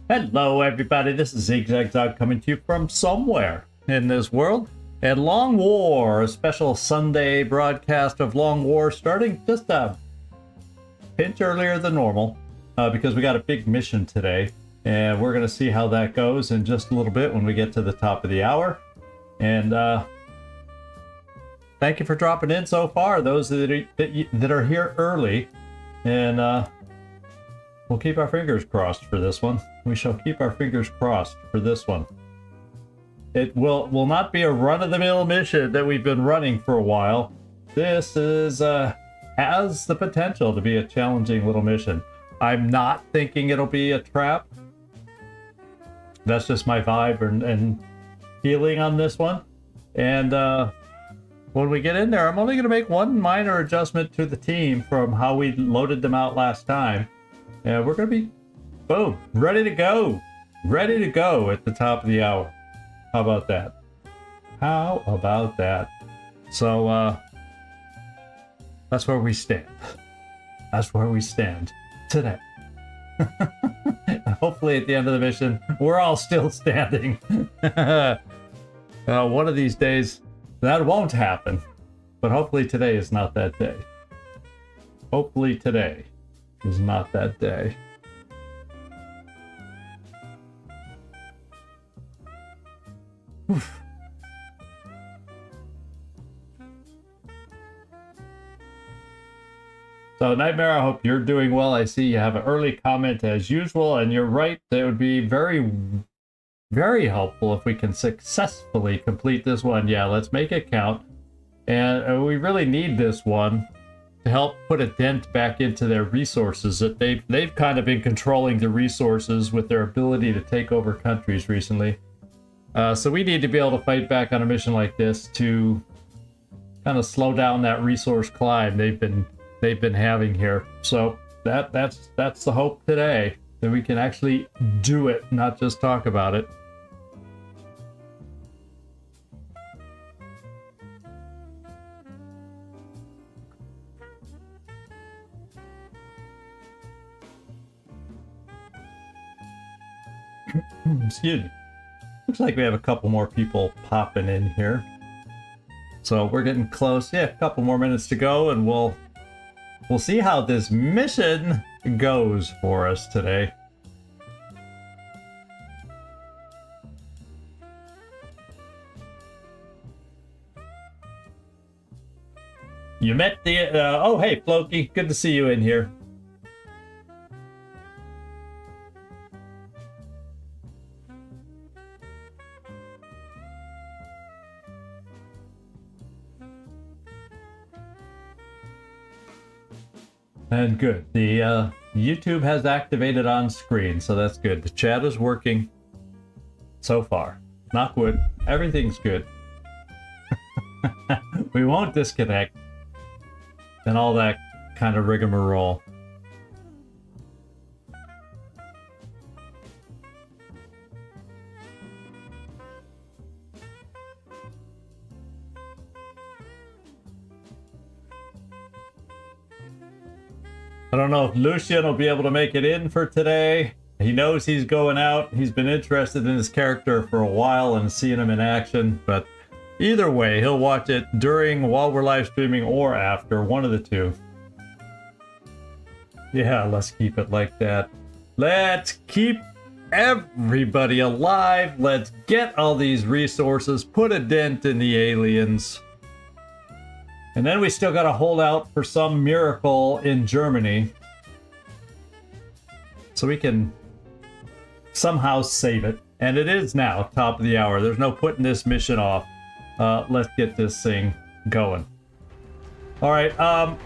Hello everybody, this is Zigzag coming to you from somewhere in this world. And Long War, a special Sunday broadcast of Long War starting just a pinch earlier than normal because we got a big mission today. And we're going to see how that goes in just a little bit when we get to the top of the hour. And thank you for dropping in so far, those that are here early. And we'll keep our fingers crossed for this one. We shall keep our fingers crossed for this one. It will not be a run-of-the-mill mission that we've been running for a while. This is has the potential to be a challenging little mission. I'm not thinking it'll be a trap. That's just my vibe and feeling on this one. And when we get in there, I'm only going to make one minor adjustment to the team from how we loaded them out last time. And we're going to be, boom, ready to go. Ready to go at the top of the hour. How about that? How about that? So, that's where we stand. That's where we stand today. Hopefully at the end of the mission, we're all still standing. One of these days, that won't happen. But hopefully today is not that day. Hopefully today is not that day. Oof. So Nightmare, I hope you're doing well. I see you have an early comment as usual, and you're right. It would be very, very helpful if we can successfully complete this one. Yeah, let's make it count. And we really need this one to help put a dent back into their resources. That they've kind of been controlling the resources with their ability to take over countries recently. So we need to be able to fight back on a mission like this to kind of slow down that resource climb they've been having here. So that's the hope today, that we can actually do it, not just talk about it. Excuse me. Looks like we have a couple more people popping in here. So we're getting close. Yeah, a couple more minutes to go, and we'll see how this mission goes for us today. You met the... oh, hey, Floki. Good to see you in here. And good. The YouTube has activated on screen, so that's good. The chat is working so far. Knock wood. Everything's good. We won't disconnect. And all that kind of rigmarole. I don't know if Lucian will be able to make it in for today. He knows he's going out. He's been interested in his character for a while and seeing him in action. But either way, he'll watch it while we're live streaming or after. One of the two. Yeah, let's keep it like that. Let's keep everybody alive. Let's get all these resources. Put a dent in the aliens. And then we still got to hold out for some miracle in Germany. So we can somehow save it. And it is now top of the hour. There's no putting this mission off. Let's get this thing going. All right. I'm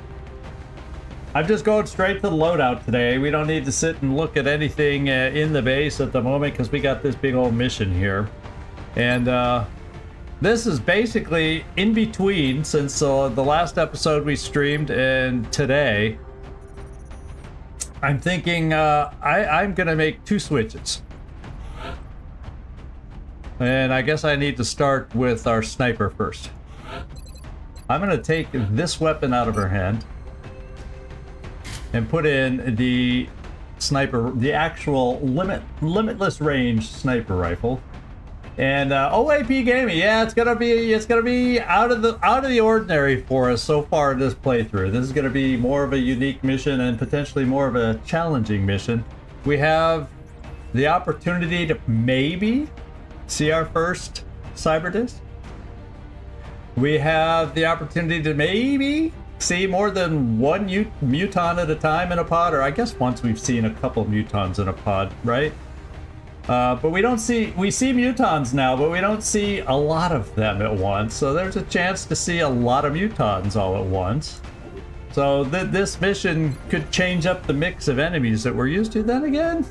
just going straight to the loadout today. We don't need to sit and look at anything in the base at the moment because we got this big old mission here. And this is basically in between, since the last episode we streamed and today. I'm thinking I'm gonna make two switches. And I guess I need to start with our sniper first. I'm gonna take this weapon out of her hand and put in the sniper, the actual limitless range sniper rifle. And OAP Gaming, yeah, it's gonna be out of the ordinary for us so far in this playthrough. This is gonna be more of a unique mission and potentially more of a challenging mission. We have the opportunity to maybe see our first cyber disc. We have the opportunity to maybe see more than one muton at a time in a pod, or I guess once we've seen a couple mutons in a pod, right? But we see mutons now, but we don't see a lot of them at once. So there's a chance to see a lot of mutons all at once. So this mission could change up the mix of enemies that we're used to. Then again,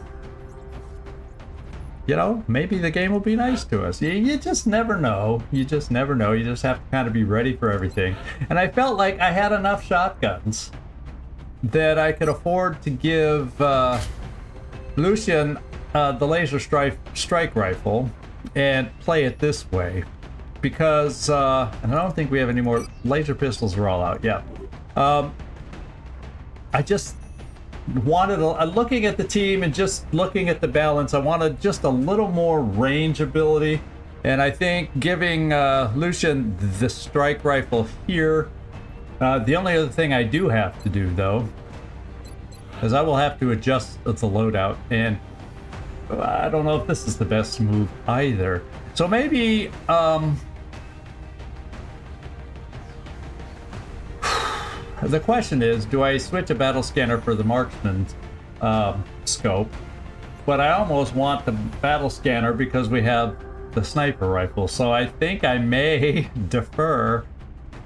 you know, maybe the game will be nice to us. You just never know. You just never know. You just have to kind of be ready for everything. And I felt like I had enough shotguns that I could afford to give Lucian the laser strike rifle and play it this way, because and I don't think we have any more laser pistols. Are all out. Yeah. I just wanted looking at the team and just looking at the balance, I wanted just a little more range ability, and I think giving Lucian the strike rifle here. The only other thing I do have to do though is I will have to adjust the loadout, and I don't know if this is the best move either. So maybe the question is, do I switch a battle scanner for the marksman scope? But I almost want the battle scanner because we have the sniper rifle. So I think I may defer.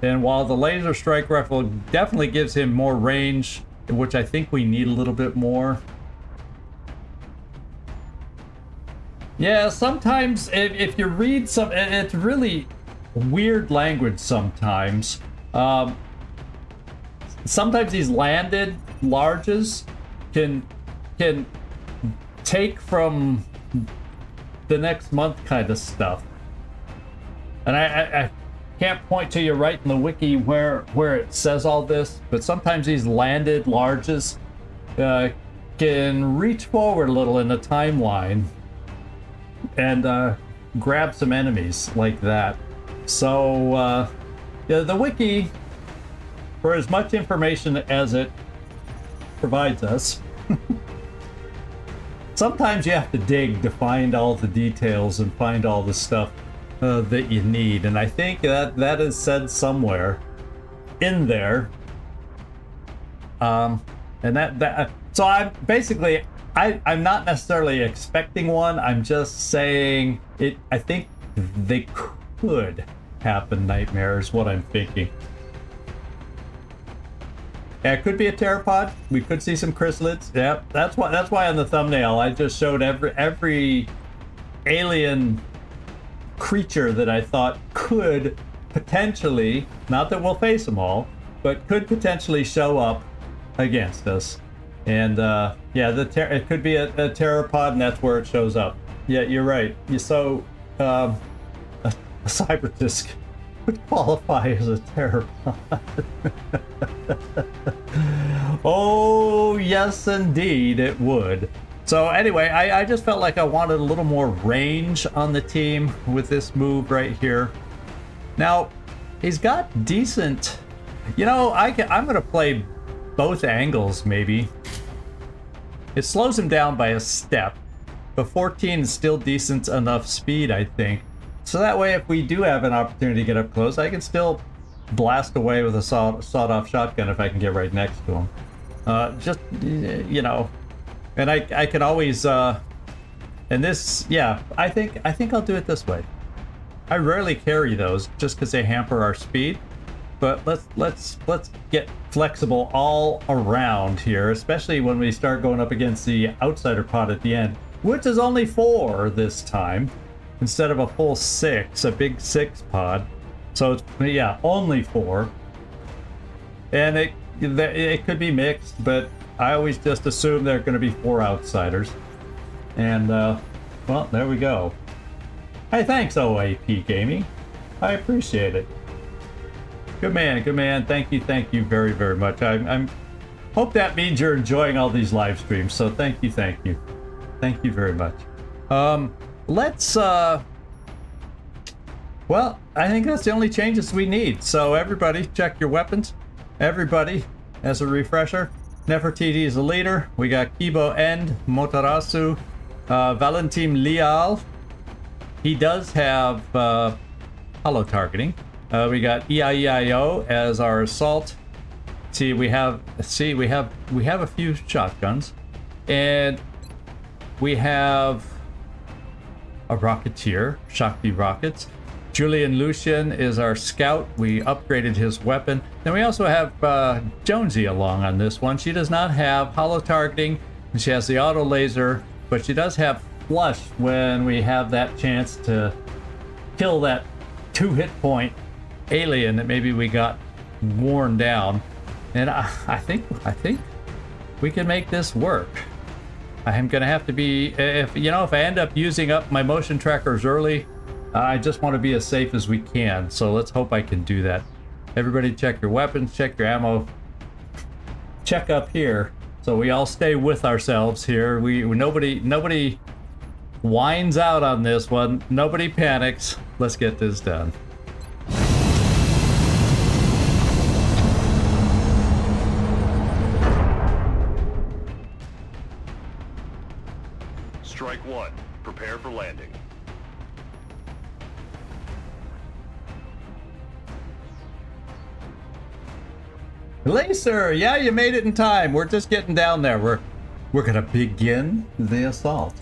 And while the laser strike rifle definitely gives him more range, which I think we need a little bit more. Yeah, sometimes if you read some, it's really weird language sometimes. Sometimes these landed larges can take from the next month kind of stuff. And I can't point to you right in the wiki where it says all this, but sometimes these landed larges can reach forward a little in the timeline and grab some enemies like that. So yeah, the wiki, for as much information as it provides us, sometimes you have to dig to find all the details and find all the stuff that you need. And I think that is said somewhere in there. And so I'm basically, I'm not necessarily expecting one. I'm just saying it. I think they could happen. Nightmare is what I'm thinking. Yeah, it could be a pteropod. We could see some chrysalids. Yeah, that's why on the thumbnail I just showed every alien creature that I thought could potentially, not that we'll face them all, but could potentially show up against us. And yeah, it could be a pteropod, and that's where it shows up. Yeah, you're right. So a cyber disc would qualify as a pteropod. Oh yes, indeed it would. So anyway, I just felt like I wanted a little more range on the team with this move right here. Now he's got decent, you know, I'm gonna play both angles maybe. It slows him down by a step, but 14 is still decent enough speed, I think. So that way, if we do have an opportunity to get up close, I can still blast away with a sawed-off shotgun if I can get right next to him. Just, you know, and I can always, and this, yeah, I think I'll do it this way. I rarely carry those just because they hamper our speed. But let's get flexible all around here, especially when we start going up against the outsider pod at the end, which is only 4 this time instead of a full 6, a big 6 pod. So it's, yeah, only 4, and it could be mixed, but I always just assume there are going to be 4 outsiders. And well, there we go. Hey, thanks OAP Gaming, I appreciate it. Good man, good man. Thank you very, very much. I'm Hope that means you're enjoying all these live streams. So thank you, thank you. Thank you very much. Let's, well, I think that's the only changes we need. So everybody, check your weapons. Everybody, as a refresher, Nefertiti is the leader. We got Kibo End, Motarasu, Valentim Leal. He does have holo targeting. We got EIEIO as our assault. We have a few shotguns, and we have a rocketeer, Shakti rockets. Julian Lucian is our scout. We upgraded his weapon. Then we also have Jonesy along on this one. She does not have holo targeting, and she has the auto laser, but she does have flush when we have that chance to kill that 2-hit point alien that maybe we got worn down. And I think we can make this work. I am gonna have to be, if I end up using up my motion trackers early, I just want to be as safe as we can. So let's hope I can do that. Everybody check your weapons, check your ammo, check up here. So we all stay with ourselves here. Nobody whines out on this one. Nobody panics. Let's get this done. Strike one. Prepare for landing. Laser, yeah, you made it in time. We're just getting down there. We're gonna begin the assault.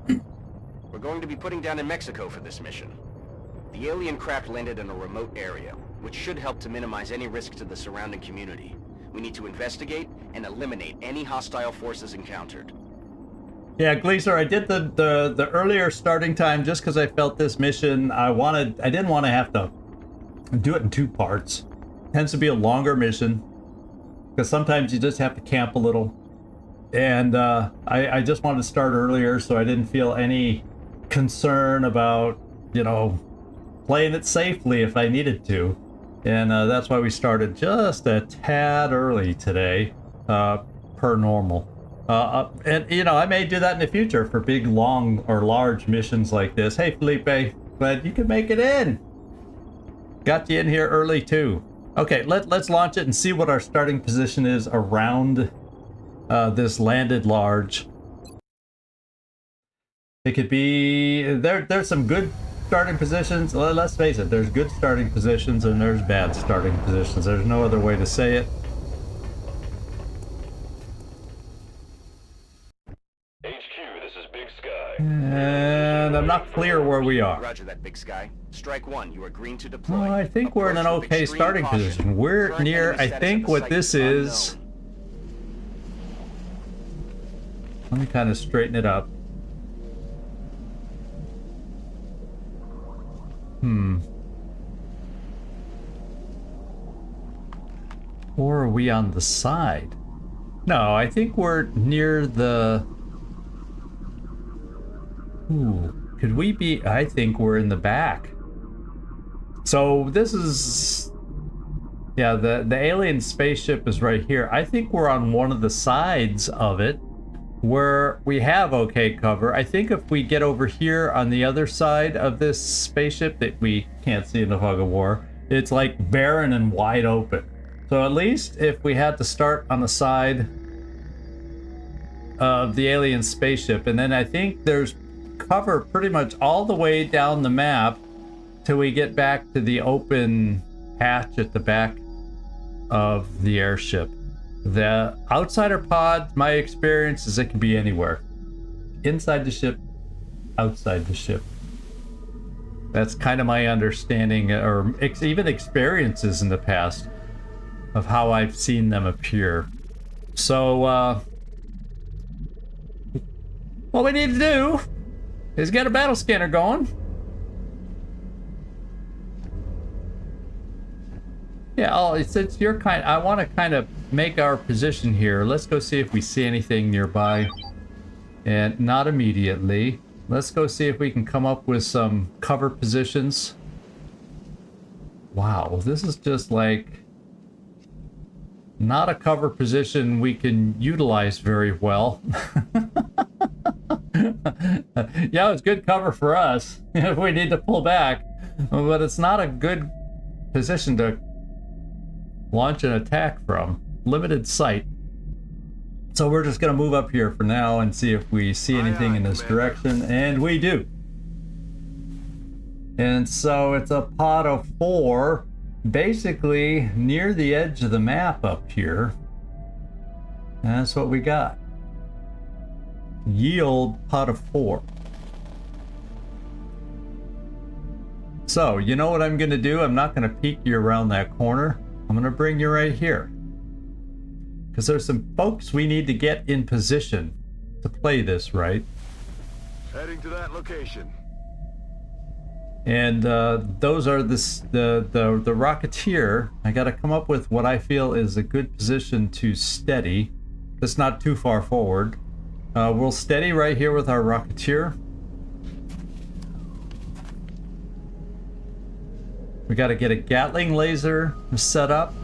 We're going to be putting down in Mexico for this mission. The alien craft landed in a remote area, which should help to minimize any risk to the surrounding community. We need to investigate and eliminate any hostile forces encountered. Yeah, Gleaser, I did the earlier starting time just because I felt this mission, I didn't want to have to do it in 2 parts. It tends to be a longer mission because sometimes you just have to camp a little. And I just wanted to start earlier so I didn't feel any concern about, playing it safely if I needed to. And that's why we started just a tad early today, per normal. And I may do that in the future for big, long, or large missions like this. Hey, Felipe, glad you could make it in. Got you in here early too. Okay, let's launch it and see what our starting position is around this landed large. It could be there's some good starting positions. Let's face it, there's good starting positions and there's bad starting positions. There's no other way to say it. And I'm not clear where we are. Roger that, Big Sky. Strike one. You are green to deploy. Oh, I think we're in an okay starting position. We're near, I think what this is... Let me kind of straighten it up. Or are we on the side? No, I think we're near the... Ooh, could we be... I think we're in the back. So this is... Yeah, the alien spaceship is right here. I think we're on one of the sides of it where we have okay cover. I think if we get over here on the other side of this spaceship that we can't see in the fog of war, it's like barren and wide open. So at least if we had to start on the side of the alien spaceship, and then I think there's cover pretty much all the way down the map till we get back to the open hatch at the back of the airship. The outsider pod, my experience is it can be anywhere. Inside the ship, outside the ship. That's kind of my understanding, or even experiences in the past of how I've seen them appear. So, what we need to do is get a battle scanner going. Yeah, since you're I want to kind of make our position here. Let's go see if we see anything nearby. And not immediately. Let's go see if we can come up with some cover positions. Wow, this is just like not a cover position we can utilize very well. Yeah, it's good cover for us if we need to pull back, but it's not a good position to launch an attack from. Limited sight. So we're just going to move up here for now and see if we see anything in this direction, and we do. And so it's a pod of 4, basically near the edge of the map up here. And that's what we got. Yield pod of 4. So, you know what I'm going to do? I'm not going to peek you around that corner. I'm going to bring you right here. Because there's some folks we need to get in position to play this right. Heading to that location. And those are the Rocketeer. I got to come up with what I feel is a good position to steady. That's not too far forward. We'll steady right here with our Rocketeer. We got to get a Gatling laser set up.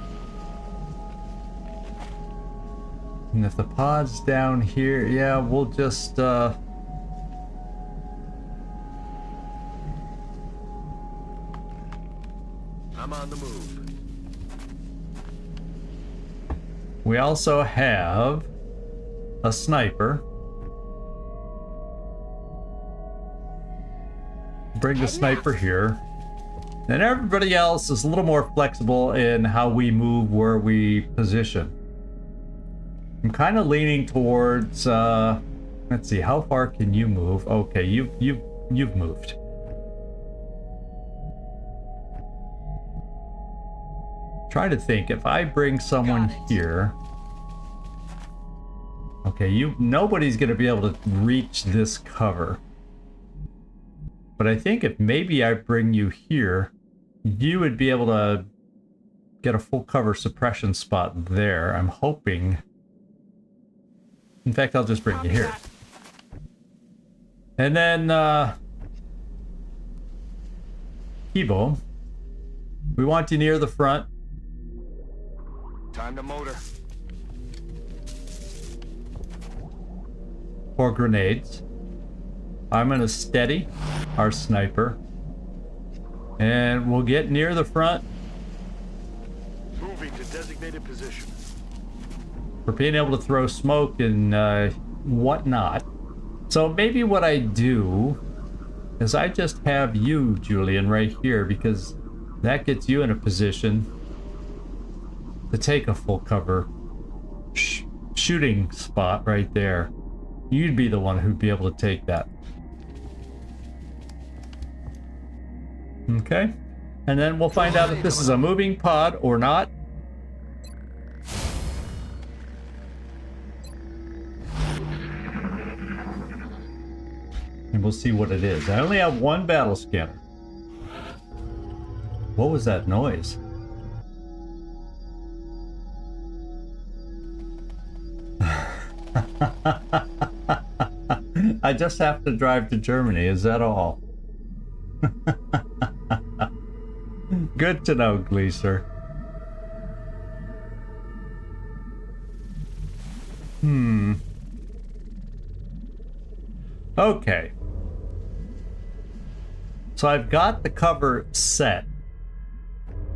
And if the pod's down here, yeah, we'll just I'm on the move. we also have a sniper. Bring the sniper here. And everybody else is a little more flexible in how we move, where we position. I'm kind of leaning towards, let's see, how far can you move? Okay, you've moved. Try to think, if I bring someone here. Okay, nobody's gonna be able to reach this cover. But I think if maybe I bring you here, you would be able to get a full cover suppression spot there. I'm hoping. In fact, I'll just bring you here. And then, Kibo, we want you near the front. Time to motor. For grenades. I'm gonna steady our sniper. And we'll get near the front. Moving to designated position. For being able to throw smoke and whatnot. So maybe what I do is I just have you, Julian, right here, because that gets you in a position to take a full cover shooting spot right there. You'd be the one who'd be able to take that. Okay, and then we'll find out if this is a moving pod or not. And we'll see what it is. I only have one battle scanner. What was that noise? I just have to drive to Germany, is that all? Good to know, Gleaser. Okay. So I've got the cover set.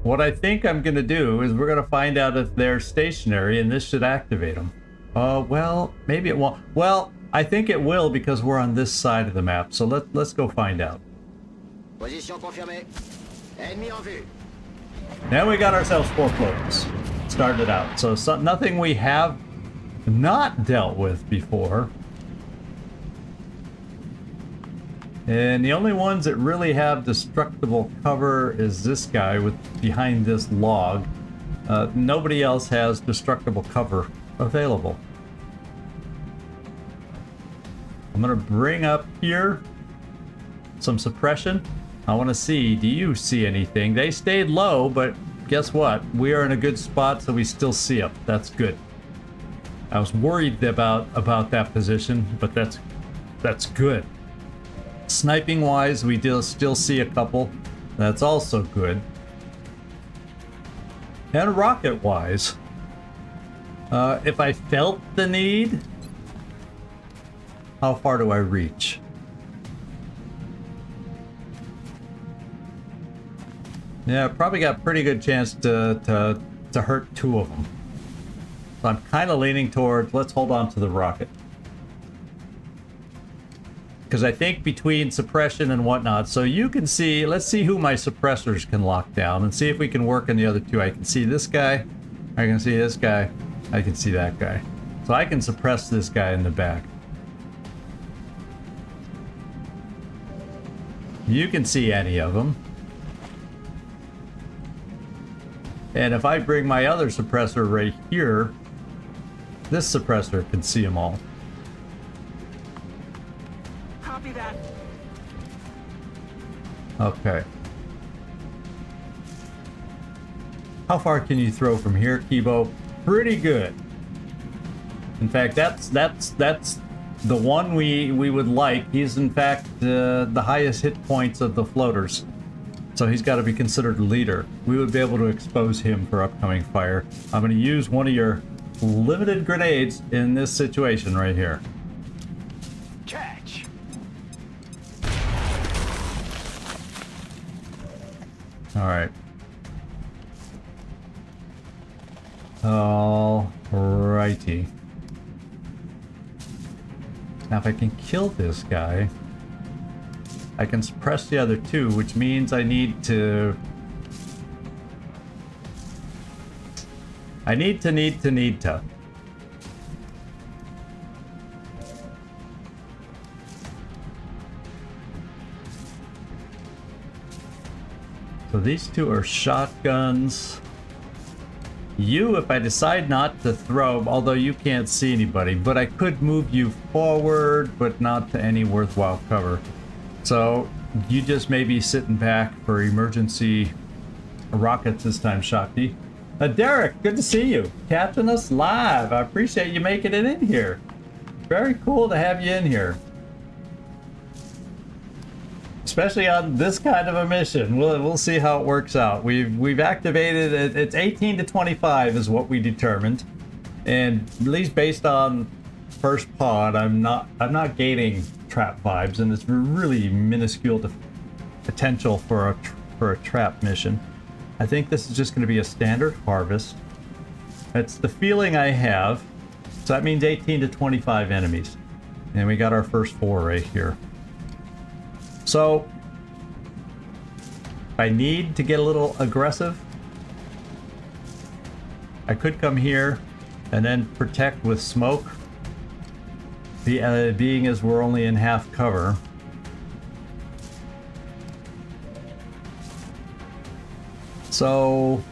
What I think I'm going to do is we're going to find out if they're stationary, and this should activate them. Well, maybe it won't. Well, I think it will because we're on this side of the map. So let's go find out. Position confirmée. Ennemi en vue. Now we got ourselves 4 floats. Started out. So nothing we have not dealt with before. And the only ones that really have destructible cover is this guy behind this log. Nobody else has destructible cover available. I'm gonna bring up here some suppression. I want to see, do you see anything? They stayed low, but guess what? We are in a good spot, so we still see them. That's good. I was worried about that position, but that's good. Sniping wise, we still see a couple. That's also good. And rocket wise, If I felt the need, how far do I reach? Yeah, probably got a pretty good chance to hurt 2 of them. So I'm kind of leaning towards, let's hold on to the rocket. Because I think between suppression and whatnot, so you can see, let's see who my suppressors can lock down and see if we can work on the other 2. I can see this guy, I can see this guy, I can see that guy. So I can suppress this guy in the back. You can see any of them. And if I bring my other suppressor right here, this suppressor can see them all. Copy that. Okay. How far can you throw from here, Kibo? Pretty good. In fact, that's the one we would like. He's in fact the highest hit points of the floaters. So he's got to be considered leader. We would be able to expose him for upcoming fire. I'm going to use one of your limited grenades in this situation right here. Catch. All right. All righty. Now if I can kill this guy, I can suppress the other 2, which means I need to... So these 2 are shotguns. You, if I decide not to throw, although you can't see anybody, but I could move you forward, but not to any worthwhile cover. So you just may be sitting back for emergency rockets this time, Shakti. Derek, good to see you. Catching us live. I appreciate you making it in here. Very cool to have you in here. Especially on this kind of a mission. We'll see how it works out. We've activated it. It's 18 to 25 is what we determined. And at least based on first pod, I'm not gaining trap vibes, and it's really minuscule potential for a trap mission. I think this is just going to be a standard harvest. That's the feeling I have. So that means 18 to 25 enemies. And we got our first 4 right here. So if I need to get a little aggressive, I could come here and then protect with smoke. Being as we're only in half cover. So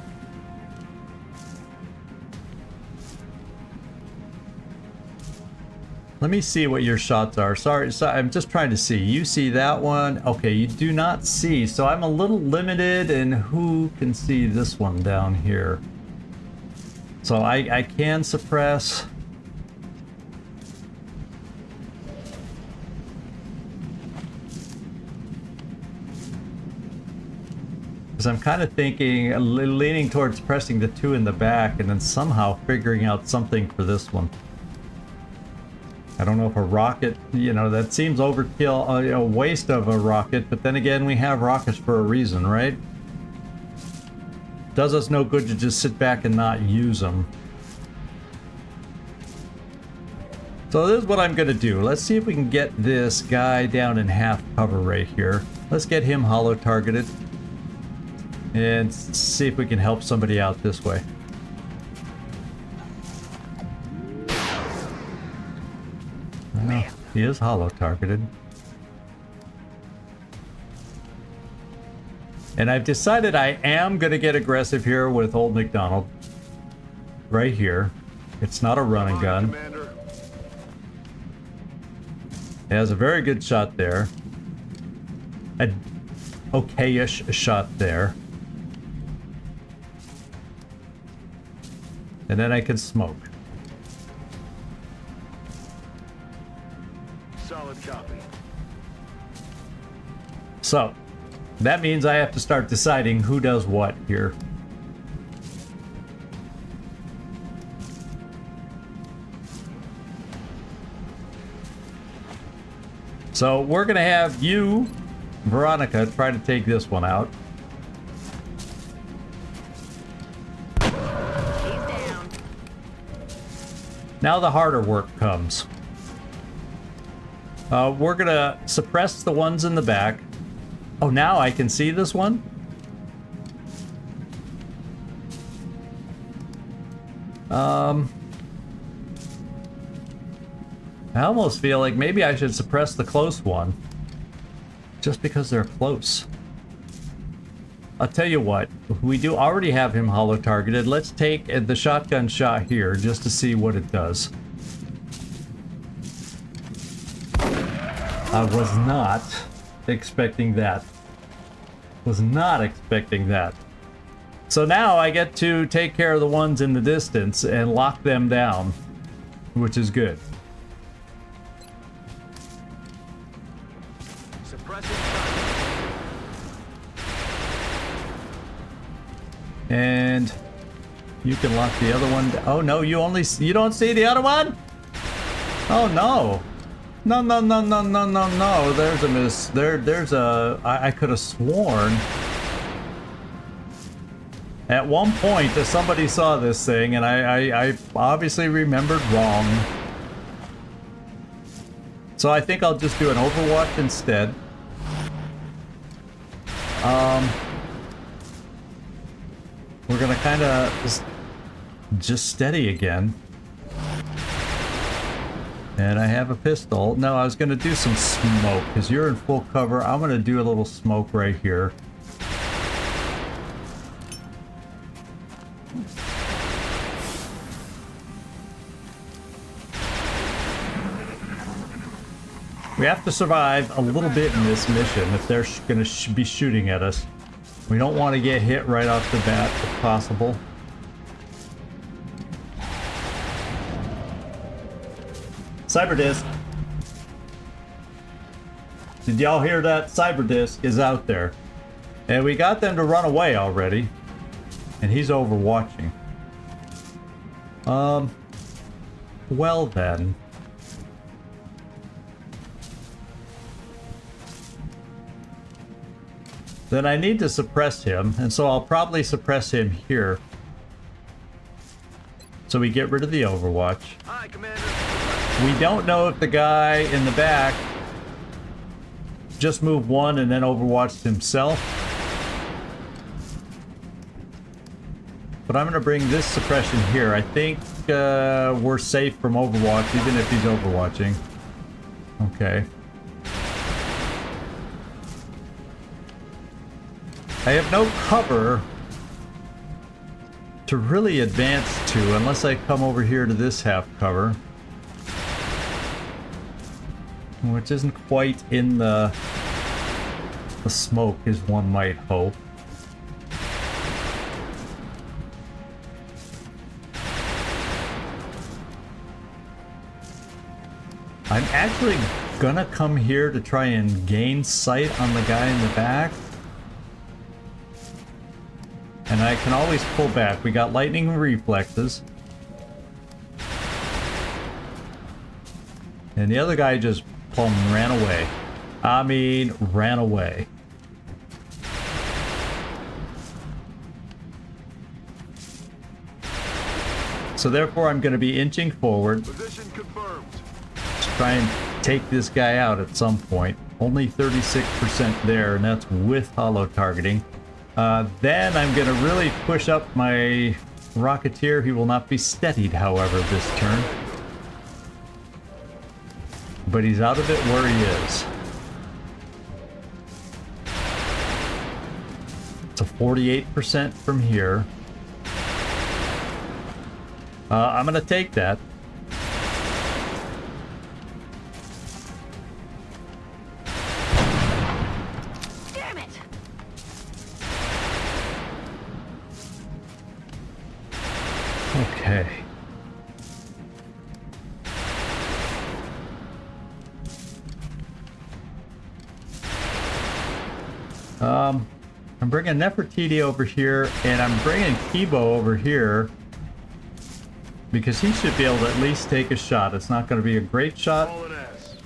let me see what your shots are. Sorry, I'm just trying to see. You see that one? Okay, you do not see. So I'm a little limited in who can see this one down here. So I can suppress. Because I'm kind of thinking, leaning towards pressing the 2 in the back and then somehow figuring out something for this one. I don't know if a rocket, that seems overkill, a waste of a rocket, but then again, we have rockets for a reason, right? Does us no good to just sit back and not use them. So this is what I'm going to do. Let's see if we can get this guy down in half cover right here. Let's get him hollow targeted. And see if we can help somebody out this way. Well, he is hollow targeted. And I've decided I am going to get aggressive here with Old McDonald. Right here. It's not a run and gun. Commander. He has a very good shot there. A okay-ish shot there. And then I can smoke. Solid copy. So, that means I have to start deciding who does what here. So we're gonna have you, Veronica, try to take this one out. He's down. Now the harder work comes. We're gonna suppress the ones in the back. Oh, now I can see this one? I almost feel like maybe I should suppress the close one. Just because they're close. I'll tell you what, we do already have him hollow targeted. Let's take the shotgun shot here just to see what it does. I was not expecting that. Was not expecting that. So now I get to take care of the ones in the distance and lock them down, which is good. Suppressing. And you can lock the other one down. Oh no, you don't see the other one? Oh no. No, no, no, no, no, no, no. There's a miss. There's a... I could have sworn. At one point, somebody saw this thing, and I obviously remembered wrong. So I think I'll just do an Overwatch instead. We're gonna kind of just steady again. And I have a pistol. No, I was gonna do some smoke, because you're in full cover. I'm gonna do a little smoke right here. We have to survive a little bit in this mission if they're gonna be shooting at us. We don't want to get hit right off the bat if possible. Cyber disc. Did y'all hear that? Cyber disc is out there. And we got them to run away already. And he's overwatching. Well then. Then I need to suppress him, and so I'll probably suppress him here. So we get rid of the Overwatch. Hi, Commander. We don't know if the guy in the back just moved one and then overwatched himself. But I'm going to bring this suppression here. I think we're safe from Overwatch, even if he's overwatching. Okay. I have no cover to really advance to unless I come over here to this half cover. Which isn't quite in the smoke as one might hope. I'm actually gonna come here to try and gain sight on the guy in the back. And I can always pull back. We got lightning reflexes. And the other guy just plumb ran away. I mean, ran away. So therefore I'm going to be inching forward. Position confirmed. To try and take this guy out at some point. Only 36% there, and that's with hollow targeting. Then I'm going to really push up my Rocketeer. He will not be steadied, however, this turn. But he's out of it where he is. It's a 48% from here. I'm going to take that. Damn it! Okay. I'm bringing Nefertiti over here, and I'm bringing Kibo over here because he should be able to at least take a shot. It's not going to be a great shot. All in S.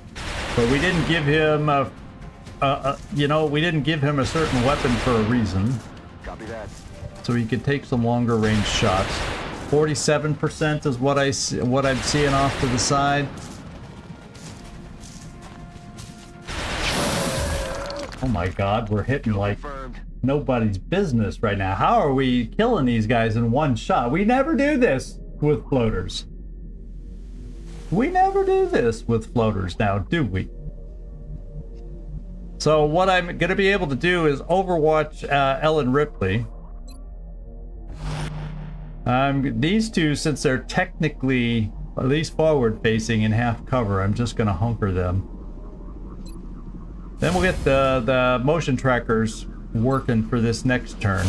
But we didn't give him you know, we didn't give him a certain weapon for a reason. Copy that. So he could take some longer range shots. 47% is what I'm seeing off to the side. Oh my god, we're hitting like Confirmed. nobody's business right now. How are we killing these guys in one shot? We never do this with floaters. We never do this with floaters now, do we? So what I'm going to be able to do is overwatch Ellen Ripley. These two, since they're technically at least forward facing in half cover, I'm just going to hunker them. Then we'll get the motion trackers working for this next turn.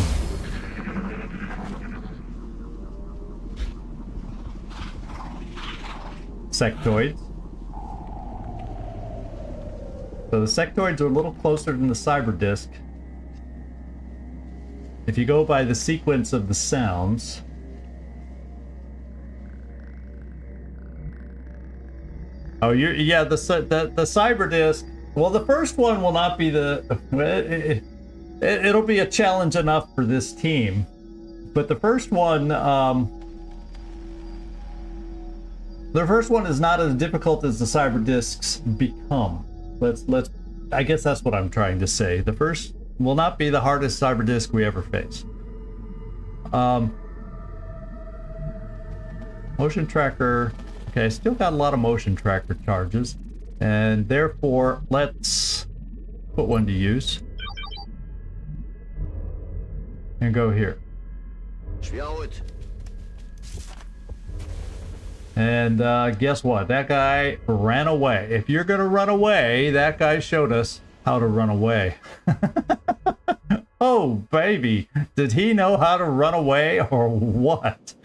Sectoids. So the sectoids are a little closer than the cyber disc. If you go by the sequence of the sounds. Oh, yeah, the cyber disc. Well, the first one will not be it'll be a challenge enough for this team, but the first one is not as difficult as the cyber discs become. I guess that's what I'm trying to say. The first will not be the hardest cyber disc we ever face. Motion tracker. Okay, I still got a lot of motion tracker charges, and therefore let's put one to use and go here. And guess what? That guy ran away. If you're gonna run away, that guy showed us how to run away. Oh, baby. Did he know how to run away or what?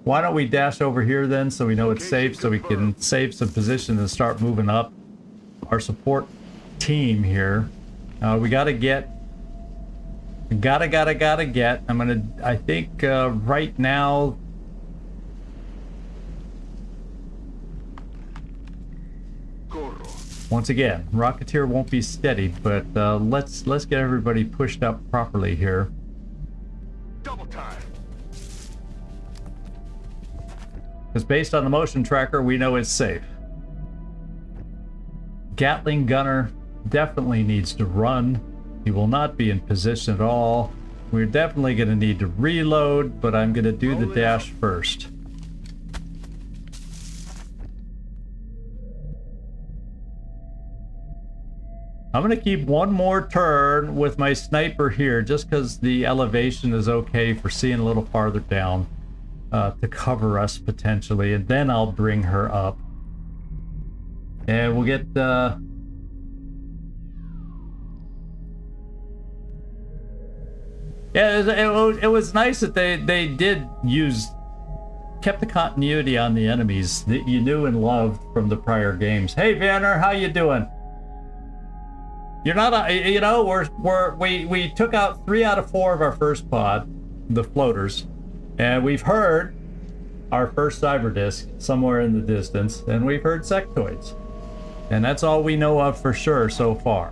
Why don't we dash over here then so we know it's safe, so we can save some position and start moving up our support team here. We gotta get... Gotta get. I think right now... Once again, Rocketeer won't be steady, but let's get everybody pushed up properly here. Double time. Because based on the motion tracker, we know it's safe. Gatling Gunner definitely needs to run. He will not be in position at all. We're definitely going to need to reload, but I'm going to do the dash first. I'm going to keep one more turn with my sniper here, just because the elevation is okay for seeing a little farther down to cover us potentially, and then I'll bring her up. And we'll get... Yeah, it was nice that they did kept the continuity on the enemies that you knew and loved from the prior games. Hey, Vanner, how you doing? You're not, you know, we took out 3 out of 4 of our first pod, the floaters, and we've heard our first cyber disc somewhere in the distance, and we've heard sectoids, and that's all we know of for sure so far.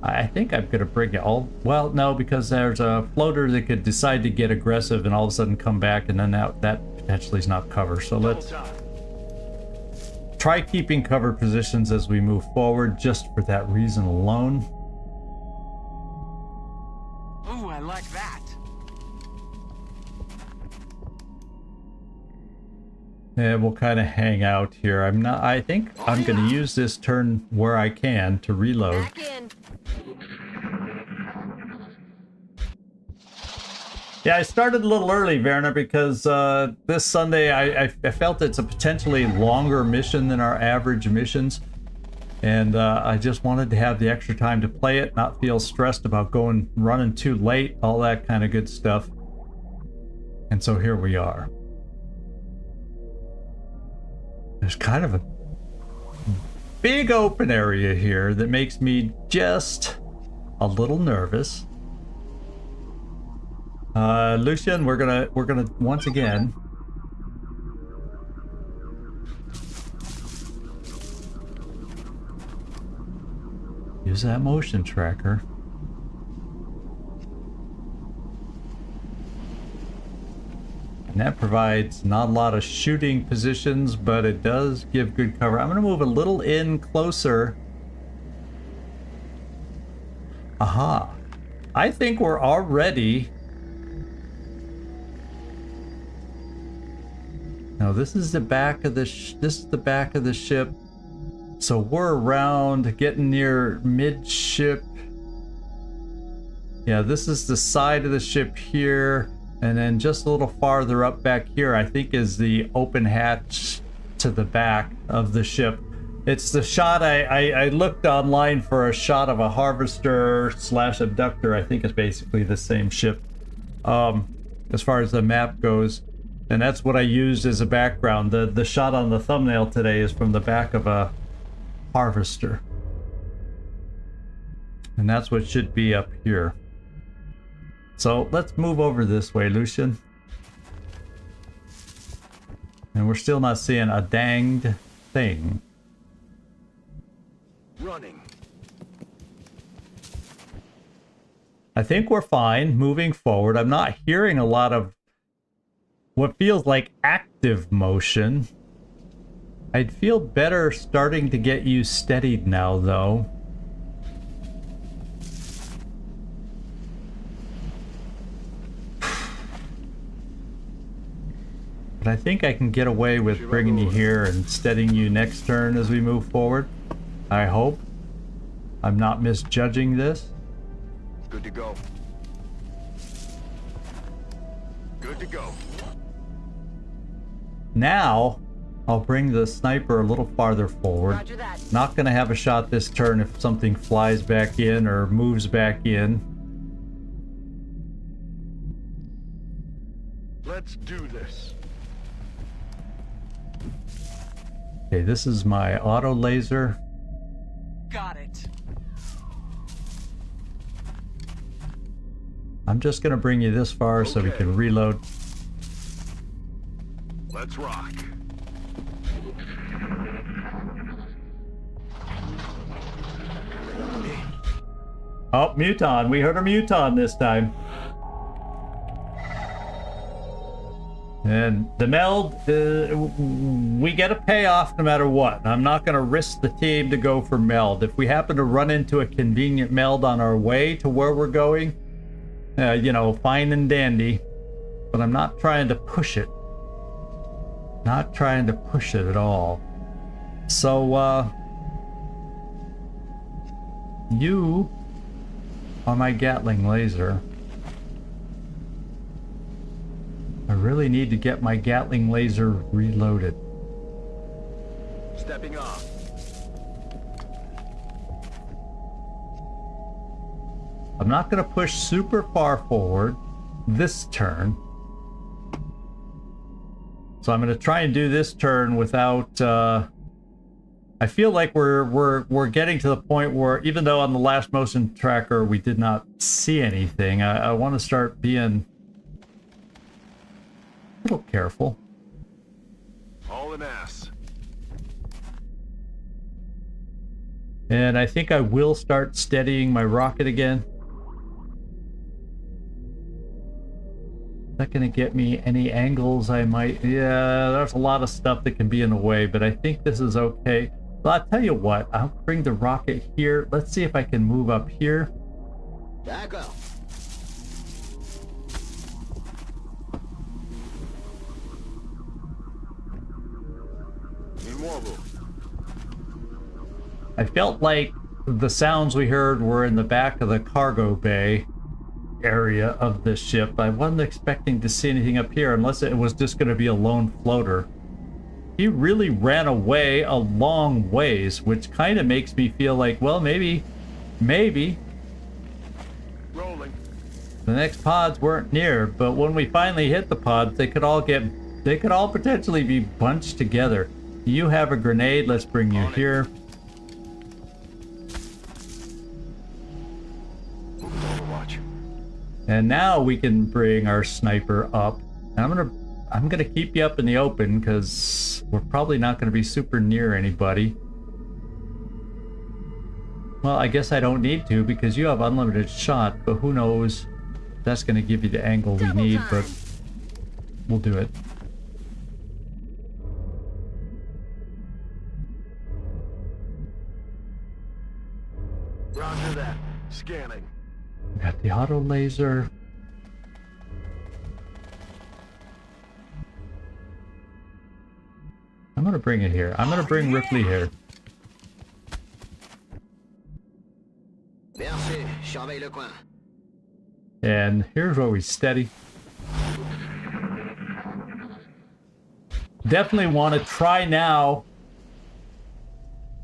I think I'm gonna bring it all. Well, no, because there's a floater that could decide to get aggressive and all of a sudden come back, and then that potentially is not cover. So let's try keeping cover positions as we move forward, just for that reason alone. Ooh, I like that. And we'll kind of hang out here. I think I'm going to use this turn where I can to reload. Back in. Yeah, I started a little early, Werner, because this Sunday I felt it's a potentially longer mission than our average missions. And I just wanted to have the extra time to play it, not feel stressed about running too late, all that kind of good stuff. And so here we are. There's kind of a big open area here that makes me just a little nervous. Lucian, we're gonna once again. Use that motion tracker. And that provides not a lot of shooting positions, but it does give good cover. I'm gonna move a little in closer. Aha. I think we're already... No, this is the back of the this is the back of the ship. So we're around getting near midship. Yeah, this is the side of the ship here. And then just a little farther up back here, I think, is the open hatch to the back of the ship. It's the shot I looked online for a shot of a harvester / abductor. I think it's basically the same ship as far as the map goes. And that's what I used as a background. The shot on the thumbnail today is from the back of a harvester. And that's what should be up here. So let's move over this way, Lucian. And we're still not seeing a danged thing. Running. I think we're fine moving forward. I'm not hearing a lot of what feels like active motion. I'd feel better starting to get you steadied now, though. But I think I can get away with bringing you here and steadying you next turn as we move forward. I hope. I'm not misjudging this. Good to go. Good to go. Now, I'll bring the sniper a little farther forward. Roger that. Not going to have a shot this turn if something flies back in or moves back in. Let's do this. Okay, this is my auto laser. Got it. I'm just going to bring you this far so we Okay. can reload. Let's rock. Oh, Muton. We heard a Muton this time. And the meld, we get a payoff no matter what. I'm not going to risk the team to go for meld. If we happen to run into a convenient meld on our way to where we're going, you know, fine and dandy. But I'm not trying to push it. Not trying to push it at all. So, you are my Gatling laser. I really need to get my Gatling laser reloaded. Stepping off. I'm not going to push super far forward this turn. So I'm going to try and do this turn without... I feel like we're getting to the point where, even though on the last motion tracker we did not see anything, I want to start being a little careful. All an ass. And I think I will start steadying my rocket again. Is that going to get me any angles I might... Yeah, there's a lot of stuff that can be in the way, but I think this is okay. Well, I'll tell you what, I'll bring the rocket here. Let's see if I can move up here. Back up. Need more room. I felt like the sounds we heard were in the back of the cargo bay area of the ship. I wasn't expecting to see anything up here unless it was just going to be a lone floater. He really ran away a long ways, which kind of makes me feel like, well, maybe Rolling. the next pods weren't near, but when we finally hit the pods, they could all potentially be bunched together. You have a grenade, let's bring you On it. here. Overwatch. And now we can bring our sniper up. And I'm gonna keep you up in the open because we're probably not gonna be super near anybody. Well, I guess I don't need to because you have unlimited shot, but who knows? That's gonna give you the angle we need, but we'll do it. Roger that. Scanning. We got the auto laser. I'm gonna bring it here. I'm gonna bring Ripley here. And here's where we steady. Definitely want to try now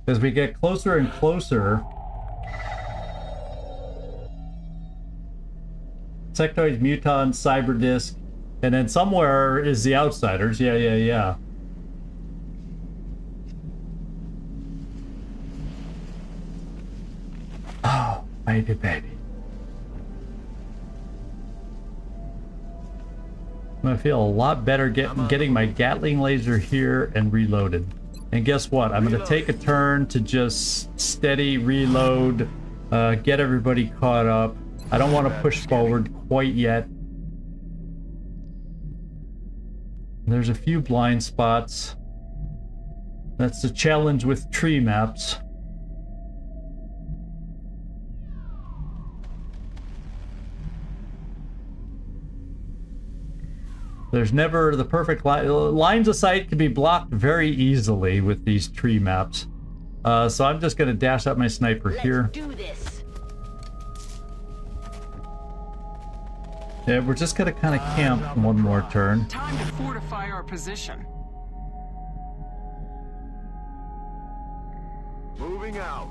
as we get closer and closer. Sectoids, mutons, cyber disc, and then somewhere is the outsiders. Yeah. Oh, baby. I'm gonna feel a lot better getting my Gatling laser here and reloaded. And guess what? I'm gonna take a turn to just steady reload, get everybody caught up. I don't want to push forward quite yet. There's a few blind spots. That's the challenge with tree maps. There's never the perfect lines of sight can be blocked very easily with these tree maps. So I'm just gonna dash up my sniper here. Let's do this. Yeah, we're just gonna kind of camp one more turn. Time to fortify our position. Moving out.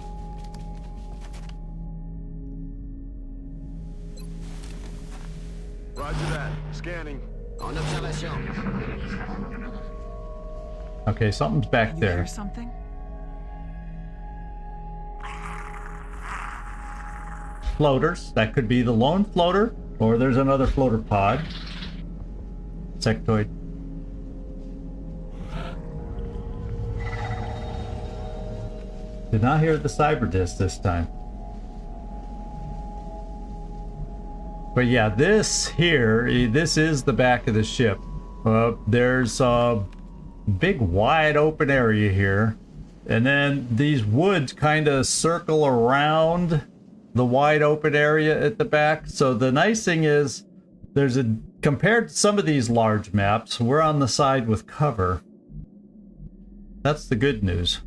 Roger that. Scanning. Okay, something's back You there. hear something? Floaters. That could be the lone floater, or there's another floater pod. Sectoid. Did not hear the cyber disc this time. But yeah, this here, this is the back of the ship. There's a big wide open area here. And then these woods kind of circle around the wide open area at the back. So the nice thing is, compared to some of these large maps, we're on the side with cover. That's the good news.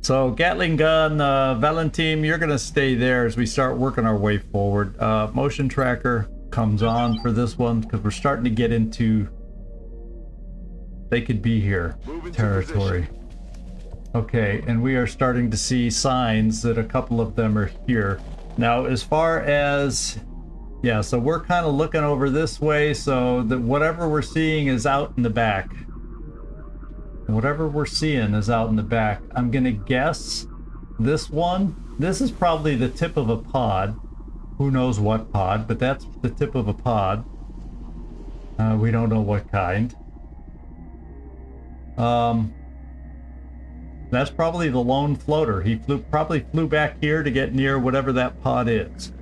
So Gatling gun, Valentine, you're gonna stay there as we start working our way forward. Motion tracker comes on for this one because we're starting to get into they could be here territory. Okay, and we are starting to see signs that a couple of them are here. Now, as far as, yeah, so we're kind of looking over this way, so that whatever we're seeing is out in the back. Whatever we're seeing is out in the back. I'm gonna guess this one. This is probably the tip of a pod. Who knows what pod, but that's the tip of a pod. We don't know what kind. That's probably the lone floater. He probably flew back here to get near whatever that pod is.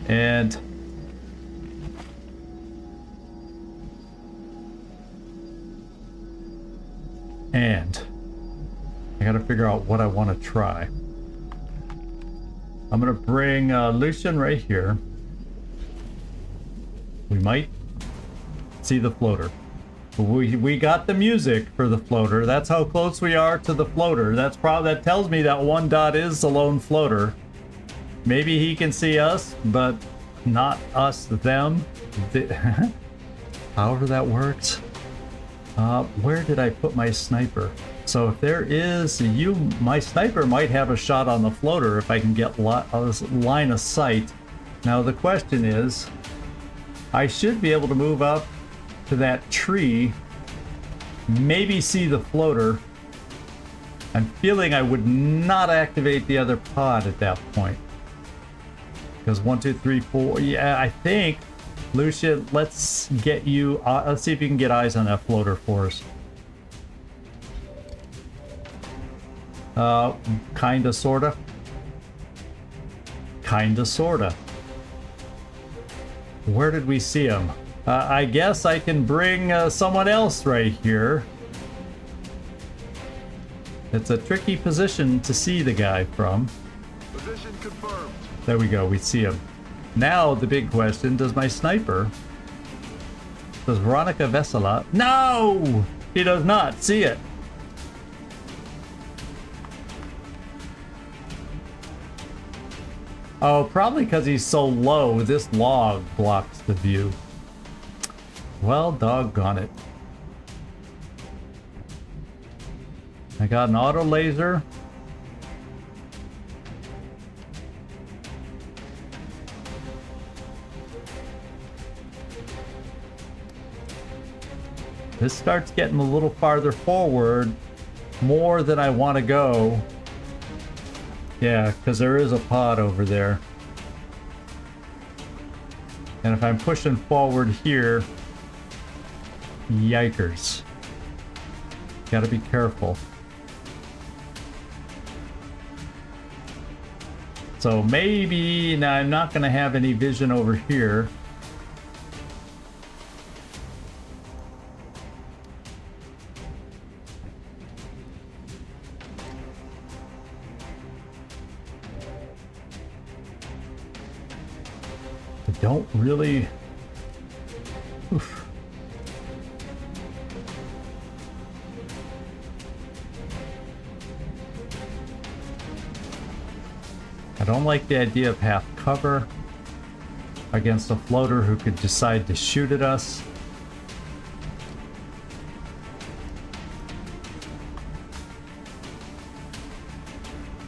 And I gotta figure out what I want to try. I'm gonna bring Lucian right here. We might see the floater. We got the music for the floater. That's how close we are to the floater. That tells me that one dot is the lone floater. Maybe he can see us, but not us, them. However that works. Where did I put my sniper? So if there is my sniper might have a shot on the floater if I can get line of sight. Now the question is, I should be able to move up to that tree, maybe see the floater, I'm feeling I would not activate the other pod at that point. Because 1, 2, 3, 4. Yeah, I think. Lucia, let's get you. Let's see if you can get eyes on that floater for us. Kinda, sorta. Kinda, sorta. Where did we see him? I guess I can bring someone else right here. It's a tricky position to see the guy from. Position confirmed. There we go, we see him. Now the big question, does my sniper... Does Veronica Vesela... No! He does not see it. Oh, probably because he's so low, this log blocks the view. Well, doggone it. I got an auto laser. This starts getting a little farther forward, more than I want to go. Yeah, because there is a pod over there. And if I'm pushing forward here, yikers. Gotta be careful. So maybe, now I'm not gonna have any vision over here. I don't really... Oof. I don't like the idea of half cover against a floater who could decide to shoot at us.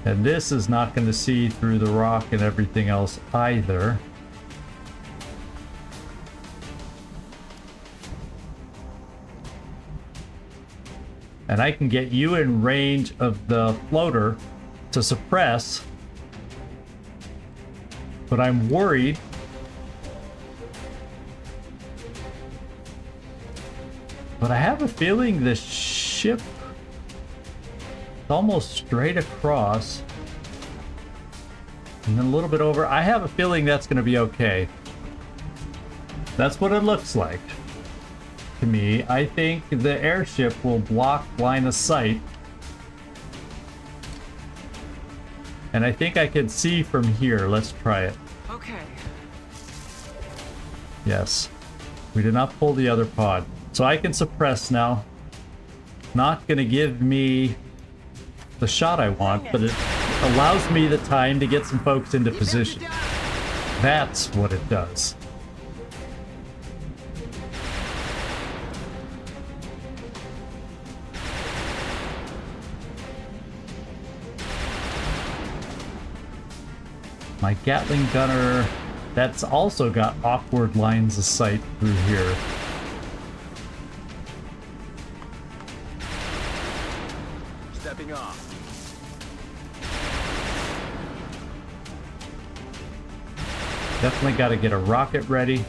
And this is not going to see through the rock and everything else either. And I can get you in range of the floater to suppress. But I'm worried. But I have a feeling this ship is almost straight across. And then a little bit over. I have a feeling that's going to be okay. That's what it looks like. To me, I think the airship will block line of sight. And I think I can see from here. Let's try it. Okay. Yes. We did not pull the other pod. So I can suppress now. Not going to give me the shot I want, but it allows me the time to get some folks into position. That's what it does. My Gatling gunner, that's also got awkward lines of sight through here. Stepping off. Definitely got to get a rocket ready.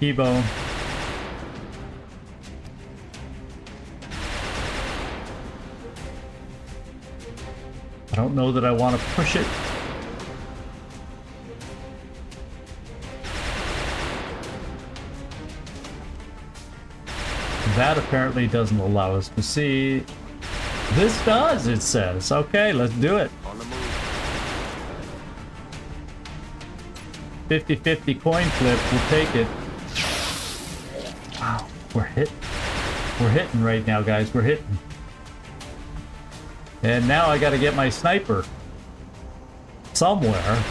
T-bone. I don't know that I want to push it. That apparently doesn't allow us to see. This does, it says. Okay, let's do it. On the move. 50-50 coin flip, we'll take it. Wow, we're hitting right now, guys. We're hitting. And now I gotta get my sniper somewhere.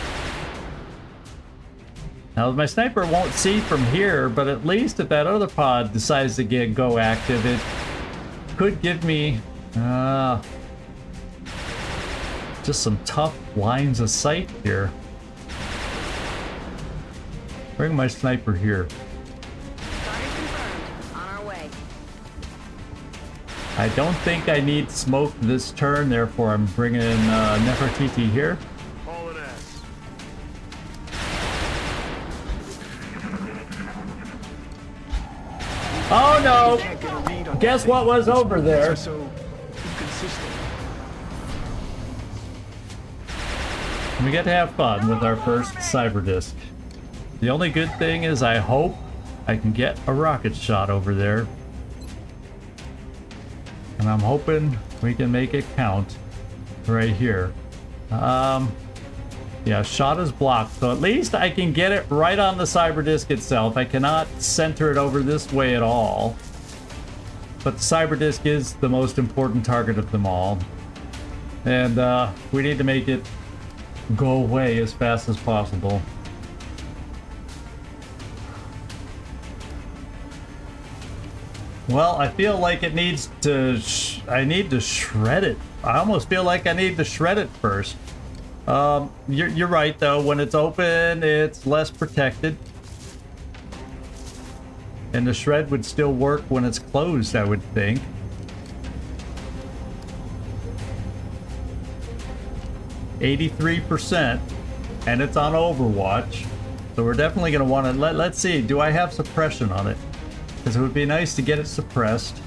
Now my sniper won't see from here, but at least if that other pod decides to go active, it could give me just some tough lines of sight here. Bring my sniper here. Target confirmed. On our way. I don't think I need smoke this turn, therefore I'm bringing Nefertiti here. Hauling ass. Oh no! Can't get a read on Guess that what was over there? thing. So inconsistent. We get to have fun with our first cyber disc. The only good thing is I hope I can get a rocket shot over there. And I'm hoping we can make it count right here. Yeah, shot is blocked, so at least I can get it right on the cyber disc itself. I cannot center it over this way at all. But the cyber disc is the most important target of them all. And we need to make it go away as fast as possible. Well, I feel like it needs to... I need to shred it. I almost feel like I need to shred it first. You're right, though. When it's open, it's less protected. And the shred would still work when it's closed, I would think. %, and it's on Overwatch. So we're definitely going to want to... Let's see, do I have suppression on it? Because it would be nice to get it suppressed.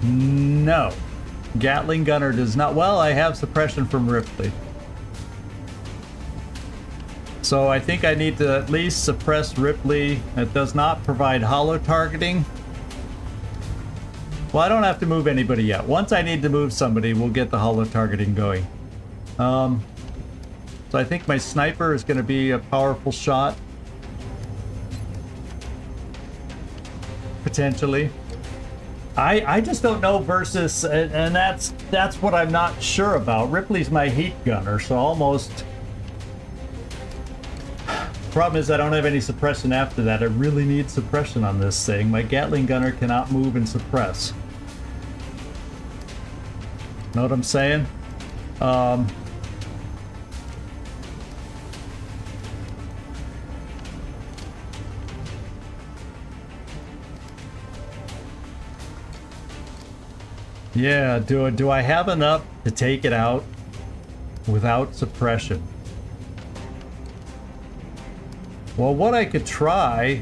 No. Gatling Gunner does not... Well, I have suppression from Ripley. So I think I need to at least suppress Ripley. It does not provide holo targeting. Well, I don't have to move anybody yet. Once I need to move somebody, we'll get the holo targeting going. So I think my sniper is going to be a powerful shot. Potentially. I just don't know versus, and that's what I'm not sure about. Ripley's my heat gunner, so almost... Problem is I don't have any suppression after that. I really need suppression on this thing. My Gatling gunner cannot move and suppress. Know what I'm saying? Yeah, do I have enough to take it out without suppression? Well, what I could try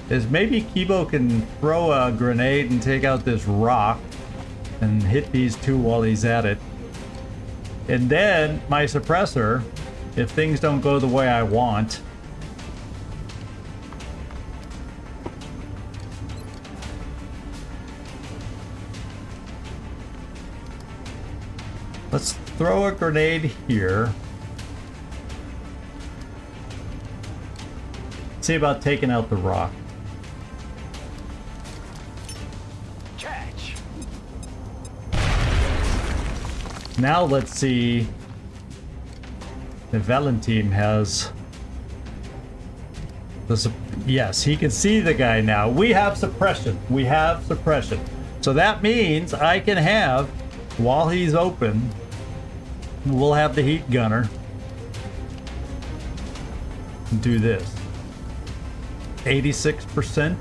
is maybe Kibo can throw a grenade and take out this rock and hit these two while he's at it. And then my suppressor, if things don't go the way I want, let's throw a grenade here. See about taking out the rock. Catch. Now let's see if Valentine has the... Yes, he can see the guy now. We have suppression. We have suppression. So that means I can have, while he's open, we'll have the heat gunner do this. 86%.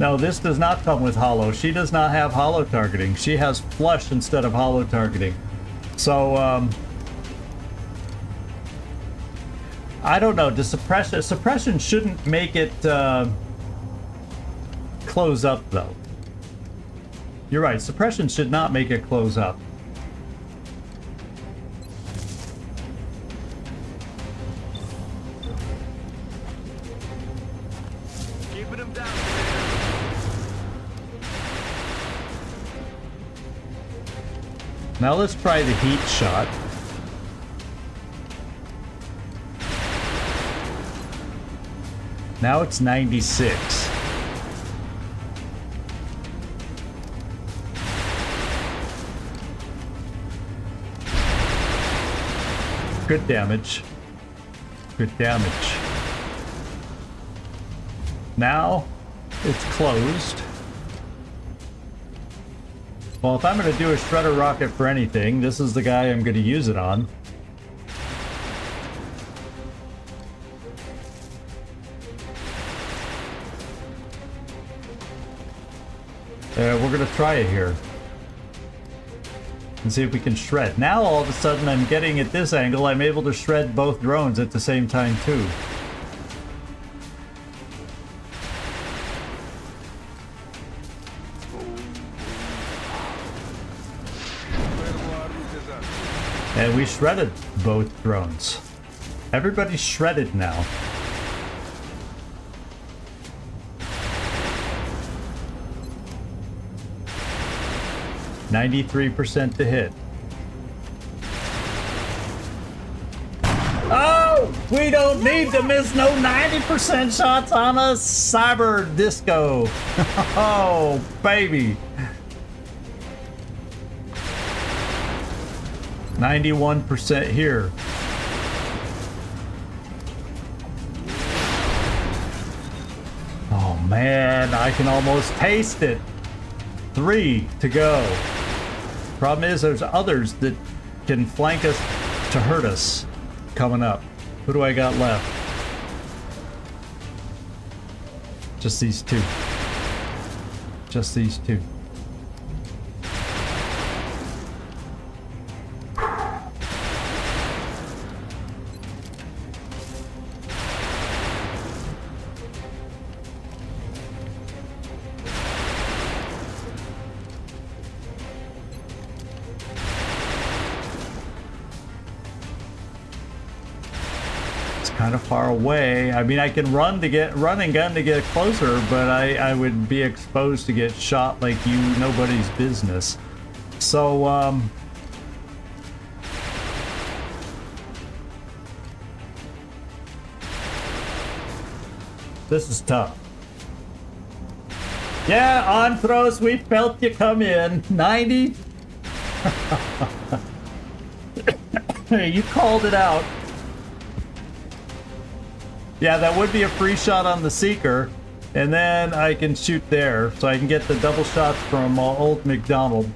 No, this does not come with holo. She does not have holo targeting. She has flush instead of holo targeting. So, I don't know. Does suppression shouldn't make it close up, though. You're right. Suppression should not make it close up. Keeping him down. Now let's try the heat shot. Now it's 96. Good damage. Good damage. Now it's closed. Well, if I'm going to do a shredder rocket for anything, this is the guy I'm going to use it on. We're going to try it here. And see if we can shred. Now all of a sudden I'm getting at this angle, I'm able to shred both drones at the same time too. And we shredded both drones. Everybody's shredded now. %93 to hit. Oh! We don't need to miss no 90% shots on a cyber disco. Oh, baby. 91% here. Oh man, I can almost taste it. 3 to go. Problem is, there's others that can flank us to hurt us coming up. Who do I got left? Just these two. Just these two. Kind of far away. I mean, I can run and gun to get closer, but I would be exposed to get shot like nobody's business. So this is tough. Yeah, Anthros, we felt you come in. 90. You called it out. Yeah, that would be a free shot on the Seeker, and then I can shoot there, so I can get the double shots from Old McDonald.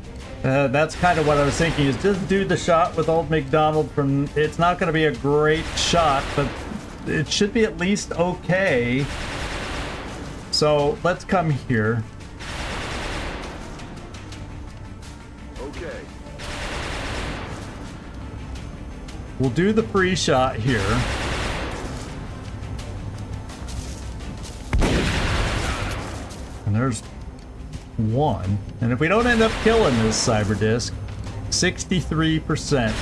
That's kind of what I was thinking, is just do the shot with Old McDonald from... It's not going to be a great shot, but it should be at least okay. So, let's come here. Okay. We'll do the free shot here. And there's one. And if we don't end up killing this cyber disc, 63%.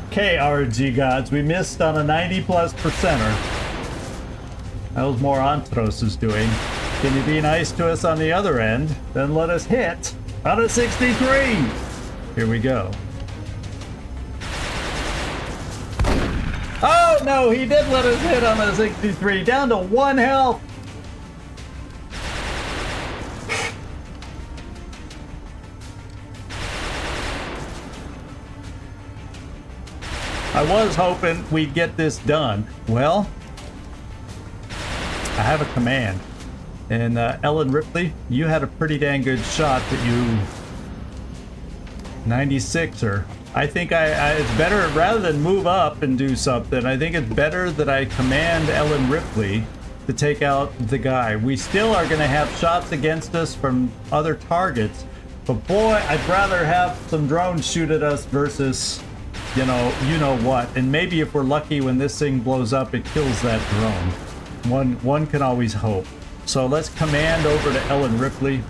Okay, RG gods, we missed on a 90+ percenter. That was more Antros is doing. Can you be nice to us on the other end? Then let us hit on a 63. Here we go. Oh no, he did let us hit on a 63. Down to 1 health. I was hoping we'd get this done. Well, I have a command. And Ellen Ripley, you had a pretty dang good shot that you... 96er. I think it's better, rather than move up and do something, I think it's better that I command Ellen Ripley to take out the guy. We still are going to have shots against us from other targets, but boy, I'd rather have some drones shoot at us versus... you know what, and maybe if we're lucky when this thing blows up, it kills that drone. One can always hope. So let's command over to Ellen Ripley.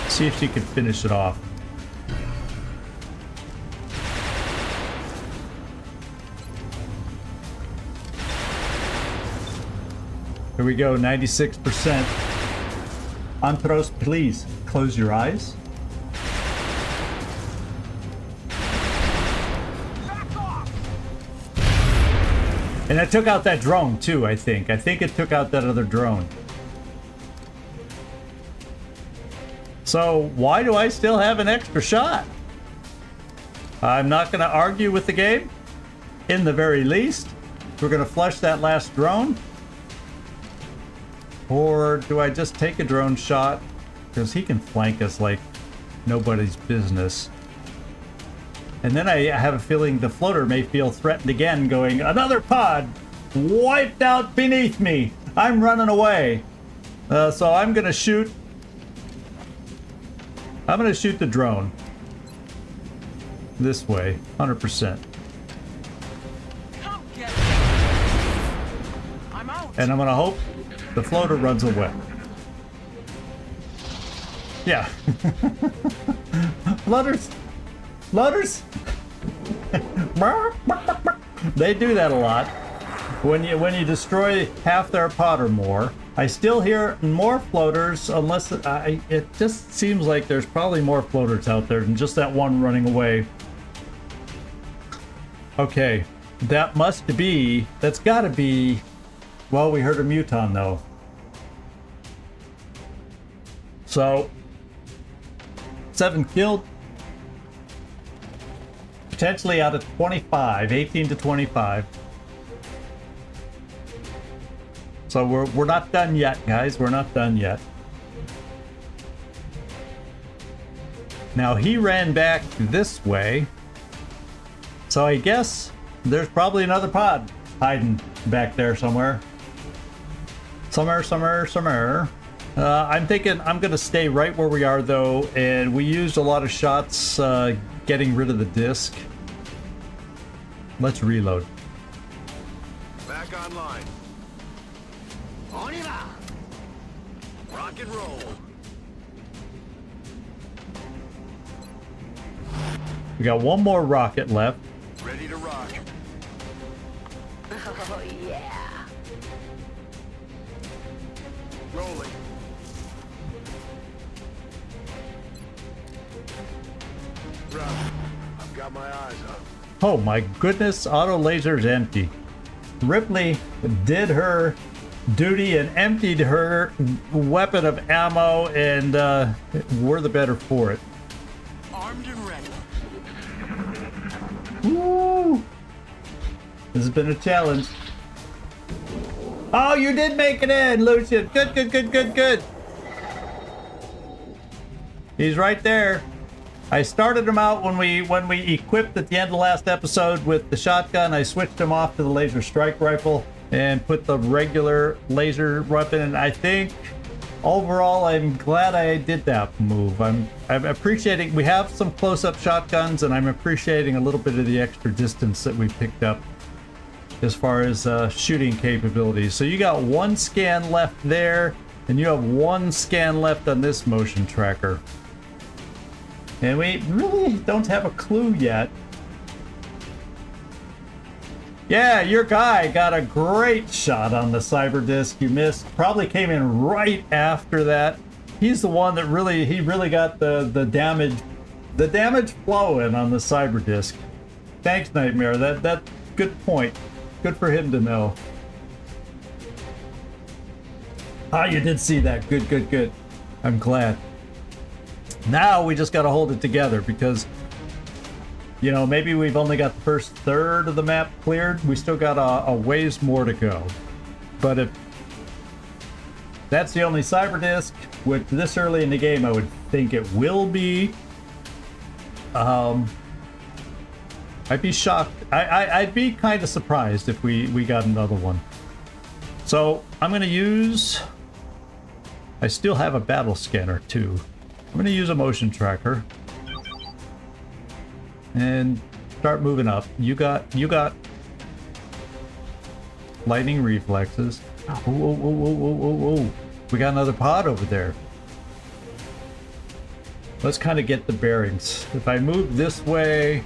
See if she can finish it off. Here we go, 96%. Antros, please close your eyes. And it took out that drone too, I think. I think it took out that other drone. So why do I still have an extra shot? I'm not going to argue with the game. In the very least, we're going to flush that last drone. Or do I just take a drone shot? Because he can flank us like nobody's business. And then I have a feeling the floater may feel threatened again, going, another pod wiped out beneath me. I'm running away. So I'm going to shoot. I'm going to shoot the drone. This way, 100%. Come get me. I'm out. And I'm going to hope the floater runs away. Yeah. Floaters. Floaters. They do that a lot. When you destroy half their pod or more. I still hear more floaters, unless it just seems like there's probably more floaters out there than just that one running away. Okay, that's gotta be, well, we heard a Muton though. So, 7 killed. Potentially out of 25, 18 to 25. So we're not done yet, guys. We're not done yet. Now he ran back this way. So I guess there's probably another pod hiding back there somewhere. Somewhere. I'm thinking I'm gonna stay right where we are though, and we used a lot of shots getting rid of the disc. Let's reload. Back online. Rock and roll. We got one more rocket left. Ready to rock. Oh, yeah. Rolling. Rock. I've got my eyes up. Oh my goodness, auto laser's empty. Ripley did her duty and emptied her weapon of ammo, and we're the better for it. Armed and ready. Woo! This has been a challenge. Oh, you did make it in, Lucian. Good. He's right there. I started him out when we equipped at the end of the last episode with the shotgun. I switched him off to the laser strike rifle and put the regular laser weapon. And I think overall, I'm glad I did that move. I'm appreciating. We have some close-up shotguns, and I'm appreciating a little bit of the extra distance that we picked up as far as shooting capabilities. So you got one scan left there, and you have one scan left on this motion tracker. And we really don't have a clue yet. Yeah, your guy got a great shot on the cyber disc. You missed. Probably came in right after that. He's the one that really got the damage flowing on the cyber disc. Thanks, Nightmare. That good point. Good for him to know. Ah, you did see that. Good. I'm glad. Now we just got to hold it together because, you know, maybe we've only got the first third of the map cleared. We still got a ways more to go. But if that's the only cyber disc, which this early in the game I would think it will be, I'd be shocked. I'd be kind of surprised if we got another one. So I'm going to use... I still have a battle scanner too. I'm going to use a motion tracker and start moving up. You got lightning reflexes. Whoa. We got another pod over there. Let's kind of get the bearings. If I move this way,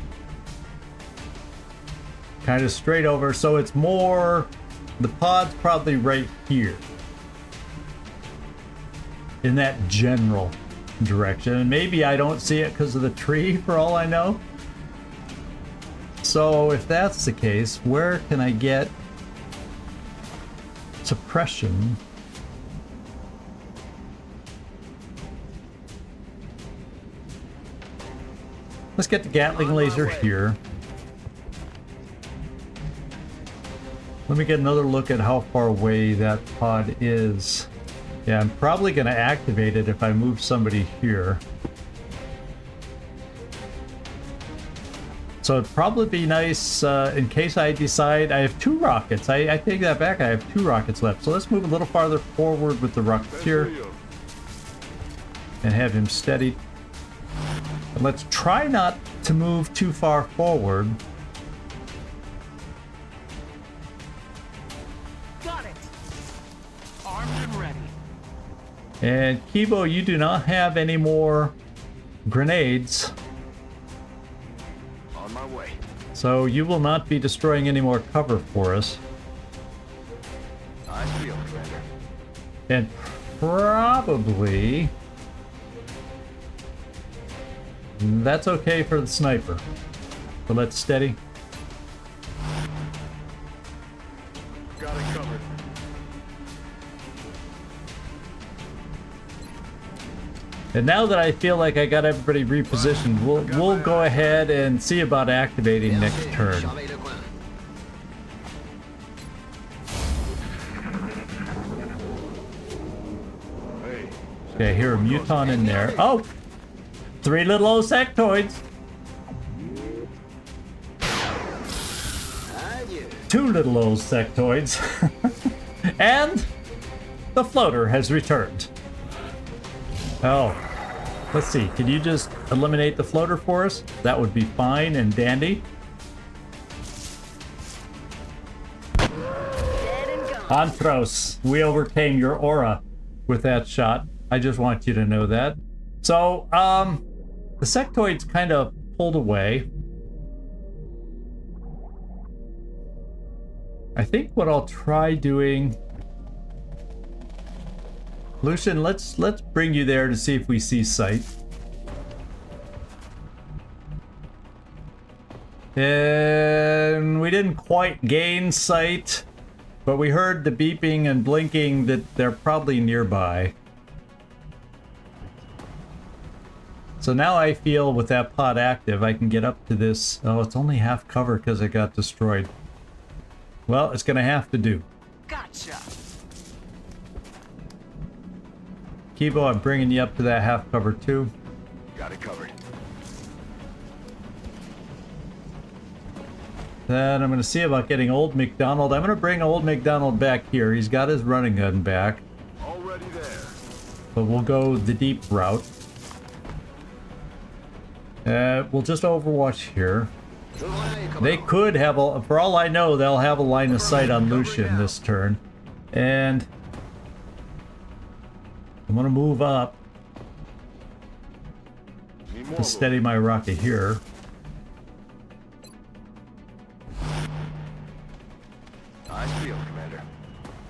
kind of straight over, so it's more, the pod's probably right here in that general direction, and maybe I don't see it because of the tree for all I know. So if that's the case, where can I get suppression? Let's get the Gatling laser here. Let me get another look at how far away that pod is. Yeah, I'm probably going to activate it if I move somebody here. So it'd probably be nice in case I decide I have 2 rockets. I take that back. I have 2 rockets left. So let's move a little farther forward with the Rocketeer and have him steady. And let's try not to move too far forward. Got it. Armed and ready. And Kibo, you do not have any more grenades. On my way. So you will not be destroying any more cover for us. Nice field, Commander. And probably... that's okay for the sniper. So let's steady. Got it covered. And now that I feel like I got everybody repositioned, we'll go ahead and see about activating next turn. Hey. Okay, here a Muton in there. Oh! 3 little old sectoids. 2 little old sectoids. And the floater has returned. Oh, let's see. Can you just eliminate the floater for us? That would be fine and dandy. Dead and gone. Anthros, we overcame your aura with that shot. I just want you to know that. So, the sectoids kind of pulled away. I think what I'll try doing... Lucian, let's bring you there to see if we see sight. And we didn't quite gain sight, but we heard the beeping and blinking that they're probably nearby. So now I feel with that pod active, I can get up to this. Oh, it's only half cover because it got destroyed. Well, it's gonna have to do. Gotcha. Kibo, I'm bringing you up to that half cover too. Got it covered. Then I'm going to see about getting Old McDonald. I'm going to bring Old McDonald back here. He's got his running gun back. Already there. But we'll go the deep route. We'll just overwatch here. They could have a... For all I know, they'll have a line of sight on Lucian this turn. And... I'm going to move up to steady my rocket here. Nice field, Commander.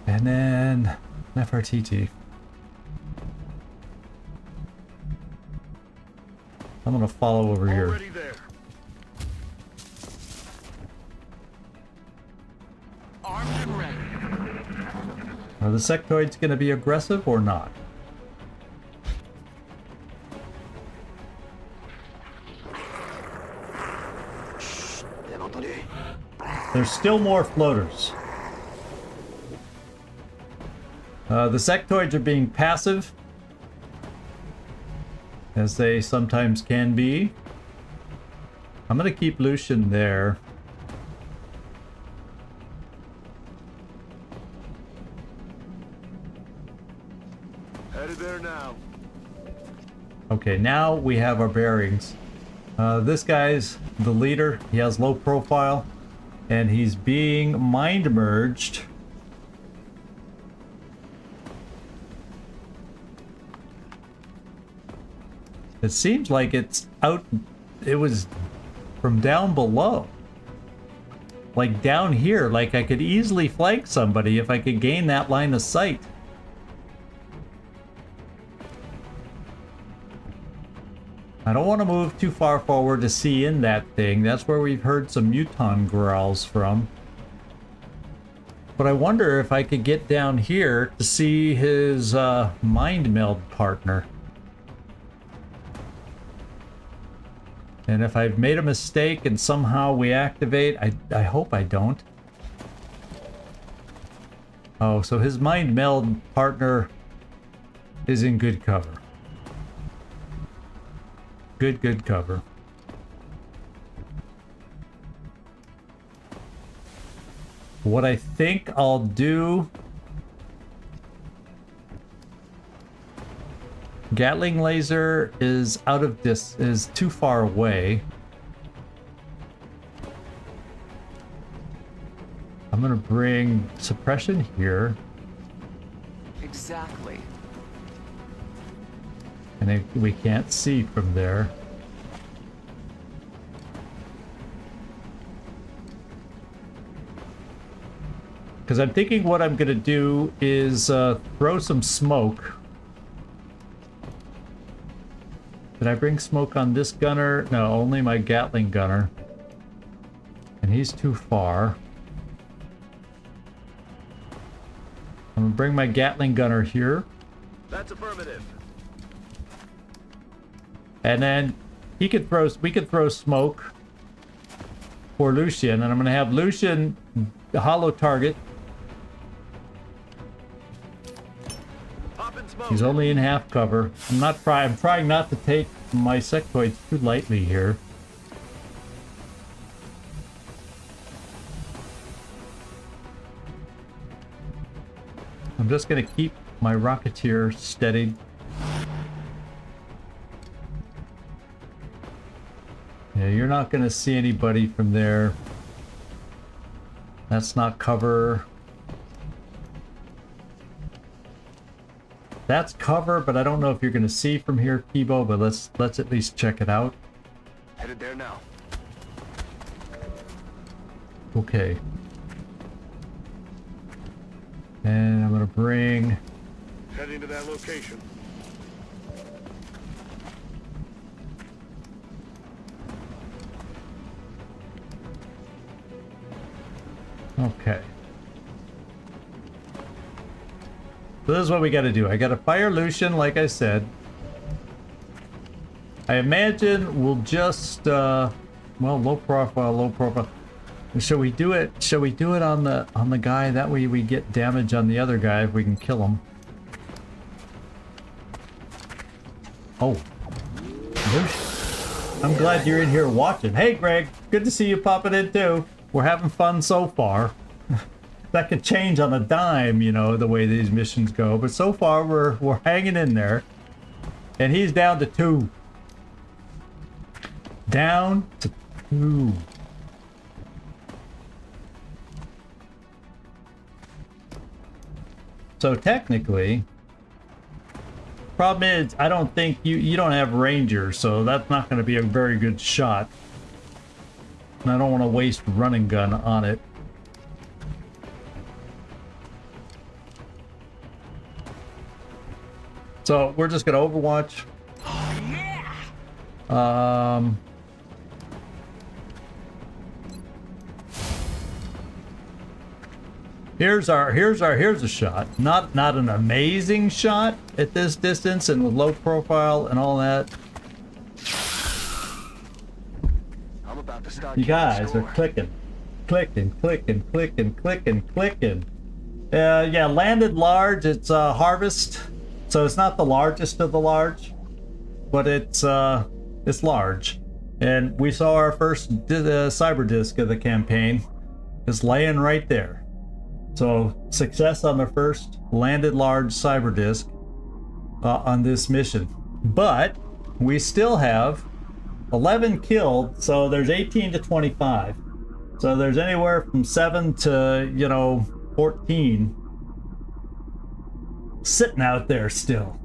And then Nefertiti. I'm going to follow over here. Already there. Armed and ready. Are the sectoids going to be aggressive or not? There's still more floaters. The sectoids are being passive, as they sometimes can be. I'm going to keep Lucian there. Headed there now. Okay, now we have our bearings. This guy's the leader. He has low profile, and he's being mind merged. It seems like it's out. It was from down below. Like down here, like I could easily flank somebody if I could gain that line of sight. I don't want to move too far forward to see in that thing. That's where we've heard some Muton growls from. But I wonder if I could get down here to see his mind meld partner. And if I've made a mistake and somehow we activate, I hope I don't. Oh, so his mind meld partner is in good cover. Good cover. What I think I'll do... Gatling laser is out of this, is too far away. I'm gonna bring suppression here. Exactly. And we can't see from there. Because I'm thinking what I'm gonna do is throw some smoke. Did I bring smoke on this gunner? No, only my Gatling gunner. And he's too far. I'm gonna bring my Gatling gunner here. That's affirmative. And then we could throw smoke for Lucian, and I'm gonna have Lucian hollow target. Popping smoke. He's only in half cover. I'm trying not to take my sectoids too lightly here. I'm just gonna keep my Rocketeer steady. Yeah, you're not gonna see anybody from there. That's not cover. That's cover, but I don't know if you're gonna see from here, Kibo, but let's at least check it out. Headed there now. Okay. And I'm gonna bring... Heading to that location. Okay. So this is what we gotta do. I gotta fire Lucian, like I said. I imagine we'll just, well, low profile. Shall we do it on the guy? That way we get damage on the other guy if we can kill him. Oh. Lucian. I'm glad you're in here watching. Hey, Greg. Good to see you popping in, too. We're having fun so far. That could change on a dime, you know, the way these missions go. But so far, we're hanging in there. And he's down to 2. Down to 2. So technically, problem is, I don't think you don't have Ranger, so that's not going to be a very good shot. And I don't want to waste running gun on it. So we're just gonna Overwatch. Here's a shot. Not an amazing shot at this distance and with low profile and all that. I'm about to start. You guys are clicking. clicking. Yeah, landed large. It's Harvest. So it's not the largest of the large, but it's large. And we saw our first cyber disc of the campaign is laying right there. So success on the first landed large cyber disc on this mission. But we still have 11 killed, so there's 18 to 25. So there's anywhere from 7 to, 14 sitting out there still.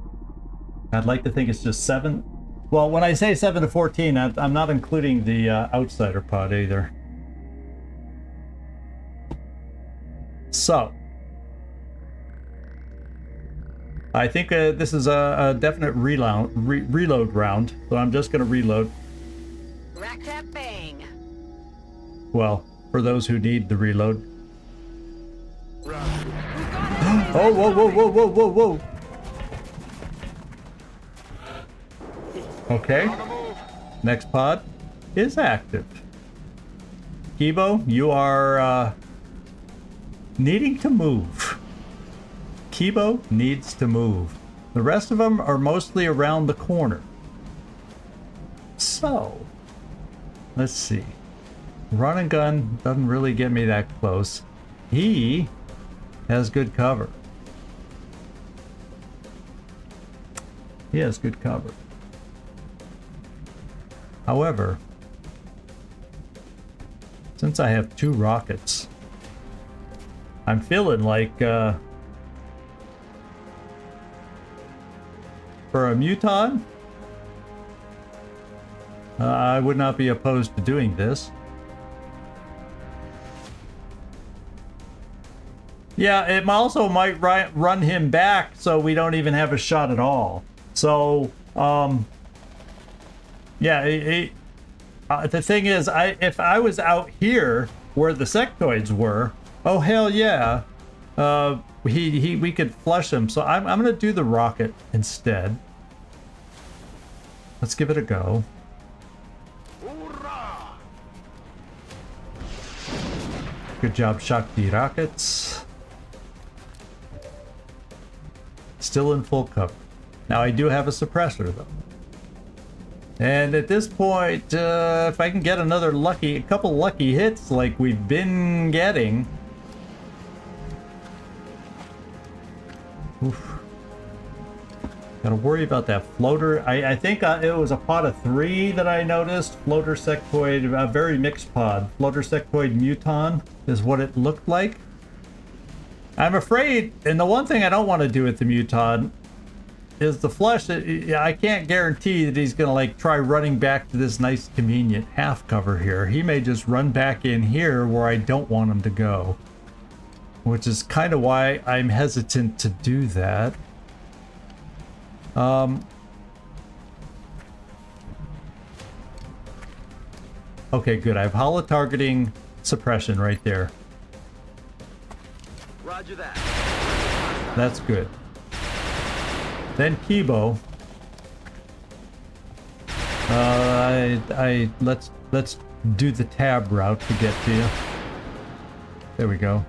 I'd like to think it's just 7. Well, when I say 7 to 14, I'm not including the outsider pod either. So I think this is a definite reload round, so I'm just going to reload. Rack that bang. Well, for those who need the reload. Roger. Oh, whoa. Okay. On the move. Next pod is active. Kibo, you are needing to move. Kibo needs to move. The rest of them are mostly around the corner. So, let's see. Run and gun doesn't really get me that close. He has good cover. He has good cover. However, since I have 2 rockets, I'm feeling like for a Muton, I would not be opposed to doing this. Yeah, it also might run him back so we don't even have a shot at all. So, yeah, the thing is, if I was out here where the sectoids were, oh hell yeah, we could flush him. So I'm gonna do the rocket instead. Let's give it a go. Hoorah! Good job, Shakti rockets. Still in full cover. Now I do have a suppressor though. And at this point, if I can get a couple lucky hits like we've been getting. Oof. Gotta worry about that floater. I think it was a pod of 3 that I noticed. Floater sectoid, a very mixed pod. Floater sectoid muton is what it looked like. I'm afraid, and the one thing I don't want to do with the muton is the flush. I can't guarantee that he's gonna like try running back to this nice convenient half cover here. He may just run back in here where I don't want him to go, which is kind of why I'm hesitant to do that. Okay, good. I have holo targeting suppression right there. Roger that. That's good. Then Kibo. Let's do the tab route to get to you. There we go.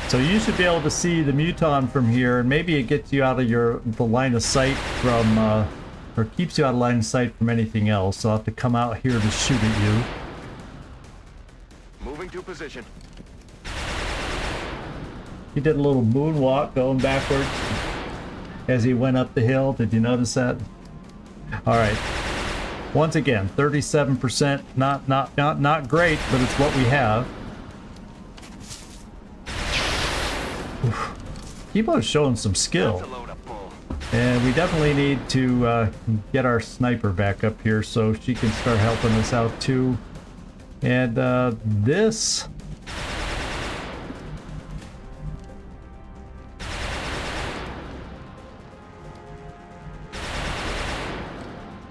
So you should be able to see the Muton from here, and maybe it gets you out of the line of sight from, or keeps you out of line of sight from anything else. So I'll have to come out here to shoot at you. Moving to position. He did a little moonwalk going backwards as he went up the hill. Did you notice that? All right. Once again, 37%. Not great, but it's what we have. Kibo's showing some skill. That's a load of bull. And we definitely need to get our sniper back up here so she can start helping us out too. And this...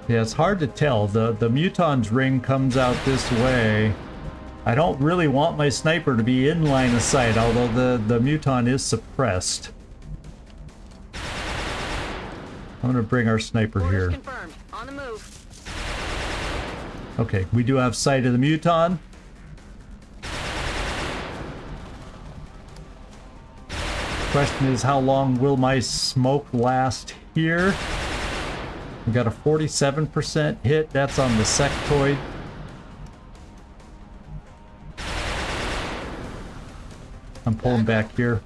Yeah, it's hard to tell. The Muton's ring comes out this way. I don't really want my sniper to be in line of sight, although the Muton is suppressed. I'm gonna bring our sniper Orders here. confirmed. On the move. Okay, we do have sight of the Muton. Question is, how long will my smoke last here? We got a 47% hit. That's on the sectoid. I'm pulling back here.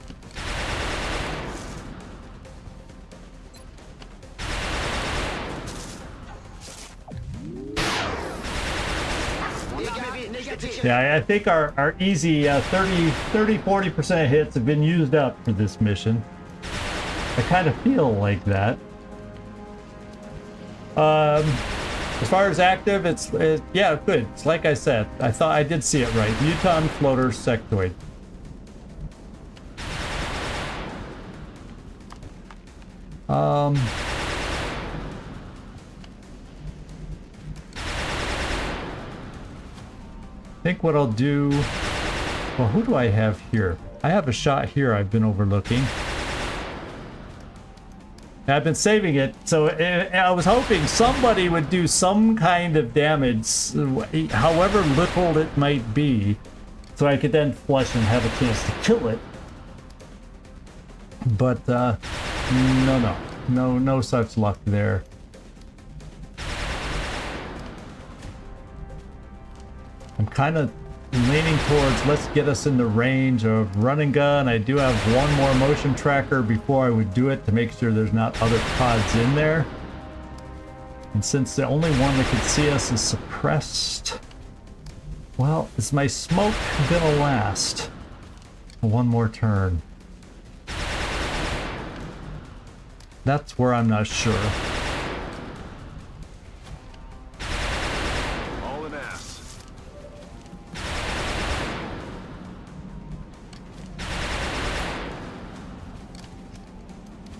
Yeah, I think our easy 30-40% hits have been used up for this mission. I kind of feel like that. As far as active, it's yeah, good. It's like I said. I thought I did see it right. Muton floater sectoid. I think what I'll do... Well, who do I have here? I have a shot here I've been overlooking. I've been saving it, so I was hoping somebody would do some kind of damage, however little it might be. so I could then flush and have a chance to kill it. But no such luck there. I'm kind of leaning towards let's get us in the range of run and gun. I do have one more motion tracker before I would do it to make sure there's not other pods in there. And since the only one that could see us is suppressed, well, is my smoke gonna last one more turn? That's where I'm not sure. All an ass.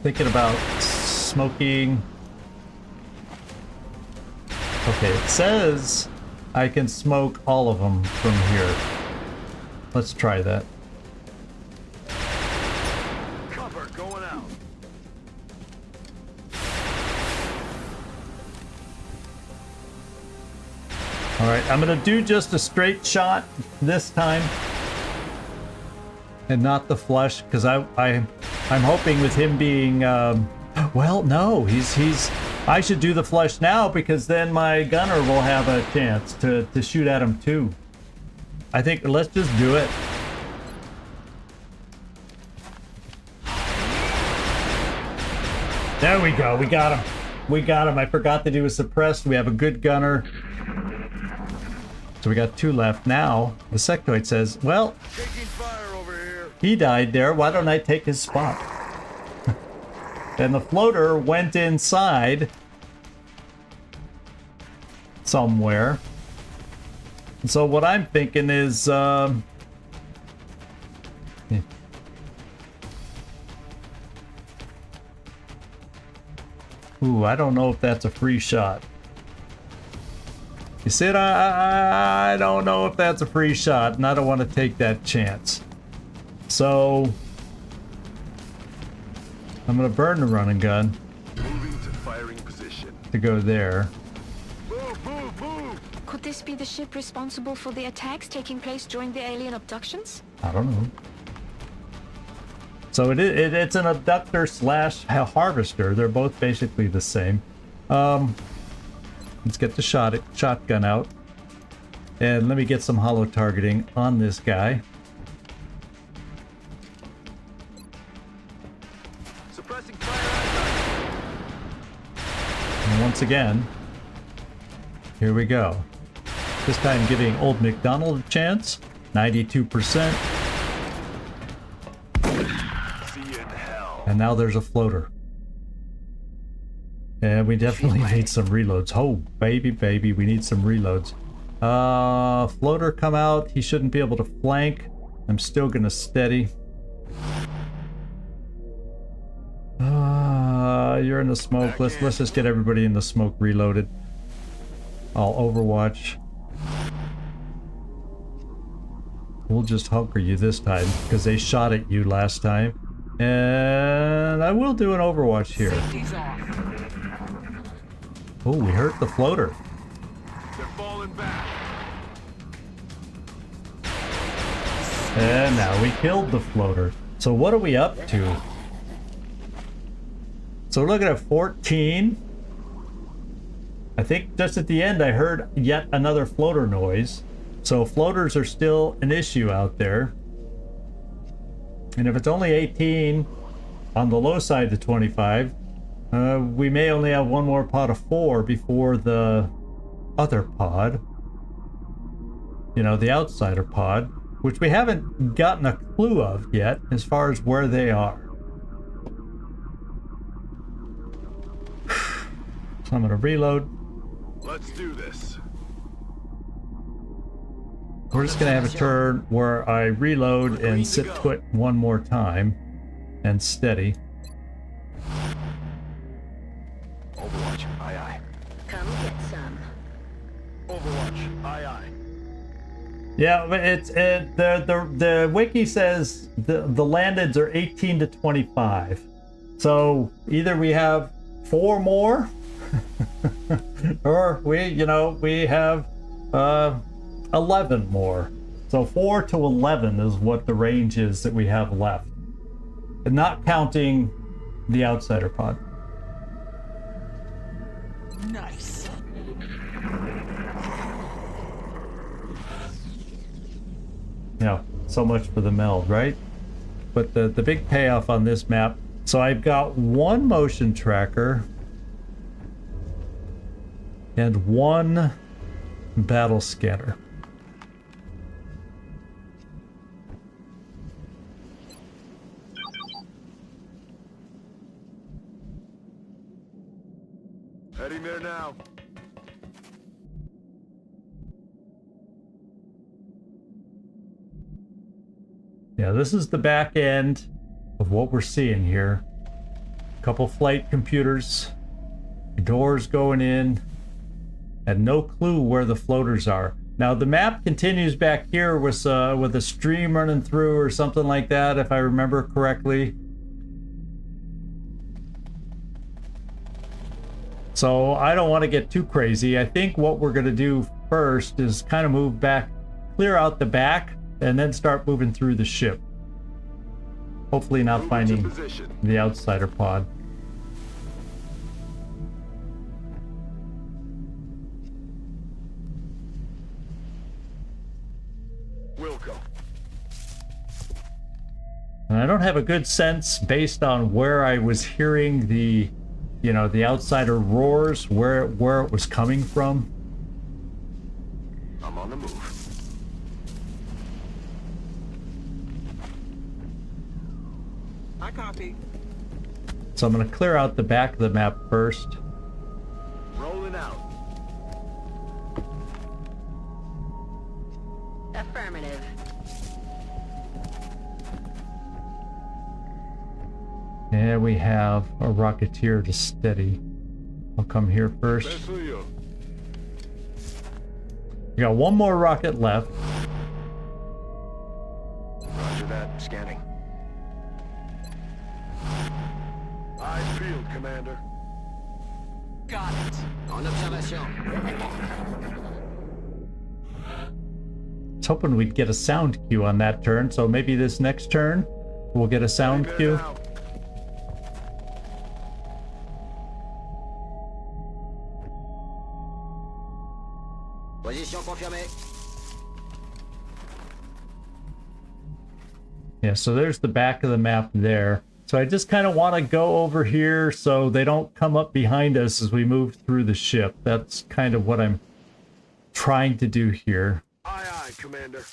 Thinking about smoking. Okay, it says I can smoke all of them from here. Let's try that. Cover going out. All right, I'm gonna do just a straight shot this time, and not the flush, because I'm hoping with him being well, no, he's. I should do the flush now because then my gunner will have a chance to shoot at him too. I think let's just do it. There we go. We got him. We got him. I forgot that he was suppressed. We have a good gunner. So we got 2 left. Now the sectoid says, well, Taking fire over here. he died there. Why don't I take his spot? And the floater went inside somewhere. So what I'm thinking is, ooh, I don't know if that's a free shot. You said I don't know if that's a free shot, and I don't want to take that chance. So I'm gonna burn the run and gun Moving to firing position. to go there. Move, move, move. Could this be the ship responsible for the attacks taking place during the alien abductions? I don't know. So it's an abductor slash harvester. They're both basically the same. Let's get the shotgun out. And let me get some hollow targeting on this guy. Suppressing fire. And once again, here we go. This time giving Old MacDonald a chance. 92%. See you in hell. And now there's a floater. And we definitely need some reloads. Oh, baby, baby, we need some reloads. Floater come out. He shouldn't be able to flank. I'm still gonna steady. You're in the smoke. Let's just get everybody in the smoke reloaded. I'll overwatch. We'll just hunker you this time because they shot at you last time. And I will do an overwatch here. Safety's off. Oh, we hurt the floater. They're falling back. And now we killed the floater. So what are we up to? So we're looking at 14. I think just at the end I heard yet another floater noise. So floaters are still an issue out there. And if it's only 18 on the low side to 25, we may only have one more pod of 4 before the other pod. You know, the outsider pod, which we haven't gotten a clue of yet as far as where they are. So I'm gonna reload. Let's do this. We're just gonna have a turn where I reload and sit put one more time and steady. Overwatch, aye aye. Come get some. Overwatch. Aye, aye. Yeah, but the wiki says the landeds are 18 to 25. So either we have 4 more or we have 11 more. So 4 to 11 is what the range is that we have left. And not counting the outsider pod. Nice. Yeah, so much for the meld, right? But the big payoff on this map, so I've got one motion tracker and one battle scanner. Heading there now. Yeah, this is the back end of what we're seeing here. A couple flight computers, doors going in, and no clue where the floaters are. Now the map continues back here with a stream running through or something like that, if I remember correctly. So I don't want to get too crazy. I think what we're going to do first is kind of move back, clear out the back, and then start moving through the ship. Hopefully not finding the outsider pod. Wilco. And I don't have a good sense based on where I was hearing the, you know, the outsider roars, where it was coming from. I'm on the move. I copy. So I'm going to clear out the back of the map first. Rolling out. Affirmative. And we have a Rocketeer to steady. I'll come here first. Best for you. We got one more rocket left. Roger that. Scanning. Eyes peeled, Commander. Got it. En observation. I was hoping we'd get a sound cue on that turn, so maybe this next turn we'll get a sound Heading cue. there now. Position confirmée. Yeah, so there's the back of the map there. So I just kind of want to go over here so they don't come up behind us as we move through the ship. That's kind of what I'm trying to do here. Aye, aye, Commander.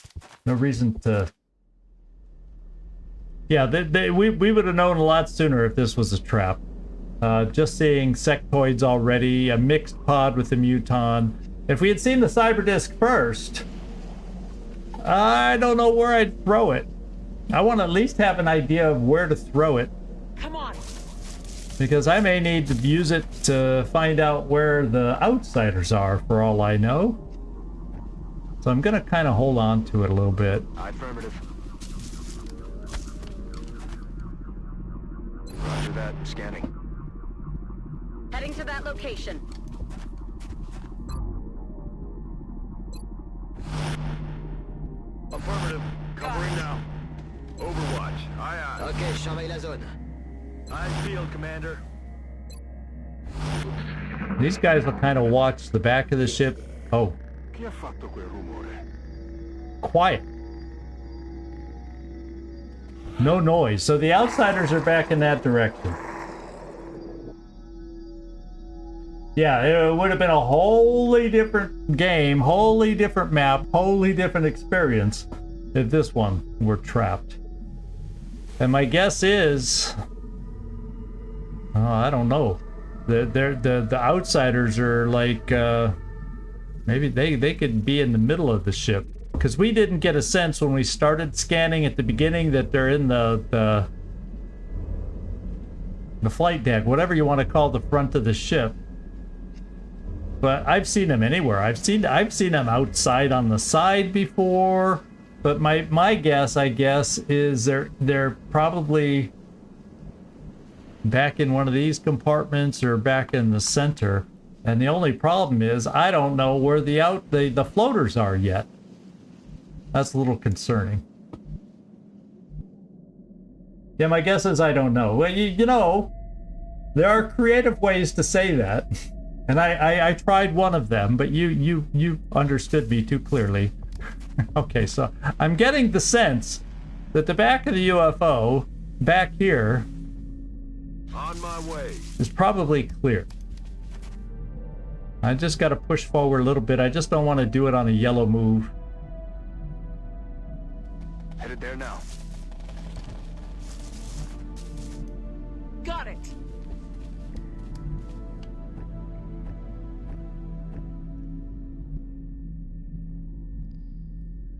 No reason to... Yeah, we would have known a lot sooner if this was a trap. Just seeing sectoids already, a mixed pod with a muton. If we had seen the cyberdisk first, I don't know where I'd throw it. I want to at least have an idea of where to throw it, Come on. because I may need to use it to find out where the outsiders are, for all I know. So I'm going to kind of hold on to it a little bit. Affirmative. Roger that. Scanning. Heading to that location. Affirmative. Covering now. Overwatch. Aye, aye. Ok, je surveille la zone. Eyes peeled, Commander. These guys will kind of watch the back of the ship. Oh, Chi ha fatto quel rumore? quiet. No noise. So the outsiders are back in that direction. Yeah, it would have been a wholly different game, wholly different map, wholly different experience if this one were trapped. And my guess is, I don't know. The outsiders are like, maybe they could be in the middle of the ship, because we didn't get a sense when we started scanning at the beginning that they're in the flight deck, whatever you want to call the front of the ship. But I've seen them anywhere. I've seen them outside on the side before. But my guess, I guess, is they're probably back in one of these compartments or back in the center. And the only problem is I don't know where the floaters are yet. That's a little concerning. Yeah, my guess is I don't know. Well, you know, there are creative ways to say that. And I tried one of them, but you understood me too clearly. Okay, so I'm getting the sense that the back of the UFO, back here, On my way. is probably clear. I just got to push forward a little bit. I just don't want to do it on a yellow move. Headed there now. Got it.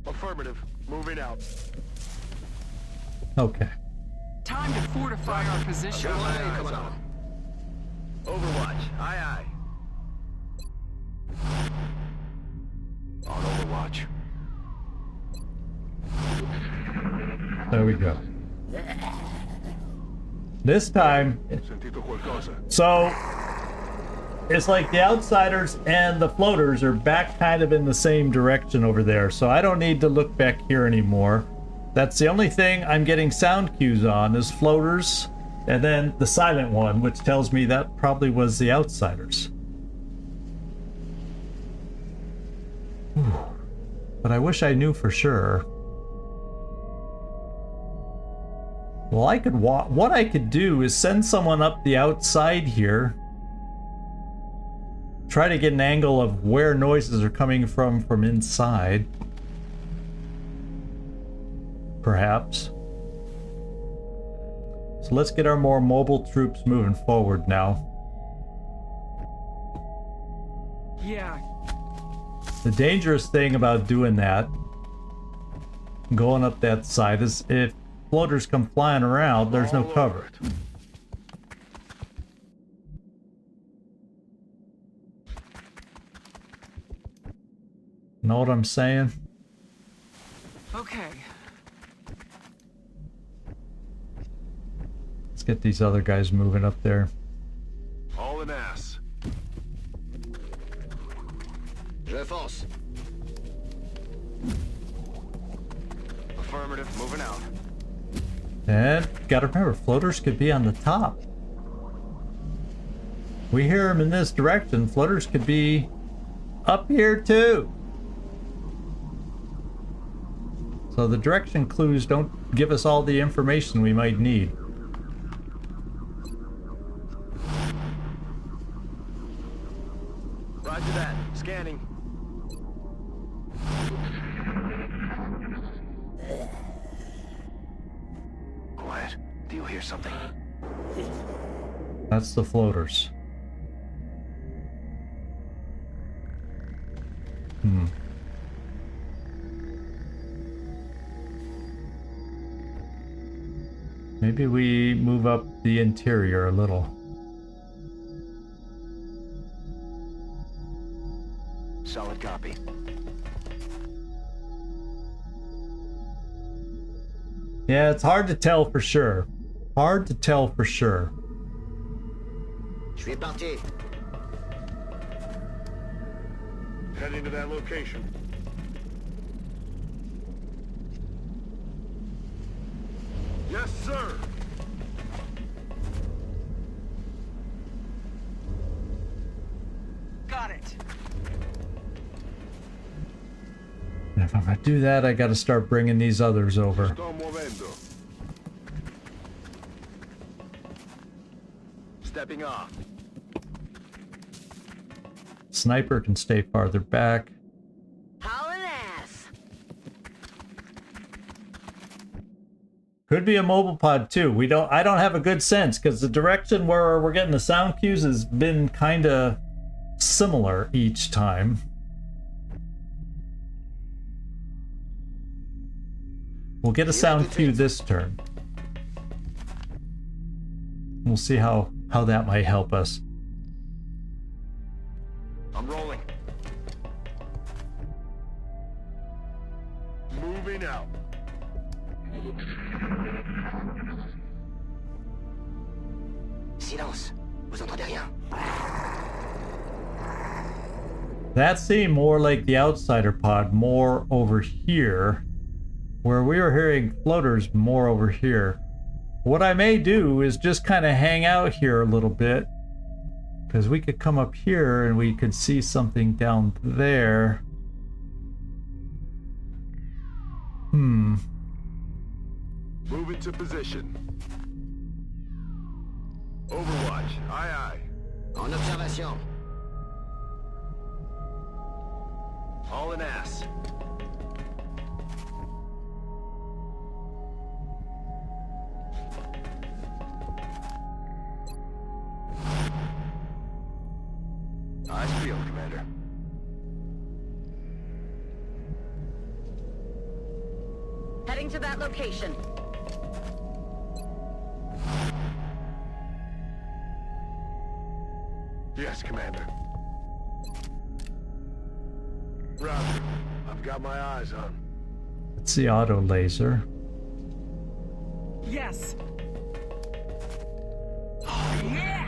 Affirmative. Moving out. Okay. Time to fortify our position. Overwatch. Aye, aye. On Overwatch. There we go. This time, Sentito qualcosa. so it's like the outsiders and the floaters are back kind of in the same direction over there. So I don't need to look back here anymore. That's the only thing I'm getting sound cues on is floaters, and then the silent one, which tells me that probably was the outsiders. Whew. But I wish I knew for sure. Well, I could what I could do is send someone up the outside here. Try to get an angle of where noises are coming from inside. Perhaps. So let's get our more mobile troops moving forward now. Yeah. The dangerous thing about doing that, going up that side, is if floaters come flying around, there's no cover. Know what I'm saying? Okay. Let's get these other guys moving up there. All an ass. Je fonce. Affirmative. Moving out. And gotta remember, floaters could be on the top. We hear them in this direction. Floaters could be up here too. So the direction clues don't give us all the information we might need. Roger that. Scanning. Quiet. Do you hear something? That's the floaters. Maybe we move up the interior a little. Solid copy. Yeah, it's hard to tell for sure. Hard to tell for sure. Je suis parti. Heading to that location. Yes, sir. Got it. And if I'm gonna do that, I gotta start bringing these others over. Sto muovendo. Stepping off. Sniper can stay farther back. Hauling ass. Could be a mobile pod too. I don't have a good sense because the direction where we're getting the sound cues has been kind of similar each time. We'll get a sound cue this turn. We'll see how that might help us. I'm rolling. Moving out. Silence. Vous entendez rien? That seemed more like the outsider pod, more over here, where we were hearing floaters more over here. What I may do is just kind of hang out here a little bit, because we could come up here and we could see something down there. Move into position. Overwatch. Aye, aye. En observation. All in ass. Eyes peeled, Commander. Heading to that location. Yes, Commander. Roger. I've got my eyes on. It's the auto laser. Yes. Oh, yeah.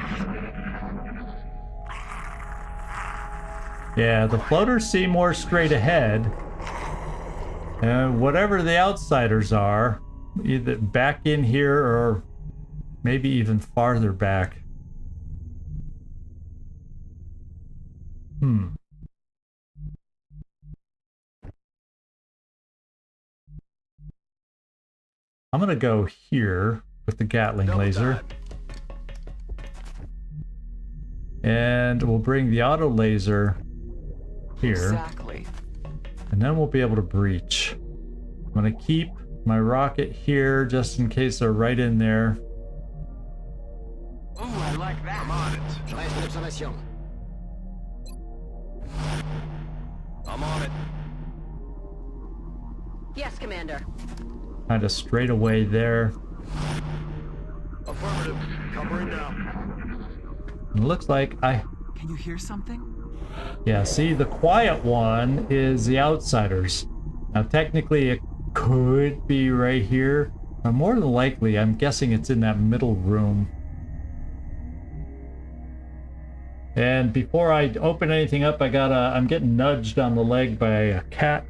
Yeah, the floaters seem more straight ahead. Whatever the outsiders are, either back in here or maybe even farther back. I'm gonna go here with the Gatling laser. And we'll bring the auto laser here. Exactly. And then we'll be able to breach. I'm gonna keep my rocket here just in case they're right in there. Ooh, I like that. I'm on it. Je reste en observation. I'm on it. Yes, Commander. Kind of straight away there. Affirmative. Covering now. And it looks like Can you hear something? yeah, see, the quiet one is the outsiders. Now, technically, it could be right here. But more than likely, I'm guessing it's in that middle room. And before I open anything up, I'm getting nudged on the leg by a cat.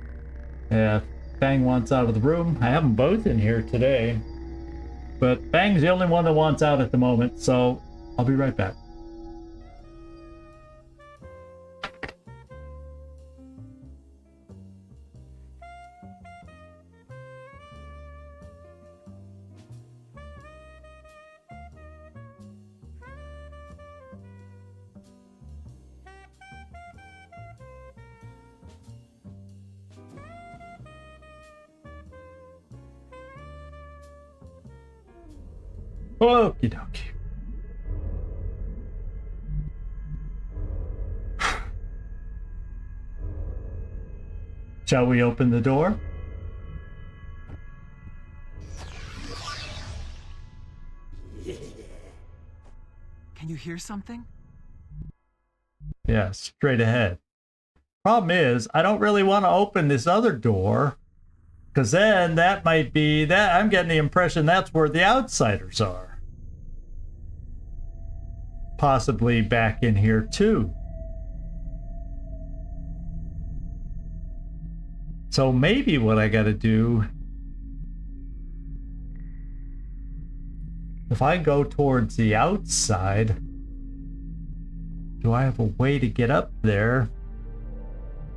Bang wants out of the room. I have them both in here today. But Bang's the only one that wants out at the moment, so I'll be right back. Okie dokie. Shall we open the door? Can you hear something? Yeah, straight ahead. Problem is, I don't really want to open this other door, because then that might be that I'm getting the impression that's where the outsiders are. Possibly back in here too. So maybe what I gotta do, if I go towards the outside, do I have a way to get up there?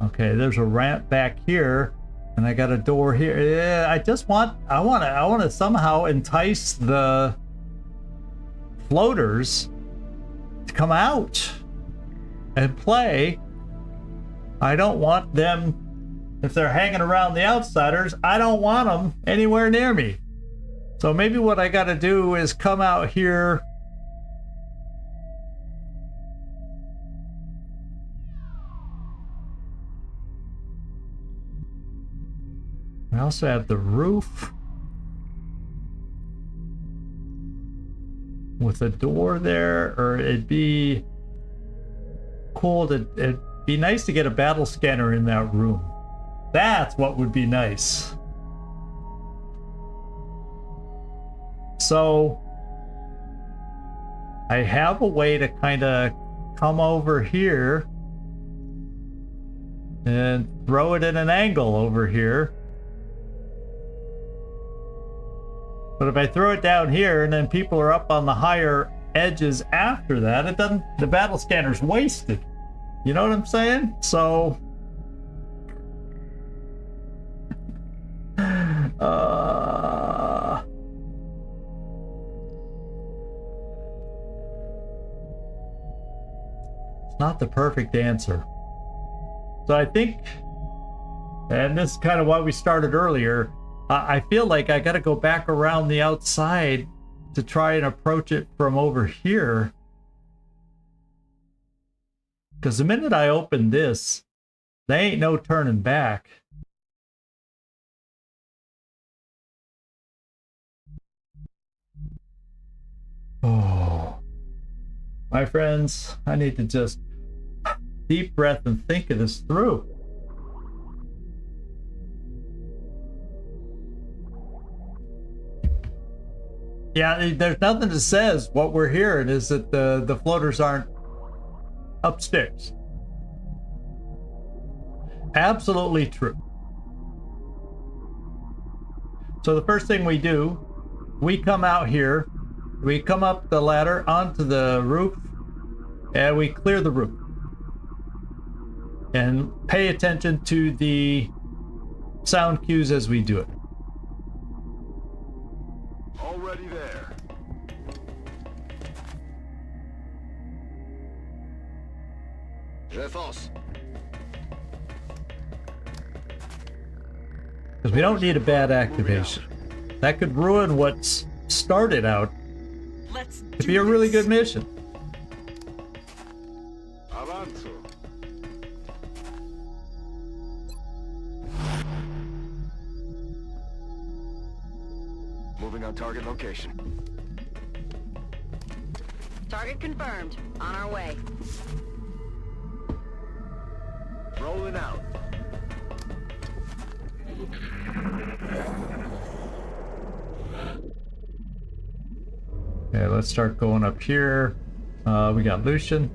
Okay, there's a ramp back here, and I got a door here. Yeah, I want to somehow entice the floaters to come out and play. I don't want them, if they're hanging around the outsiders, I don't want them anywhere near me. So maybe what I got to do is come out here. I also have the roof with a door there, or it'd be cool to, it'd be nice to get a battle scanner in that room. That's what would be nice. So I have a way to kind of come over here and throw it at an angle over here. But if I throw it down here and then people are up on the higher edges after that, it doesn't, the battle scanner's wasted. You know what I'm saying? So it's not the perfect answer. So I think, and this is kind of why we started earlier, I feel like I got to go back around the outside to try and approach it from over here. Because the minute I open this, there ain't no turning back. Oh, my friends, I need to just deep breath and think of this through. Yeah, there's nothing that says what we're hearing is that the floaters aren't upstairs. Absolutely true. So the first thing we do, we come out here, we come up the ladder onto the roof, and we clear the roof. And pay attention to the sound cues as we do it. Already there. Je fonce. Because we don't need a bad activation. That could ruin what's started out Let's to be a really good mission. Avanzo. Moving on target location. Target confirmed. On our way. Rolling out. Okay, let's start going up here. We got Lucian.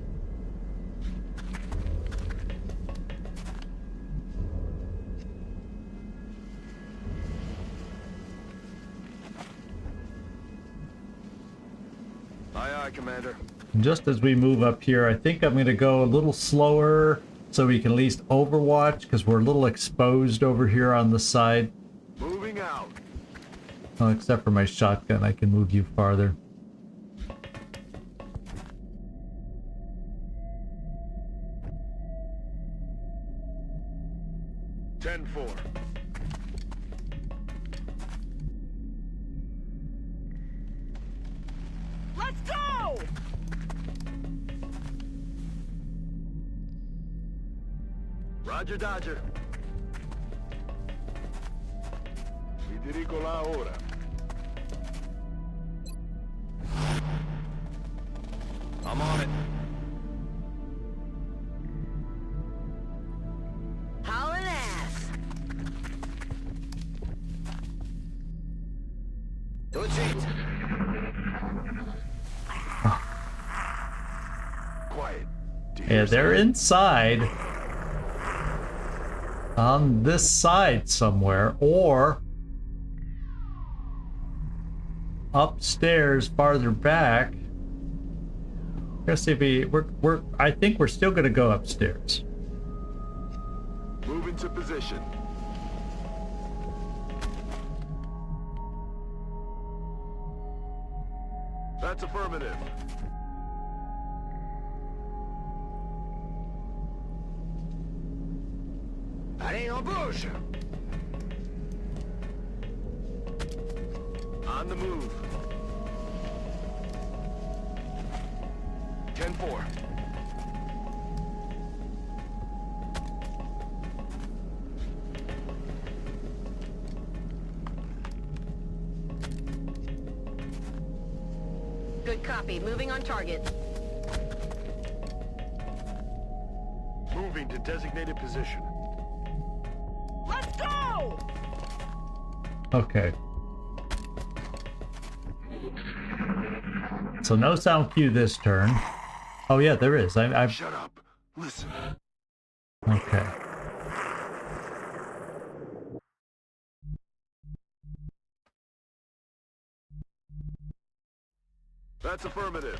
Aye, aye, Commander. And just as we move up here, I think I'm going to go a little slower so we can at least overwatch, because we're a little exposed over here on the side. Moving out. Oh, except for my shotgun, I can move you farther. Ten-4. Let's go! Roger, Dodger. Mi dirigo là ora. I'm on it. Hauling ass. Legit. Quiet. Do you Yeah, hear they're something? inside. On this side somewhere, or upstairs farther back. Let's see if we're I think we're still gonna go upstairs. Move into position. That's affirmative. Allez, on bouge! On the move. 10-4. Good copy. Moving on target. Moving to designated position. Let's go! Okay. So no sound cue this turn. Oh yeah, there is. I've Shut up. Listen. okay. That's affirmative.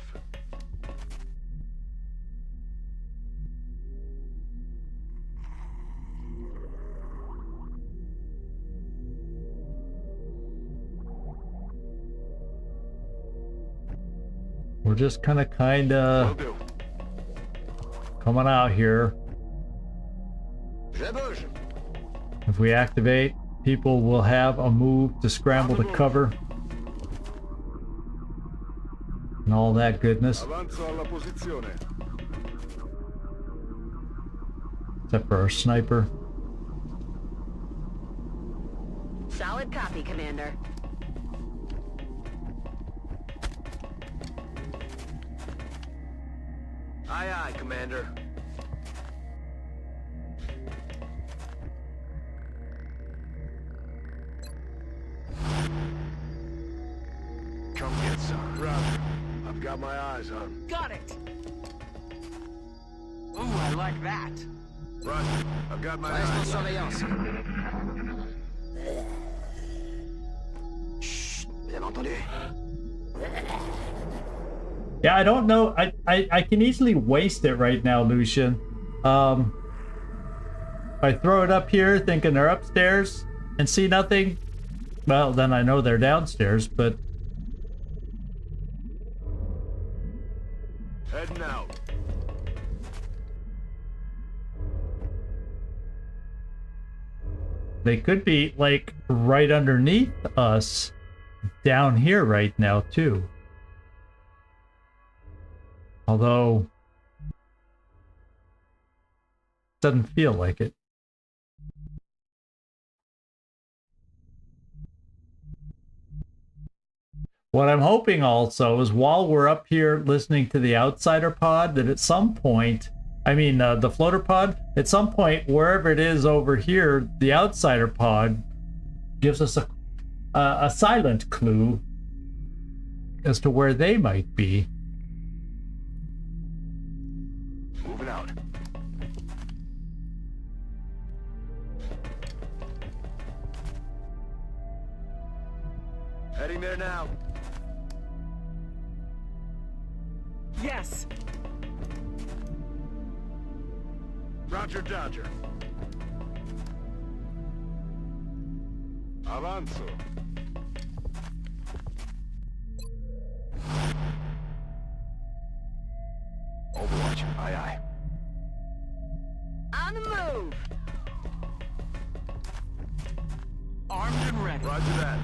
We're just kinda Will do. coming out here. Je bouge. If we activate, people will have a move to scramble to cover. And all that goodness. Avanzo alla posizione. Except for our sniper. Solid copy, Commander. Aye, aye, Commander. Come get some. Roger. I've got my eyes on. Got it. Ooh, I like that. Roger. I've got my eyes on. Yeah, I don't know. I can easily waste it right now, Lucian. If I throw it up here thinking they're upstairs and see nothing, well, then I know they're downstairs, but Heading out. they could be like right underneath us down here right now too. Although doesn't feel like it. What I'm hoping also is while we're up here listening to the outsider pod, that at some point, I mean the floater pod, at some point, wherever it is over here, the outsider pod gives us a silent clue as to where they might be. Moving out. Heading there now. Yes. Roger, Dodger. Avanzo. Overwatch, aye aye. On the move. Armed and ready. Roger that.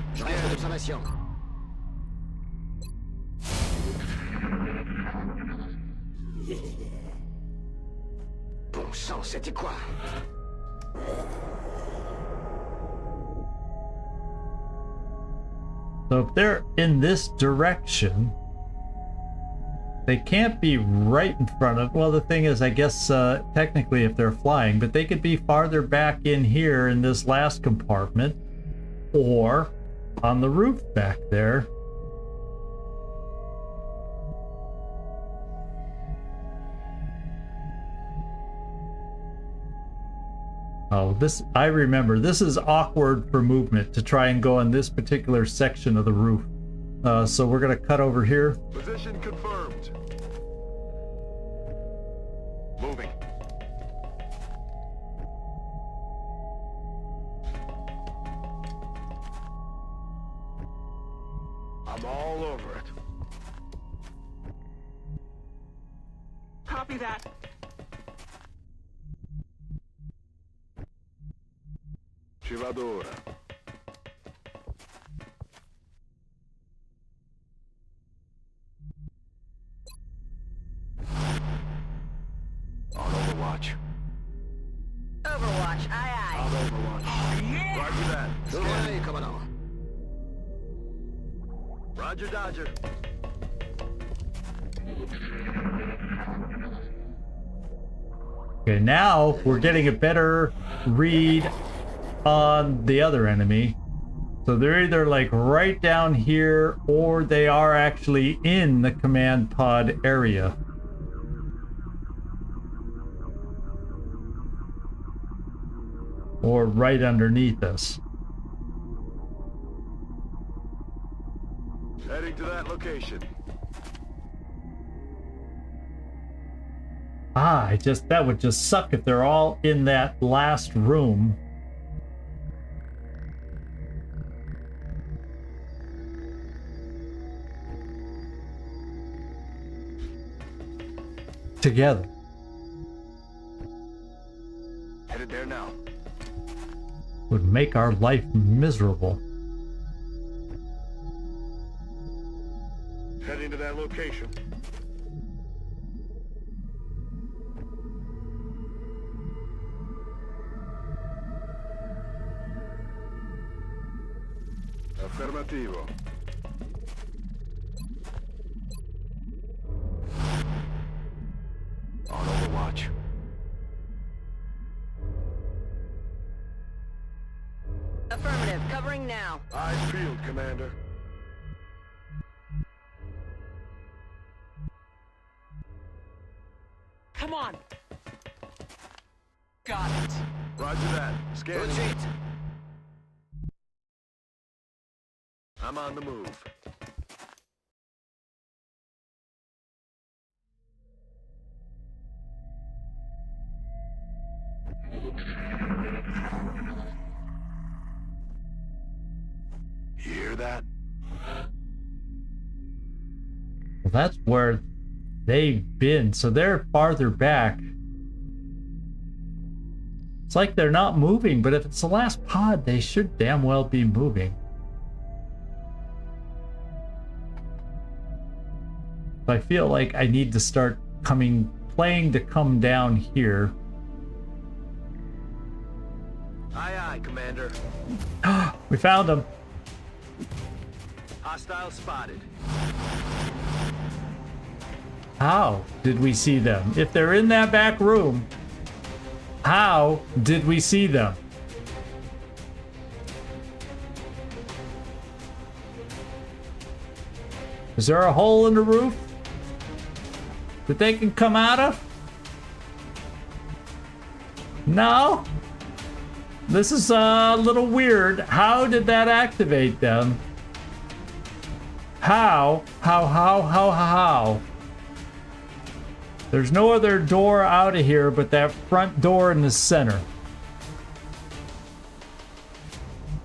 Bon sang, c'était quoi? So if they're in this direction, they can't be right in front of, well, the thing is, I guess technically if they're flying, but they could be farther back in here in this last compartment or on the roof back there. Oh, this, I remember, this is awkward for movement to try and go on this particular section of the roof. So we're going to cut over here. Position confirmed. Moving. I'm all over it. Copy that. Ci vado ora. On Overwatch. Overwatch, aye On aye. Overwatch. Yeah. Roger that. Hey, commandant. Roger, Dodger. Okay, now we're getting a better read on the other enemy. So they're either like right down here or they are actually in the command pod area. Or right underneath us. Heading to that location. That would just suck if they're all in that last room. Together. Headed there now. Would make our life miserable. Heading to that location. Affirmativo. On Overwatch. Affirmative. Covering now. Eyes peeled, Commander. Come on. Got it. Roger that. Scanning. Retreat. I'm on the move. You hear that? Well, that's where they've been, so they're farther back. It's like they're not moving, but if it's the last pod, they should damn well be moving. I feel like I need to start playing to come down here. Aye, aye, Commander. We found them. Hostile spotted. How did we see them? If they're in that back room, how did we see them? Is there a hole in the roof that they can come out of? No? This is a little weird. How did that activate them? How? There's no other door out of here but that front door in the center.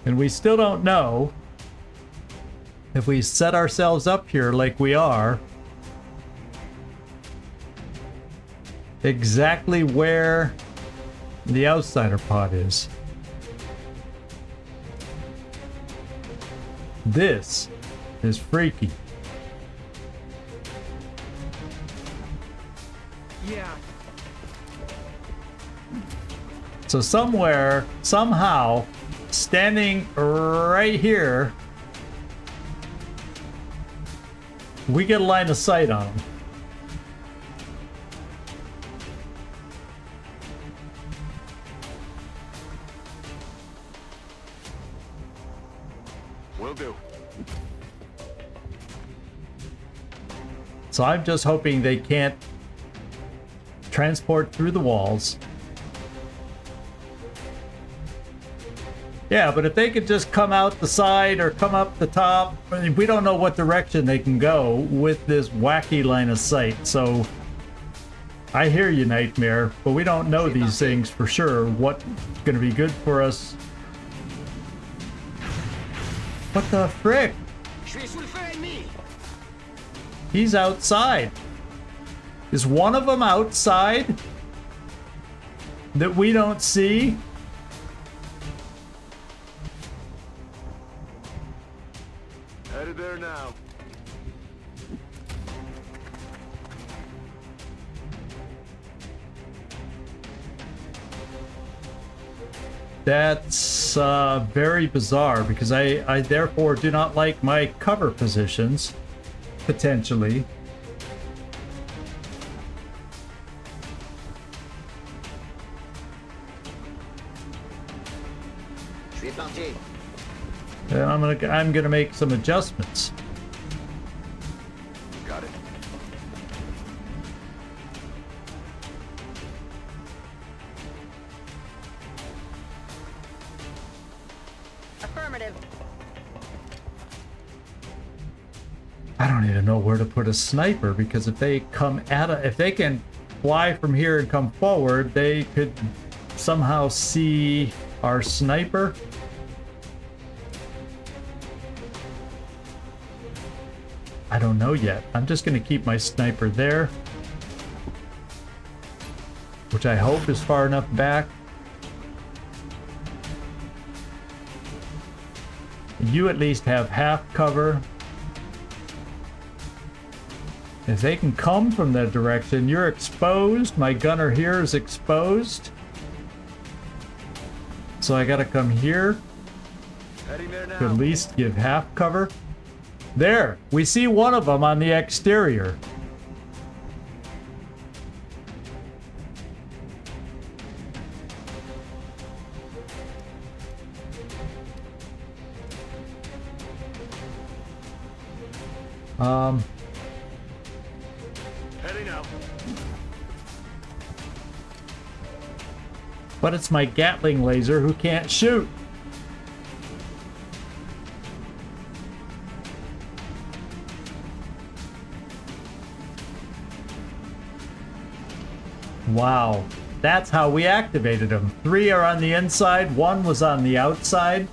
And we still don't know if we set ourselves up here like we are, exactly where the outsider pod is. This is freaky. Yeah. So somewhere, somehow, standing right here, we get a line of sight on them. Will do. So I'm just hoping they can't transport through the walls. Yeah, but if they could just come out the side or come up the top, I mean, we don't know what direction they can go with this wacky line of sight. So I hear you, Nightmare, but we don't know these things for sure. What's going to be good for us? What the frick? He's outside. Is one of them outside that we don't see? Headed there now. That's very bizarre because I therefore do not like my cover positions, potentially. And I'm gonna make some adjustments. Got it. Affirmative. I don't even know where to put a sniper because if they come at if they can fly from here and come forward, they could somehow see our sniper. I don't know yet. I'm just going to keep my sniper there, which I hope is far enough back. You at least have half cover. If they can come from that direction, you're exposed. My gunner here is exposed. So I gotta come here Heading there now. to at least give half cover. There, we see one of them on the exterior. Heading out. But it's my Gatling laser who can't shoot. Wow, that's how we activated them. 3 are on the inside, 1 was on the outside.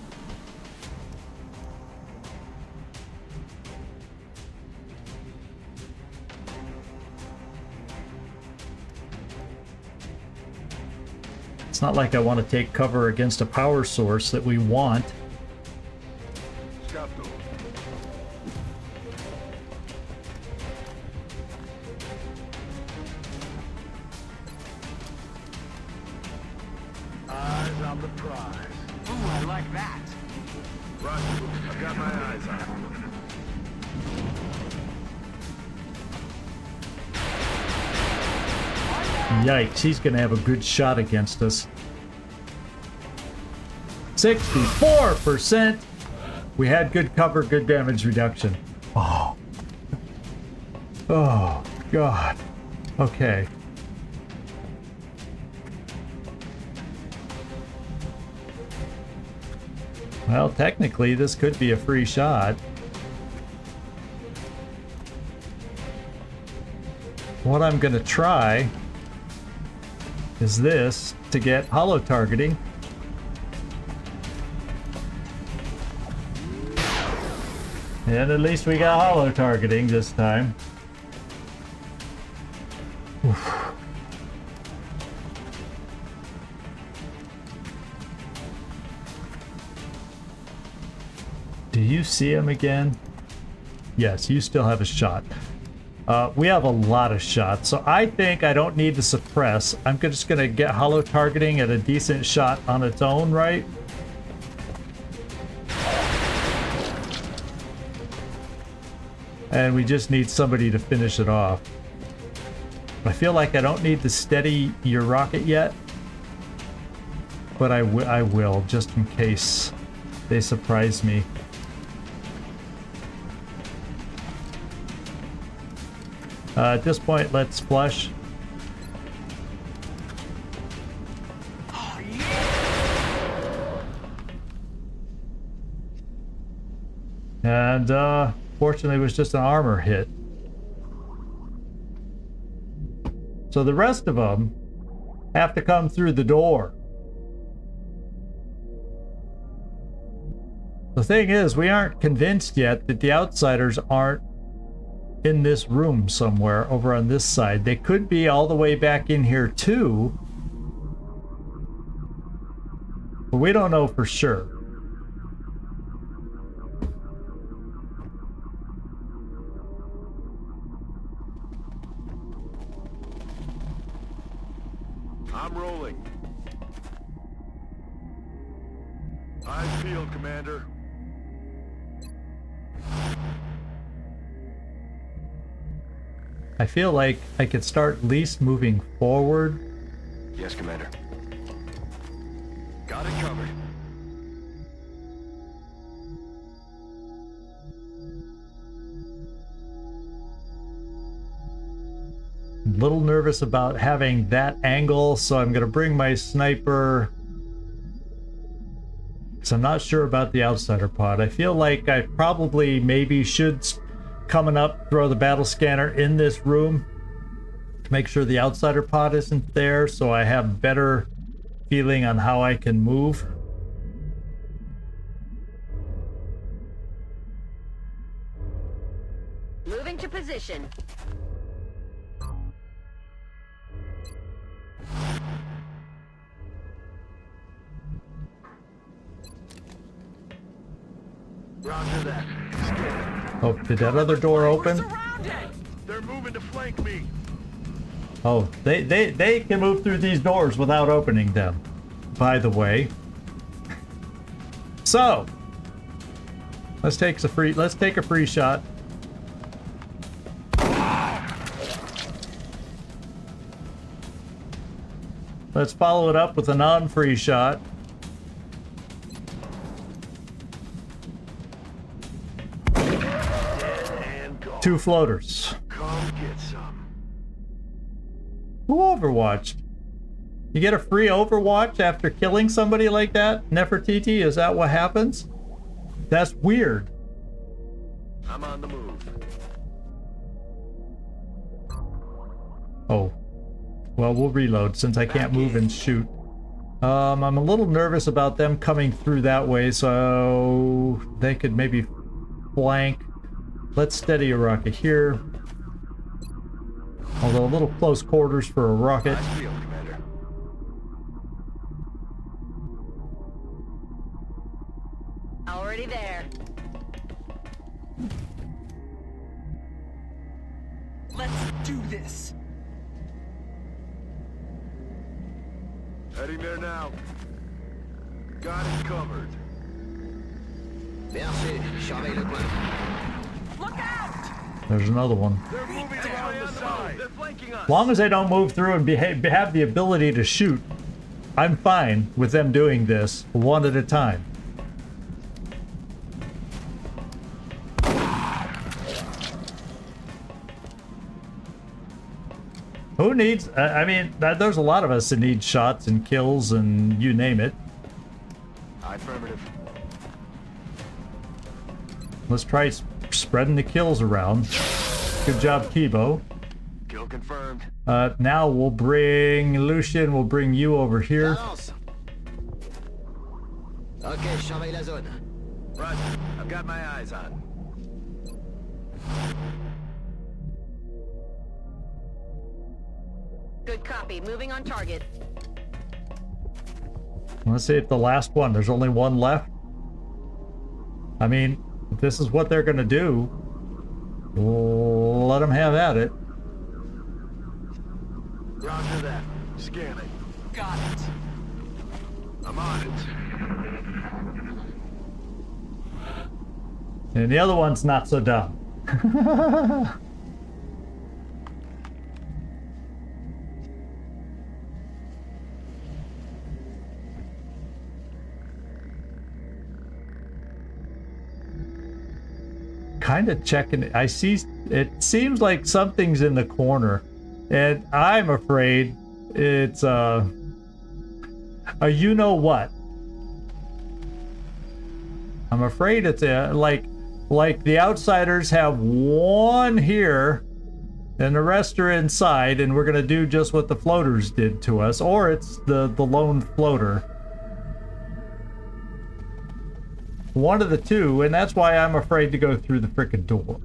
It's not like I want to take cover against a power source that we want. Scapto. Eyes on the prize. Ooh, I like that. Roger. I've got my eyes on it. Yikes, he's gonna have a good shot against us. 64%! We had good cover, good damage reduction. Oh. Oh, God. Okay. Well, technically, this could be a free shot. What I'm gonna try is this to get hollow targeting. And at least we got hollow targeting this time. Oof. Do you see him again? Yes, you still have a shot. We have a lot of shots, so I think I don't need to suppress. I'm just gonna get hollow targeting at a decent shot on its own, right? And we just need somebody to finish it off. I feel like I don't need to steady your rocket yet, but I will, just in case they surprise me. At this point, let's flush. And fortunately, it was just an armor hit. So the rest of them have to come through the door. The thing is, we aren't convinced yet that the outsiders aren't in this room somewhere over on this side. They could be all the way back in here too, but we don't know for sure. I'm rolling. Eyes peeled, Commander. I feel like I could start at least moving forward. Yes, Commander. Got it covered. A little nervous about having that angle, so I'm gonna bring my sniper, because I'm not sure about the outsider pod. I feel like I probably maybe should, coming up, throw the battle scanner in this room. Make sure the outsider pod isn't there so I have better feeling on how I can move. Moving to position. Roger that. Scan. Oh, did that other door open? Surrounded! They're moving to flank me. Oh, they can move through these doors without opening them, by the way. So, let's take a free shot. Let's follow it up with a non-free shot. Dead and gone. 2 floaters. Come get some. Who overwatched? You get a free overwatch after killing somebody like that? Nefertiti, is that what happens? That's weird. I'm on the move. Oh. Well, we'll reload since I can't move and shoot. I'm a little nervous about them coming through that way, so they could maybe flank. Let's steady a rocket here. Although a little close quarters for a rocket. Nice field, Commander. Already there. Let's do this. Heading there now. Got it covered. Merci, surveille le coin. Look out! There's another one. They're moving around the side. They're flanking us. As long as they don't move through and have the ability to shoot, I'm fine with them doing this one at a time. Who needs... I mean, there's a lot of us that need shots and kills and you name it. Affirmative. Let's try spreading the kills around. Good job, Kibo. Kill confirmed. Now we'll bring... Lucian, we'll bring you over here. Avance. Ok, surveille la zone. Roger. I've got my eyes on. Good copy. Moving on target. Let's see if the last one... There's only one left. I mean, if this is what they're going to do, let them have at it. Roger that. Scanning. Got it. I'm on it. And the other one's not so dumb. Kind of checking. I see. It seems like something's in the corner, and I'm afraid it's a you know what. I'm afraid it's like the outsiders have one here, and the rest are inside, and we're gonna do just what the floaters did to us, or it's the lone floater. One of the two, and that's why I'm afraid to go through the frickin' door.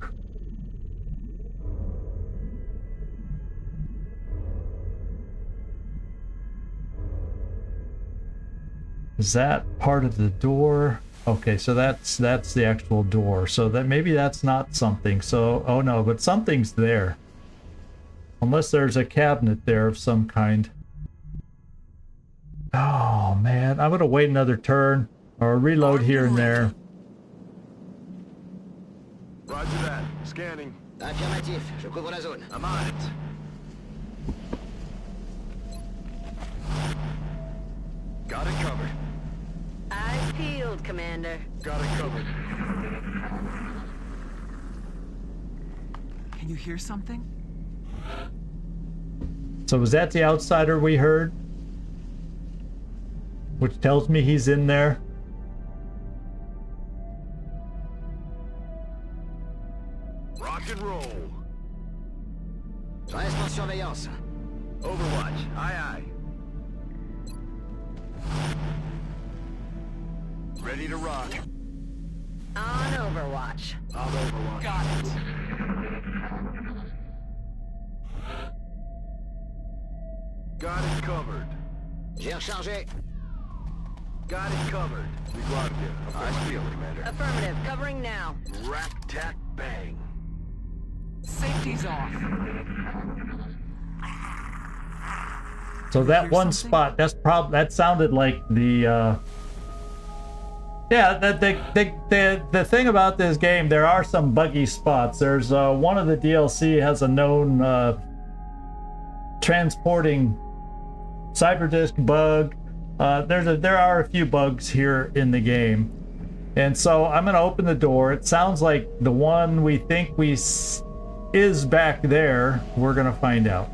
Is that part of the door? Okay, so that's the actual door. So that maybe that's not something. So, oh no, but something's there. Unless there's a cabinet there of some kind. Oh man, I'm gonna wait another turn. Or reload here and there. Roger that. Scanning. Affirmatif, je couvre la zone. I'm on it. Got it covered. Eyes peeled, Commander. Got it covered. Can you hear something? So was that the outsider we heard? Which tells me he's in there. Rock and roll. Je reste en surveillance. Overwatch. Aye, aye. Ready to rock. On Overwatch. I'm Overwatch. Got it. Got it covered. J'ai rechargé. Got it covered. We got you. I feel it, Commander. Affirmative. Covering now. Rack, tack, bang. Safety's off. So that Hear one something? spot, that sounded like the yeah, the thing about this game, there are some buggy spots. There's one of the DLC has a known transporting cyberdisk bug. There are a few bugs here in the game, and so I'm gonna open the door. It sounds like the one we think is back there. We're gonna find out.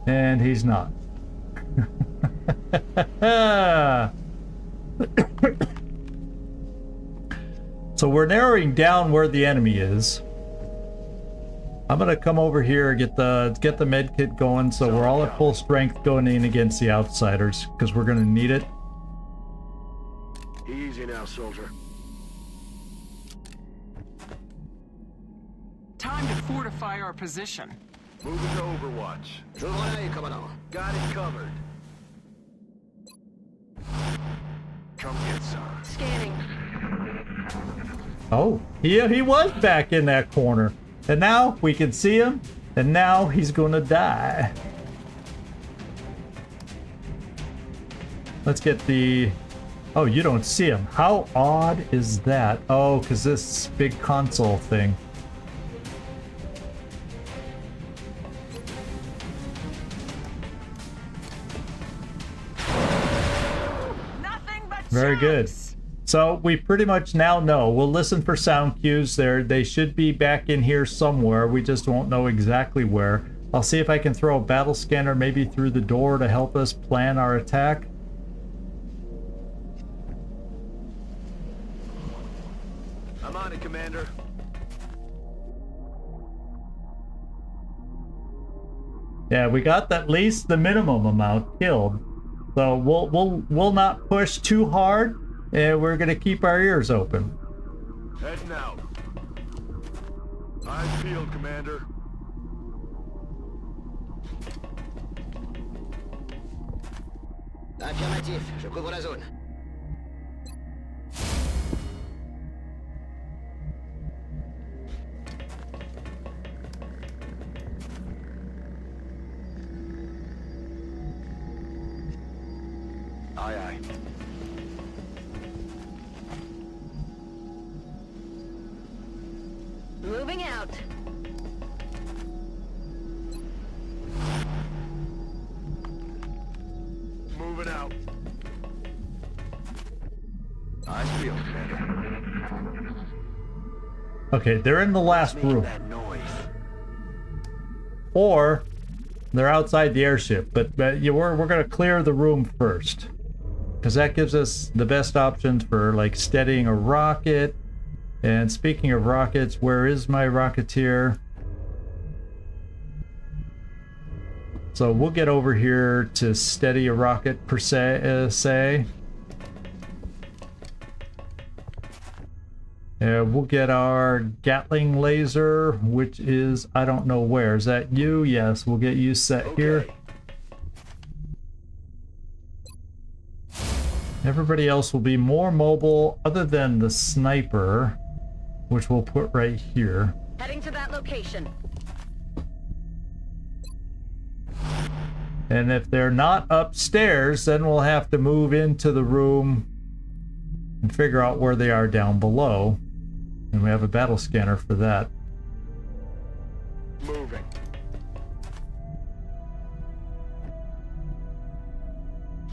And he's not. So we're narrowing down where the enemy is. I'm gonna come over here, get the med kit going, so we're all at full strength going in against the outsiders, because we're gonna need it. Easy now, soldier. Time to fortify our position. Moving to Overwatch. J'ouvre l'œil, commandant. Got it covered. Come get some. Scanning. Oh, he was back in that corner, and now we can see him, and now he's gonna die. Let's get the... Oh, you don't see him. How odd is that? Oh, because this big console thing. Nothing but Very good. chunks. So we pretty much now know. We'll listen for sound cues there. They should be back in here somewhere. We just won't know exactly where. I'll see if I can throw a battle scanner maybe through the door to help us plan our attack. I'm on it, Commander. Yeah, we got at least the minimum amount killed. So we'll not push too hard, and we're gonna keep our ears open. Heading out. Eyes peeled, Commander. Affirmatif. Je couvre la zone. Aye, aye. Moving out. Moving out. Eyes peeled, Commander. Okay, they're in the last Making room. that noise. Or they're outside the airship, but we're gonna clear the room first, because that gives us the best options for like steadying a rocket. And speaking of rockets, where is my rocketeer? So we'll get over here to steady a rocket per se. We'll get our Gatling laser, which is, I don't know where. Is that you? Yes, we'll get you set here. Everybody else will be more mobile, other than the sniper, which we'll put right here. Heading to that location. And if they're not upstairs, then we'll have to move into the room and figure out where they are down below. And we have a battle scanner for that. Moving.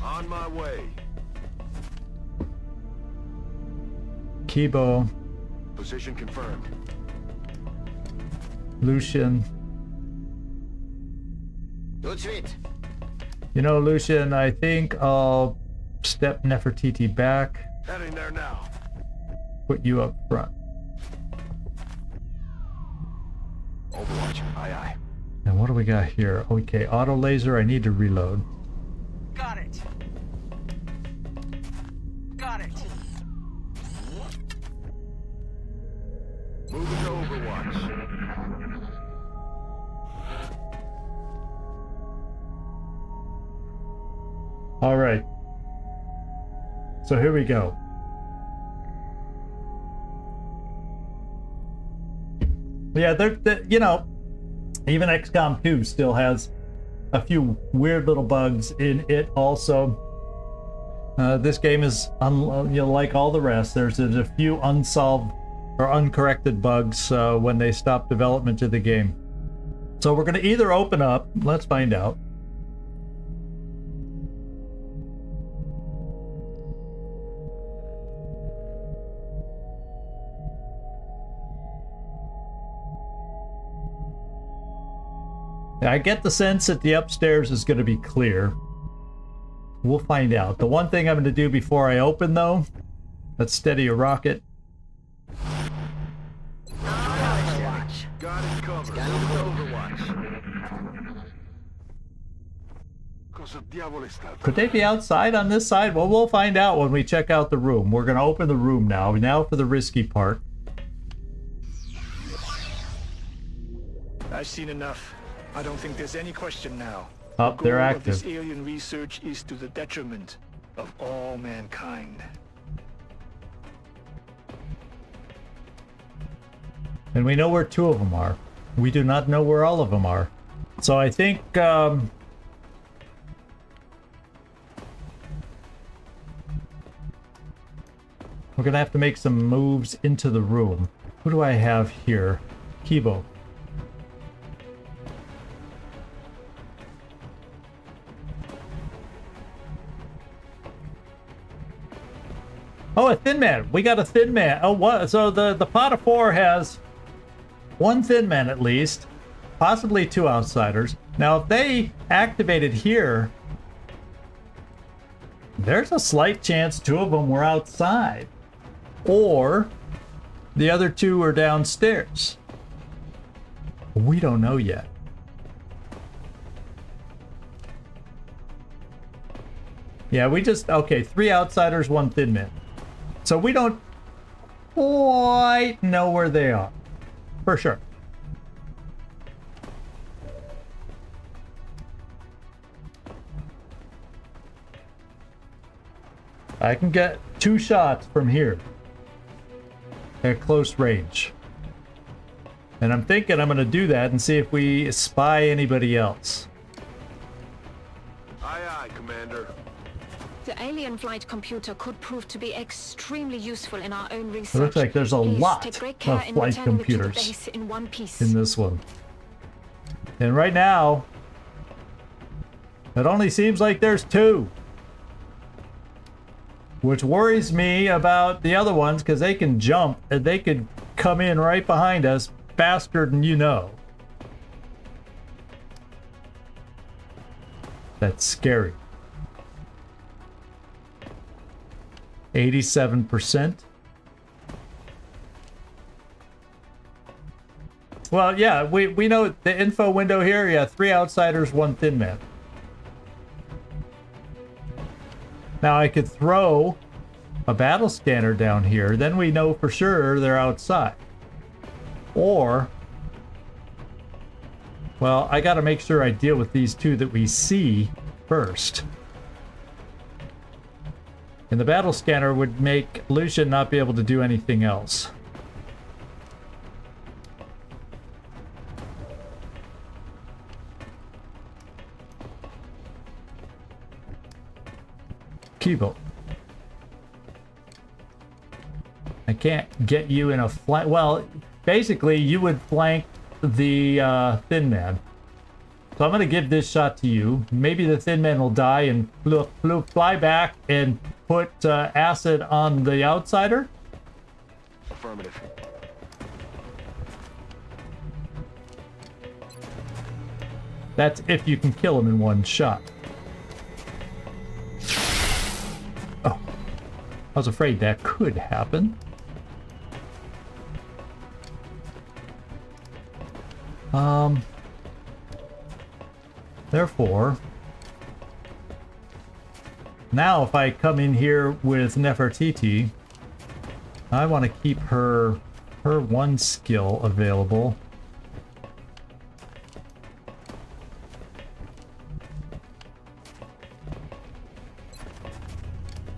On my way. Kibo, Position confirmed. Lucian. Tout de suite. You know, Lucian, I think I'll step Nefertiti back, Heading there now. put you up front. Overwatch. Aye, aye. And what do we got here? Okay, auto laser. I need to reload. Got it. Got it. Moving to Overwatch. All right. So here we go. Yeah, you know, even XCOM 2 still has a few weird little bugs in it also. This game is, like all the rest, there's a few unsolved or uncorrected bugs when they stop development of the game. So we're going to either open up, let's find out. I get the sense that the upstairs is going to be clear. We'll find out. The one thing I'm going to do before I open, though, let's steady a rocket. Overwatch. Got it covered. Moving to Overwatch. Cosa diavolo è stato? Could they be outside on this side? Well, we'll find out when we check out the room. We're going to open the room now. Now for the risky part. I've seen enough. I don't think there's any question now. Oh, The they're goal active. of this alien research is to the detriment of all mankind. And we know where 2 of them are. We do not know where all of them are. So I think we're going to have to make some moves into the room. Who do I have here? Kibo. Oh, a thin man. We got a thin man. Oh, what? So the pot of 4 has 1 thin man at least, possibly 2 outsiders. Now, if they activated here, there's a slight chance 2 of them were outside, or the other 2 are downstairs. We don't know yet. Yeah, we just, okay, 3 outsiders, 1 thin man. So we don't quite know where they are, for sure. I can get 2 shots from here at close range. And I'm thinking I'm going to do that and see if we spy anybody else. Aye, aye, Commander. The alien flight computer could prove to be extremely useful in our own research. It looks like there's a Please lot take great of care in flight returning it to the computers base in one piece. in this one. And right now, it only seems like there's 2. Which worries me about the other ones, because they can jump and they could come in right behind us faster than you know. That's scary. 87%. Well, yeah, we know the info window here. Yeah, 3 outsiders, 1 thin man. Now I could throw a battle scanner down here. Then we know for sure they're outside. Or, well, I got to make sure I deal with these 2 that we see first. And the battle scanner would make Lucian not be able to do anything else. Kibo. I can't get you in a flank. Well, basically, you would flank the thin man. So I'm going to give this shot to you. Maybe the thin man will die and fly back and put acid on the outsider. Affirmative. That's if you can kill him in 1 shot. Oh, I was afraid that could happen. Therefore, now if I come in here with Nefertiti, I want to keep her one skill available.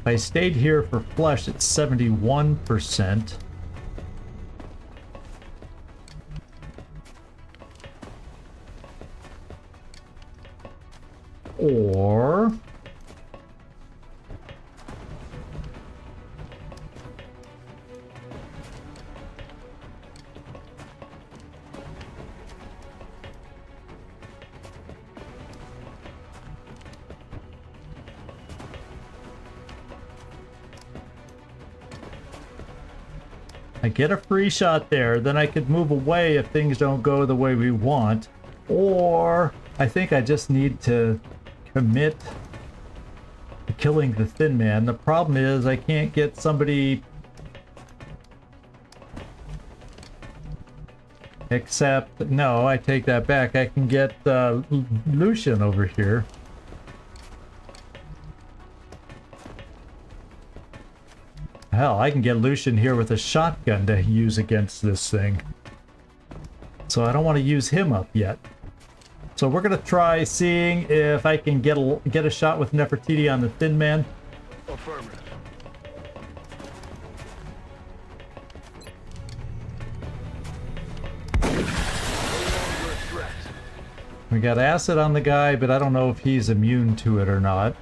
If I stayed here for flesh, it's 71%. Or I get a free shot there, then I could move away if things don't go the way we want. Or I think I just need to commit to killing the Thin Man. The problem is I can't get somebody except, no, I take that back. I can get Lucian over here. Hell, I can get Lucian here with a shotgun to use against this thing. So I don't want to use him up yet. So we're gonna try seeing if I can get a shot with Nefertiti on the Thin Man. Affirmative. We got acid on the guy, but I don't know if he's immune to it or not.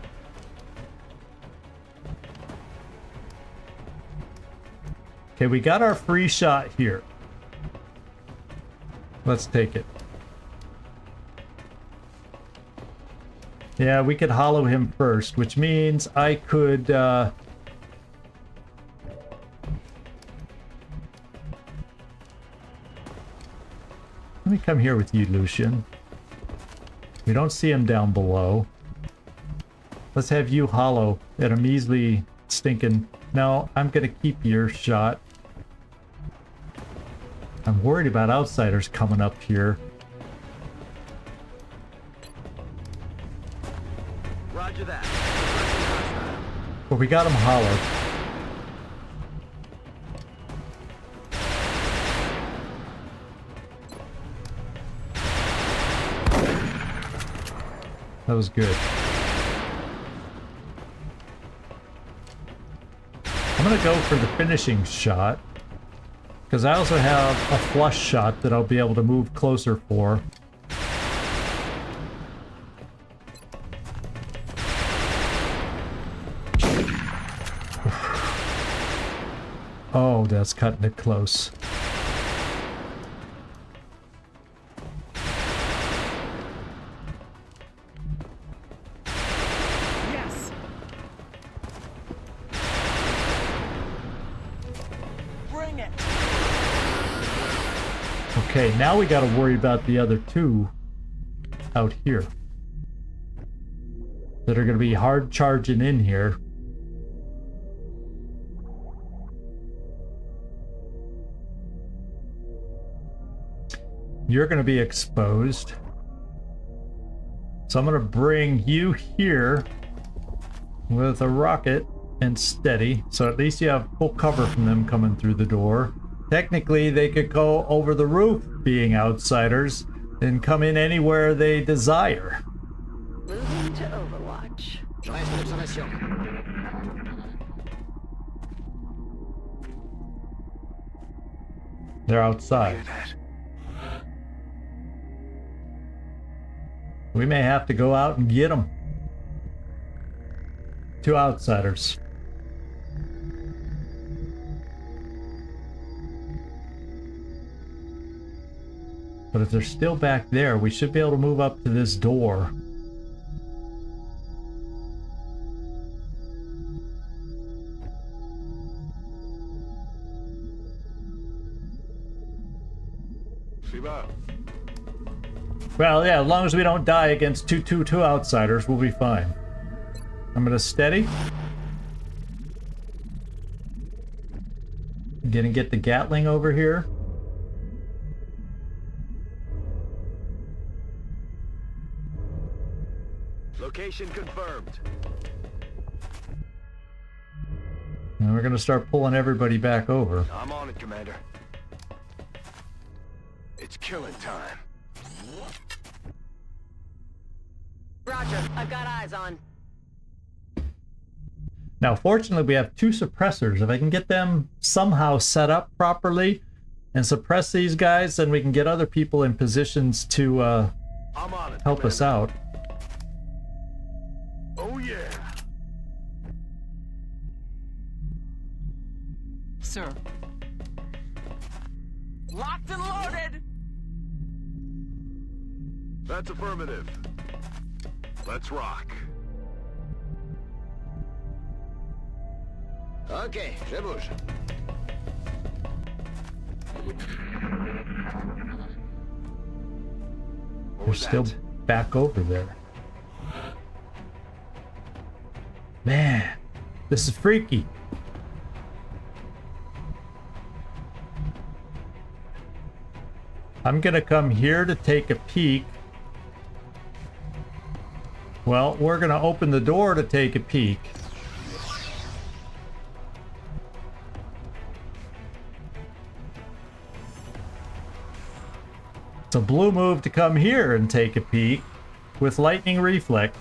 Okay, we got our free shot here. Let's take it. Yeah, we could hollow him first, which means I could, let me come here with you, Lucian. We don't see him down below. Let's have you hollow at a measly stinking... No, I'm gonna keep your shot. I'm worried about outsiders coming up here. Roger that. But we got him hollowed. That was good. I'm gonna go for the finishing shot, because I also have a flush shot that I'll be able to move closer for. Oh, that's cutting it close. Yes. Bring it. Okay, now we got to worry about the other two out here that are going to be hard charging in here. You're going to be exposed. So I'm going to bring you here with a rocket and steady. So at least you have full cover from them coming through the door. Technically, they could go over the roof, being outsiders, and come in anywhere they desire. Moving to Overwatch. Je reste en observation. They're outside. Hear that? We may have to go out and get them. Two outsiders. But if they're still back there, we should be able to move up to this door. Well, yeah, as long as we don't die against two outsiders, we'll be fine. I'm gonna steady. Gonna get the Gatling over here. Location confirmed. And we're gonna start pulling everybody back over. I'm on it, Commander. It's killing time. Roger, I've got eyes on. Now, fortunately, we have 2 suppressors. If I can get them somehow set up properly and suppress these guys, then we can get other people in positions to I'm on it, help us Commander. out. Oh yeah. Sir. Locked and loaded! That's affirmative. Let's rock. Ok, je bouge. They're still back over there. Man, this is freaky. I'm gonna come here to take a peek. Well, we're gonna open the door to take a peek. It's a blue move to come here and take a peek with lightning reflexes.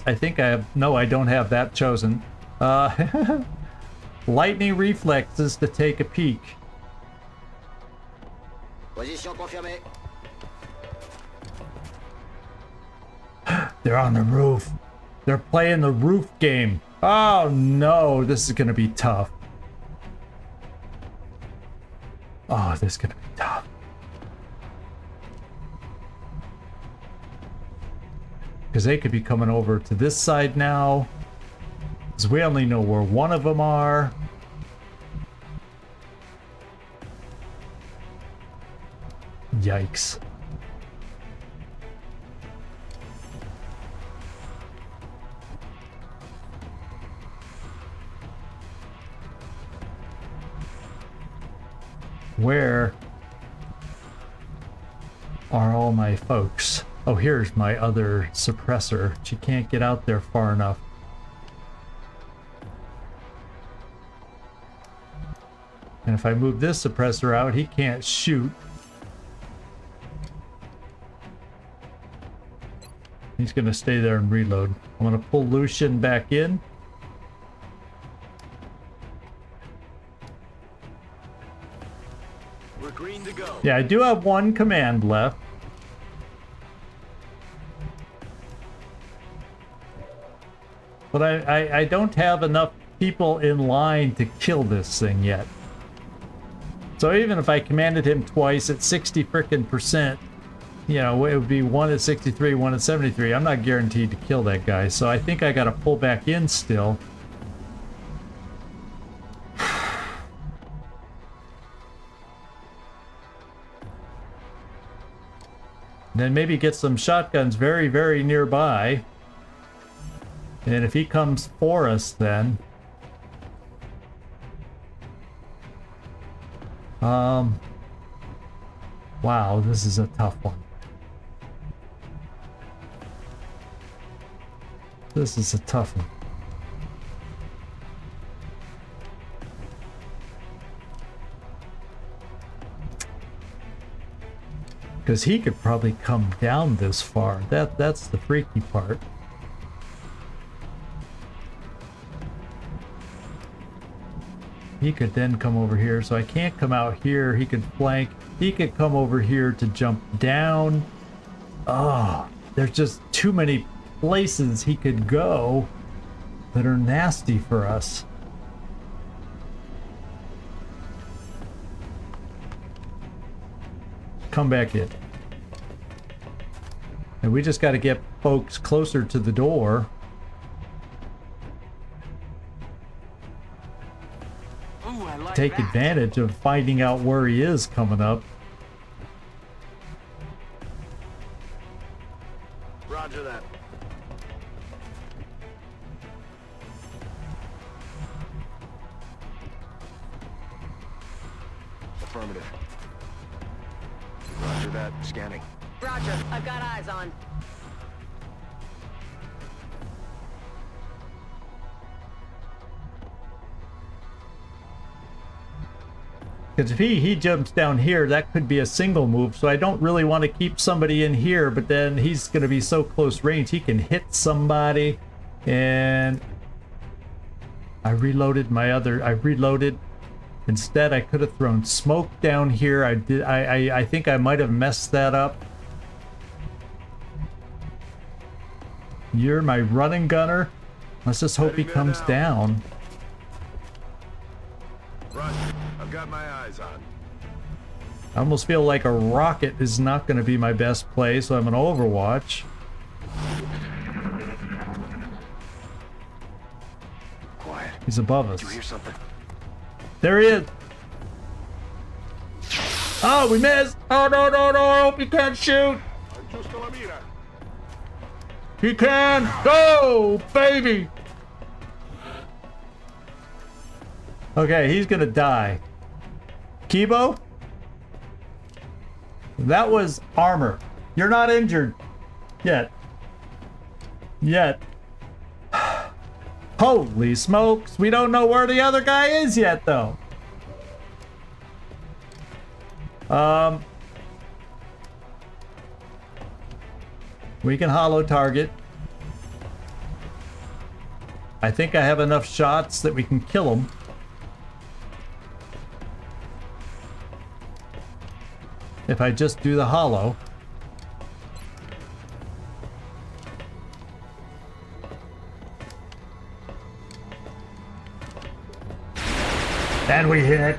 I think I have, no, I don't have that chosen. Lightning reflexes to take a peek. Position confirmée. They're on the roof. They're playing the roof game. Oh no, this is gonna be tough. Oh, this is gonna be tough. Because they could be coming over to this side now. Because we only know where one of them are. Yikes. Where are all my folks? Oh, here's my other suppressor. She can't get out there far enough. And if I move this suppressor out, he can't shoot. He's gonna stay there and reload. I'm gonna pull Lucian back in. We're green to go. Yeah, I do have one command left. But I don't have enough people in line to kill this thing yet. So even if I commanded him twice at 60 frickin' percent, you know, it would be 1 at 63, 1 at 73. I'm not guaranteed to kill that guy, so I think I gotta pull back in still. Then maybe get some shotguns very, very nearby. And if he comes for us, then... Wow, this is a tough one. This is a tough one. Because he could probably come down this far. That's the freaky part. He could then come over here, so I can't come out here. He could flank. He could come over here to jump down. Oh, there's just too many places he could go that are nasty for us. Come back in. And we just got to get folks closer to the door. Ooh, I like Take that. advantage of finding out where he is coming up. Roger that. Affirmative. Roger that. Scanning. Roger, I've got eyes on. Because if he jumps down here, that could be a single move, so I don't really want to keep somebody in here, but then he's going to be so close range, he can hit somebody. And I reloaded instead. I could have thrown smoke down here. I think I might have messed that up. You're my running gunner. Let's just hope he comes down. Roger. I've got my eyes on. I almost feel like a rocket is not going to be my best play, so I'm going to Overwatch. Quiet. He's above us. Did you hear something? There he is. Oh, we missed. Oh, no, no, no. I hope he can't shoot. He can. Go, baby. Okay, he's going to die. Kibo? That was armor. You're not injured. Yet. Holy smokes. We don't know where the other guy is yet, though. We can holo target. I think I have enough shots that we can kill him. If I just do the holo. And we hit.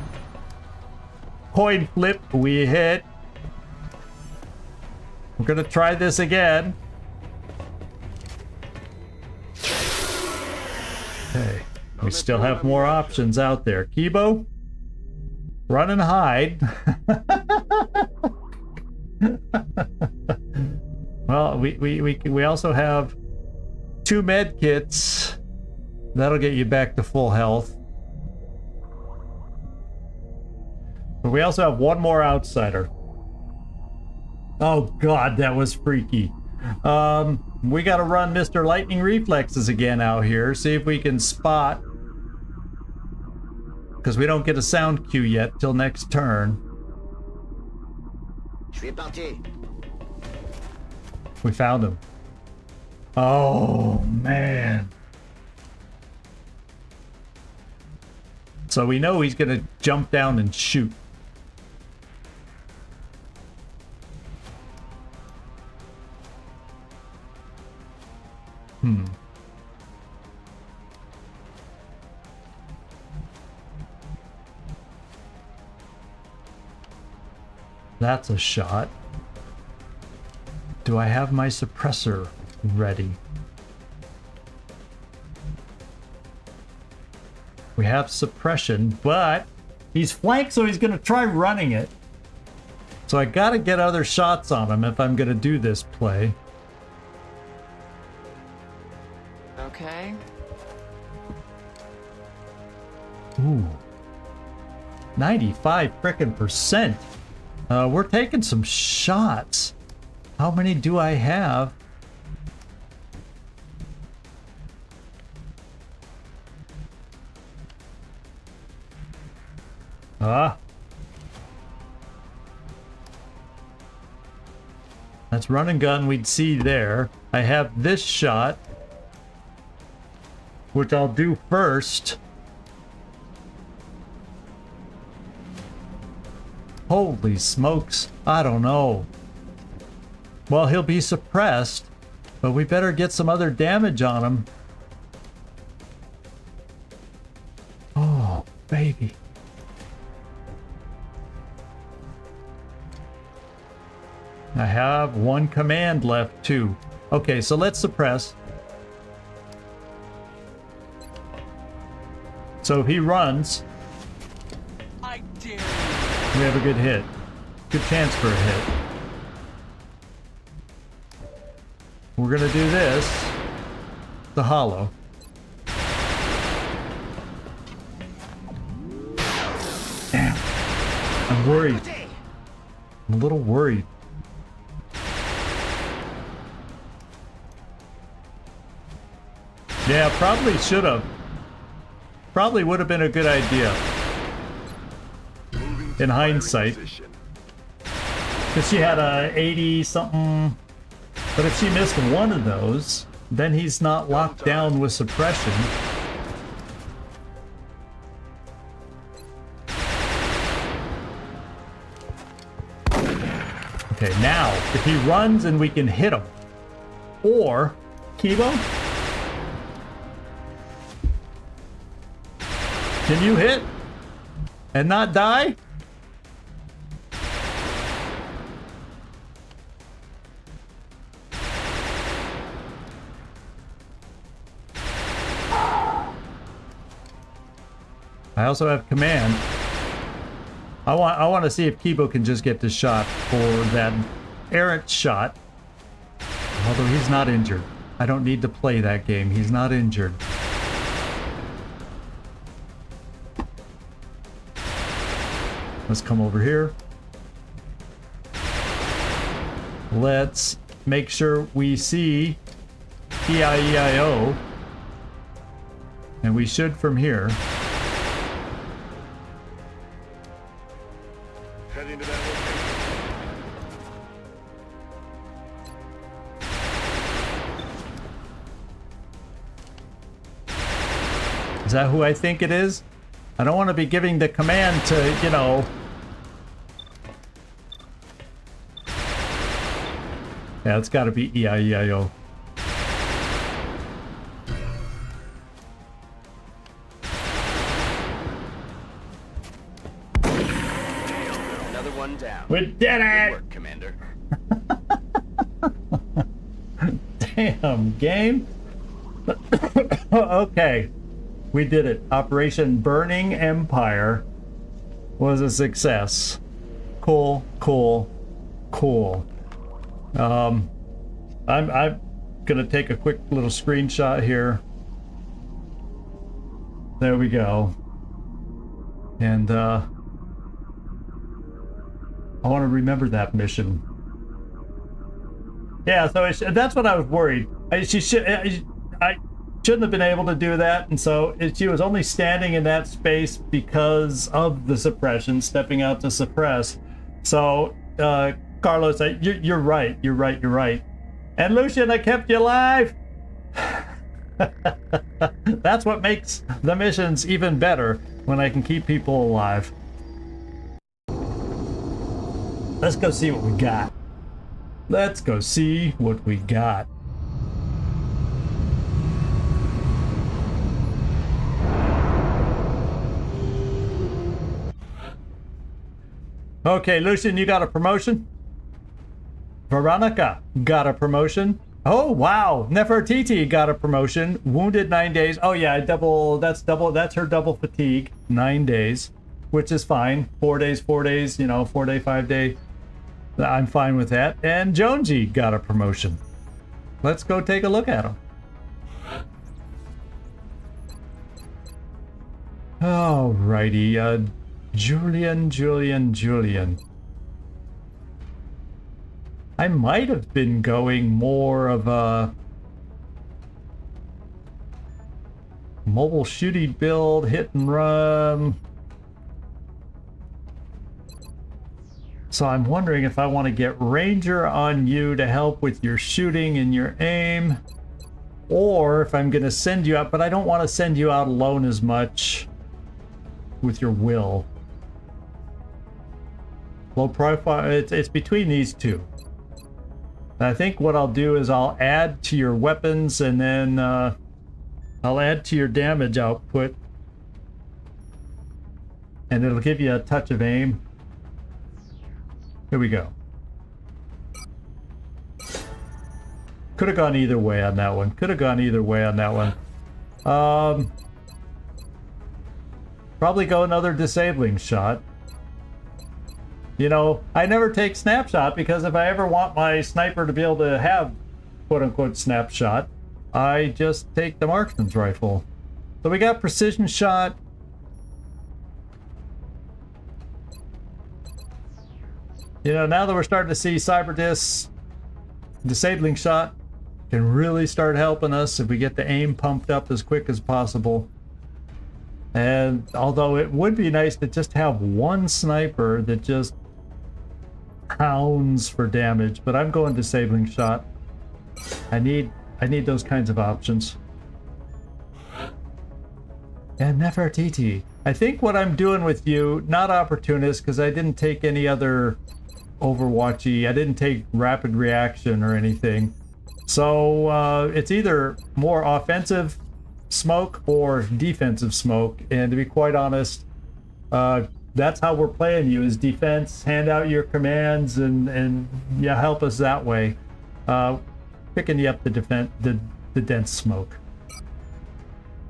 Coin flip, we hit. We're gonna try this again. Okay, we still have more options out there. Kibo, run and hide. Well, we also have 2 med kits. That'll get you back to full health. But we also have 1 more outsider. Oh god, that was freaky. We gotta run Mr. Lightning Reflexes again out here, see if we can spot. Because we don't get a sound cue yet till next turn. Je suis parti. We found him. Oh man. So we know he's gonna jump down and shoot. That's a shot. Do I have my suppressor ready? We have suppression, but he's flanked, so he's gonna try running it. So I gotta get other shots on him if I'm gonna do this play. Okay. Ooh. 95 frickin' percent. We're taking some shots. How many do I have? That's run and gun we'd see there. I have this shot, which I'll do first. Holy smokes, I don't know. Well, he'll be suppressed, but we better get some other damage on him. Oh, baby. I have 1 command left too. Okay, so let's suppress. So if he runs, I dare you. we have a good hit. Good chance for a hit. We're gonna do this. The hollow. Damn. I'm worried. I'm a little worried. Yeah, probably should have. Probably would have been a good idea. Moving in hindsight. Position. Because she had a 80 something. But if she missed one of those, then he's not locked down with suppression. Okay, now, if he runs and we can hit him. Or, Kibo? Can you hit? And not die? I also have command. I want to see if Kibo can just get the shot for that errant shot. Although he's not injured. I don't need to play that game. He's not injured. Let's come over here. Let's make sure we see E-I-E-I-O. And we should from here. Heading to that location. Is that who I think it is? I don't want to be giving the command to, you know... Yeah, it's got to be E-I-E-I-O. Another one down. We did Good it! work, Commander. Damn, game. Okay. We did it. Operation Burning Empire was a success. Cool, cool, cool. I'm gonna take a quick little screenshot here. There we go. And I want to remember that mission. Yeah, so that's what I was worried. I shouldn't have been able to do that, and so she was only standing in that space because of the suppression, stepping out to suppress. So, Carlos, you're right, you're right, you're right. And Lucian, I kept you alive! That's what makes the missions even better, when I can keep people alive. Let's go see what we got. Let's go see what we got. Okay, Lucian, you got a promotion? Veronica got a promotion. Oh, wow. Nefertiti got a promotion. Wounded 9 days. Oh, yeah, that's her double fatigue. 9 days, which is fine. 4 days, you know, 4 day, 5 day. I'm fine with that. And Jonesy got a promotion. Let's go take a look at him. Alrighty, Julian. I might have been going more of a mobile shooting build, hit and run. So I'm wondering if I want to get Ranger on you to help with your shooting and your aim, or if I'm going to send you out, but I don't want to send you out alone as much with your will. Low profile, it's between these two. I think what I'll do is I'll add to your weapons, and then I'll add to your damage output, and it'll give you a touch of aim. Here we go. Could have gone either way on that one. Probably go another disabling shot. You know, I never take snapshot because if I ever want my sniper to be able to have quote-unquote snapshot, I just take the marksman's rifle. So we got precision shot. You know, now that we're starting to see cyber discs, disabling shot can really start helping us if we get the aim pumped up as quick as possible. And although it would be nice to just have one sniper that just pounds for damage, but I'm going disabling shot. I need those kinds of options. And Nefertiti. I think what I'm doing with you, not opportunist, because I didn't take any other Overwatchy. I didn't take rapid reaction or anything. So it's either more offensive smoke or defensive smoke. And to be quite honest, that's how we're playing you, is defense. Hand out your commands and yeah, help us that way. Picking you up the dense smoke.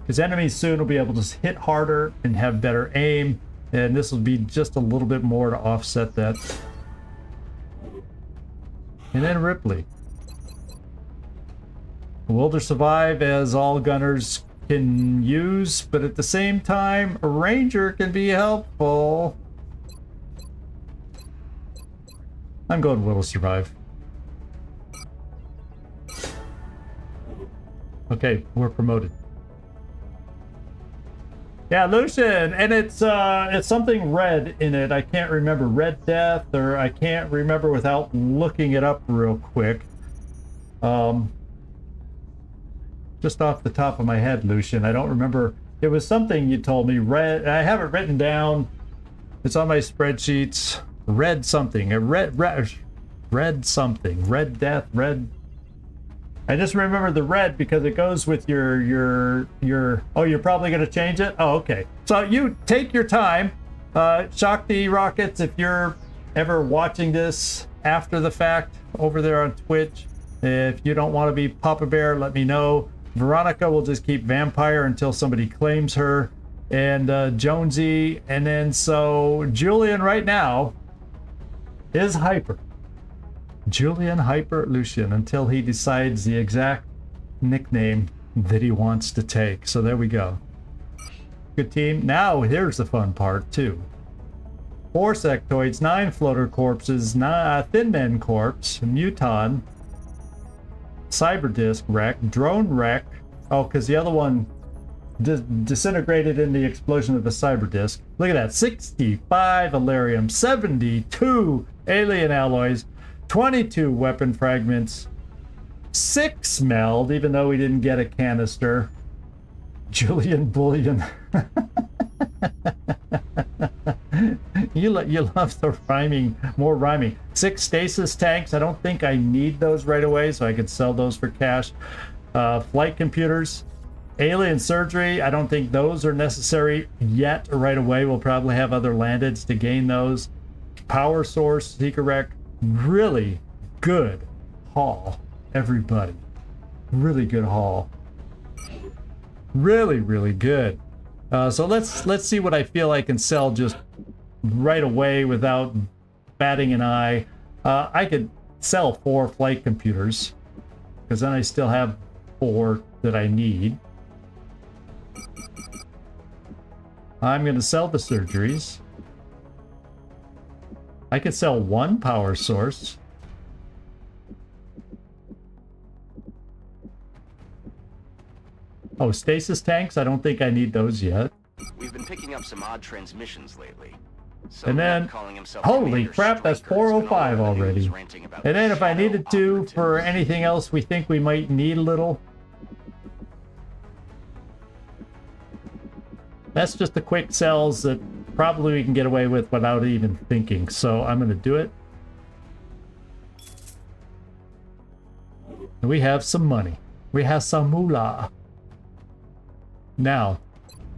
Because enemies soon will be able to hit harder and have better aim, and this will be just a little bit more to offset that. And then Ripley. Wilder survive, as all gunners can use, but at the same time, a ranger can be helpful. I'm going Wilder survive. Okay, we're promoted. Yeah, Lucian, and it's something red in it. I can't remember, Red Death, or I can't remember without looking it up real quick. Just off the top of my head, Lucian, I don't remember. It was something you told me. Red. I have it written down. It's on my spreadsheets. Red something. Red something. Red Death. Red. I just remember the red because it goes with your oh, you're probably going to change it? Oh, okay. So you take your time. Shock the Rockets, if you're ever watching this after the fact over there on Twitch. If you don't want to be Papa Bear, let me know. Veronica will just keep Vampire until somebody claims her. And Jonesy. And then so Julian right now is Hyper. Julian Hyper Lucian until he decides the exact nickname that he wants to take. So there we go. Good team. Now here's the fun part too. 4 sectoids, 9 floater corpses, Thin Men corpse, Muton, Cyber Disc wreck, Drone wreck. Oh, because the other one disintegrated in the explosion of the Cyber Disc. Look at that. 65 Alarium, 72 alien alloys, 22 weapon fragments, 6 meld, even though we didn't get a canister. Julian Bullion. You love the rhyming, more rhyming. 6 stasis tanks. I don't think I need those right away, so I could sell those for cash. Flight computers. Alien surgery. I don't think those are necessary yet right away. We'll probably have other landeds to gain those. Power source, Seeker wreck. Really good haul, everybody. Really good haul. Really, really good. So let's see what I feel I can sell just right away without batting an eye. I could sell 4 flight computers because then I still have 4 that I need. I'm going to sell the surgeries. I could sell 1 power source. Oh, stasis tanks? I don't think I need those yet. We've been picking up some odd transmissions lately. And then, holy crap, that's 405 already. And then if I needed to, for anything else we think we might need a little. That's just the quick sells that probably we can get away with without even thinking. So I'm going to do it. And we have some money. We have some moolah. Now,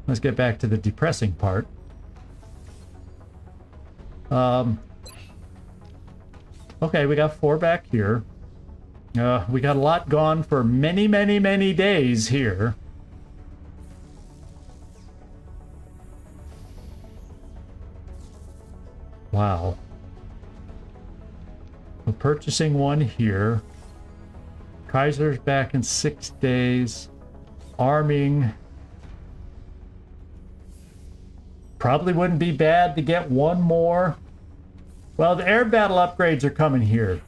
let's get back to the depressing part. Okay, we got 4 back here. We got a lot gone for many, many, many days here. Wow. We're purchasing 1 here. Kaiser's back in 6 days. Arming. Probably wouldn't be bad to get 1 more. Well, the air battle upgrades are coming here.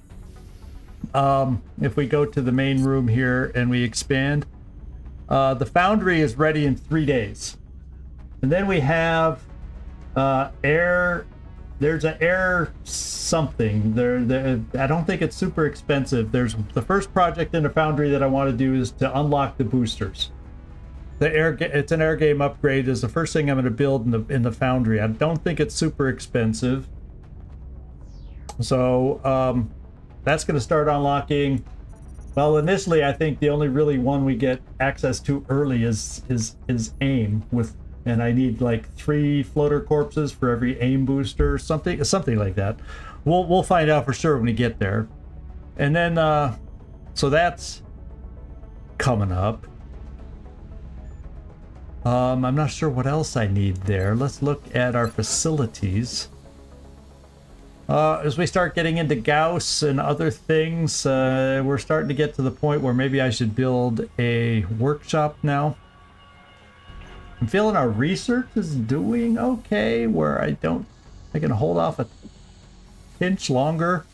If we go to the main room here and we expand, the foundry is ready in 3 days. And then we have air. There's an air something. I don't think it's super expensive. There's the first project in the foundry that I want to do is to unlock the boosters. It's an air game upgrade is the first thing I'm going to build in the foundry. I don't think it's super expensive. So that's going to start unlocking. Well, initially I think the only really one we get access to early is AIM with, and I need like 3 floater corpses for every AIM booster, something like that. We'll find out for sure when we get there. And then so that's coming up. I'm not sure what else I need there. Let's look at our facilities. As we start getting into Gauss and other things, we're starting to get to the point where maybe I should build a workshop now. I'm feeling our research is doing okay, where I can hold off a pinch longer.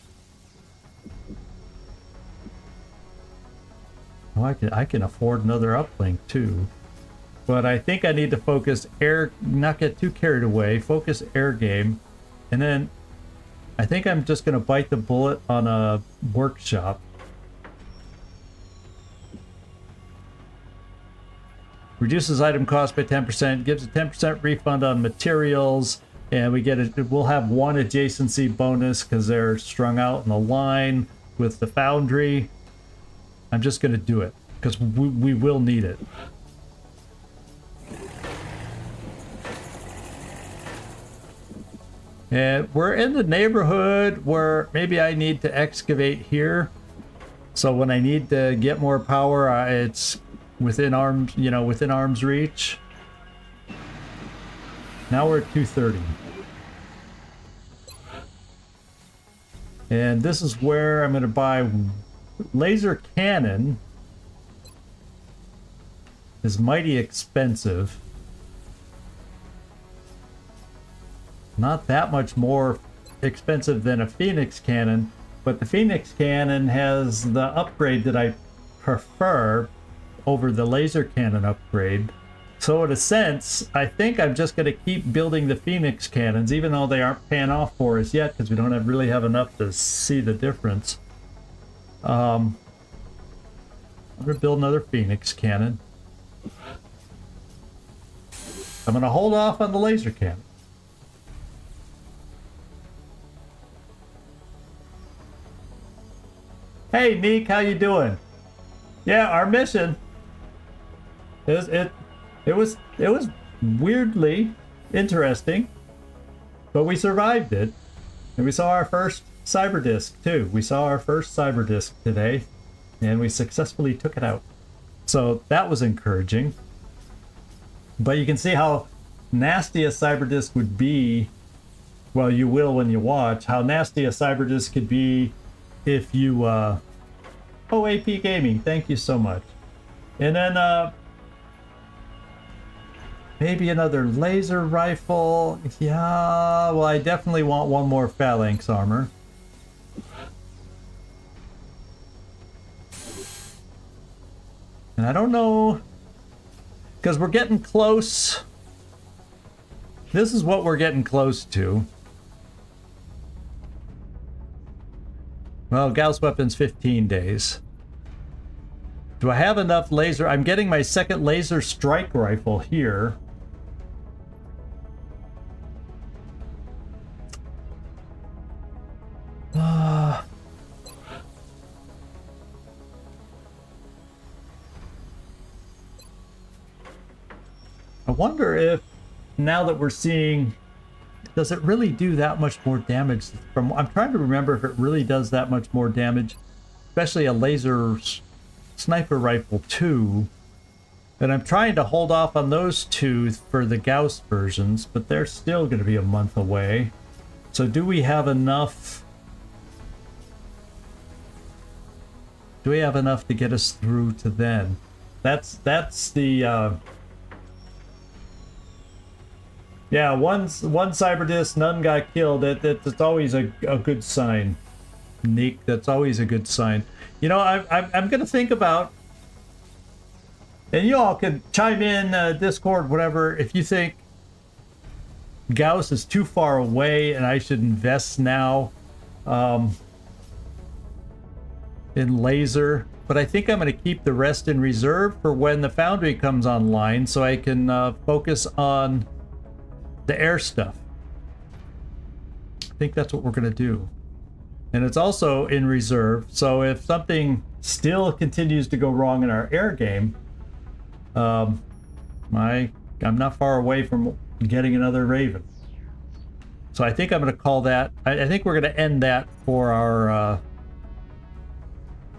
Oh, I can afford another uplink too. But I think I need to focus not get too carried away, focus air game. And then I think I'm just going to bite the bullet on a workshop. Reduces item cost by 10%, gives a 10% refund on materials, and we'll have one adjacency bonus because they're strung out in a line with the foundry. I'm just going to do it because we will need it. And we're in the neighborhood where maybe I need to excavate here. So when I need to get more power, it's within arm's reach. Now we're at 230. And this is where I'm going to buy laser cannon. Is mighty expensive. Not that much more expensive than a Phoenix cannon, but the Phoenix cannon has the upgrade that I prefer over the laser cannon upgrade. So in a sense, I think I'm just going to keep building the Phoenix cannons, even though they aren't paying off for us yet because we don't really have enough to see the difference. I'm going to build another Phoenix cannon. I'm going to hold off on the laser cannon. Hey, Neek, how you doing? Yeah, our mission it was weirdly interesting, but we survived it, and we saw our first cyber disk too. We saw our first cyber disk today, and we successfully took it out. So that was encouraging. But you can see how nasty a cyber disk would be. Well, you will when you watch how nasty a cyber disk could be if you oh, AP Gaming, thank you so much. And then maybe another laser rifle. Yeah, well, I definitely want one more phalanx armor. And I don't know, because we're getting close. This is what we're getting close to. Well, Gauss weapons 15 days. Do I have enough laser? I'm getting my second laser strike rifle here. I wonder if now that we're seeing, does it really do that much more damage? I'm trying to remember if it really does that much more damage, especially a laser sniper rifle 2. And I'm trying to hold off on those two for the Gauss versions, but they're still going to be a month away. So do we have enough? Do we have enough to get us through to then? That's the yeah, one cyber disc, none got killed. That's always a good sign, Nick. That's always a good sign. You know, I'm gonna think about, and you all can chime in Discord, whatever, if you think Gauss is too far away, and I should invest now in laser. But I think I'm going to keep the rest in reserve for when the foundry comes online, so I can focus on the air stuff. I think that's what we're going to do. And it's also in reserve, so if something still continues to go wrong in our air game, I'm not far away from getting another Raven. So I think I'm going to call that, I think we're going to end that for our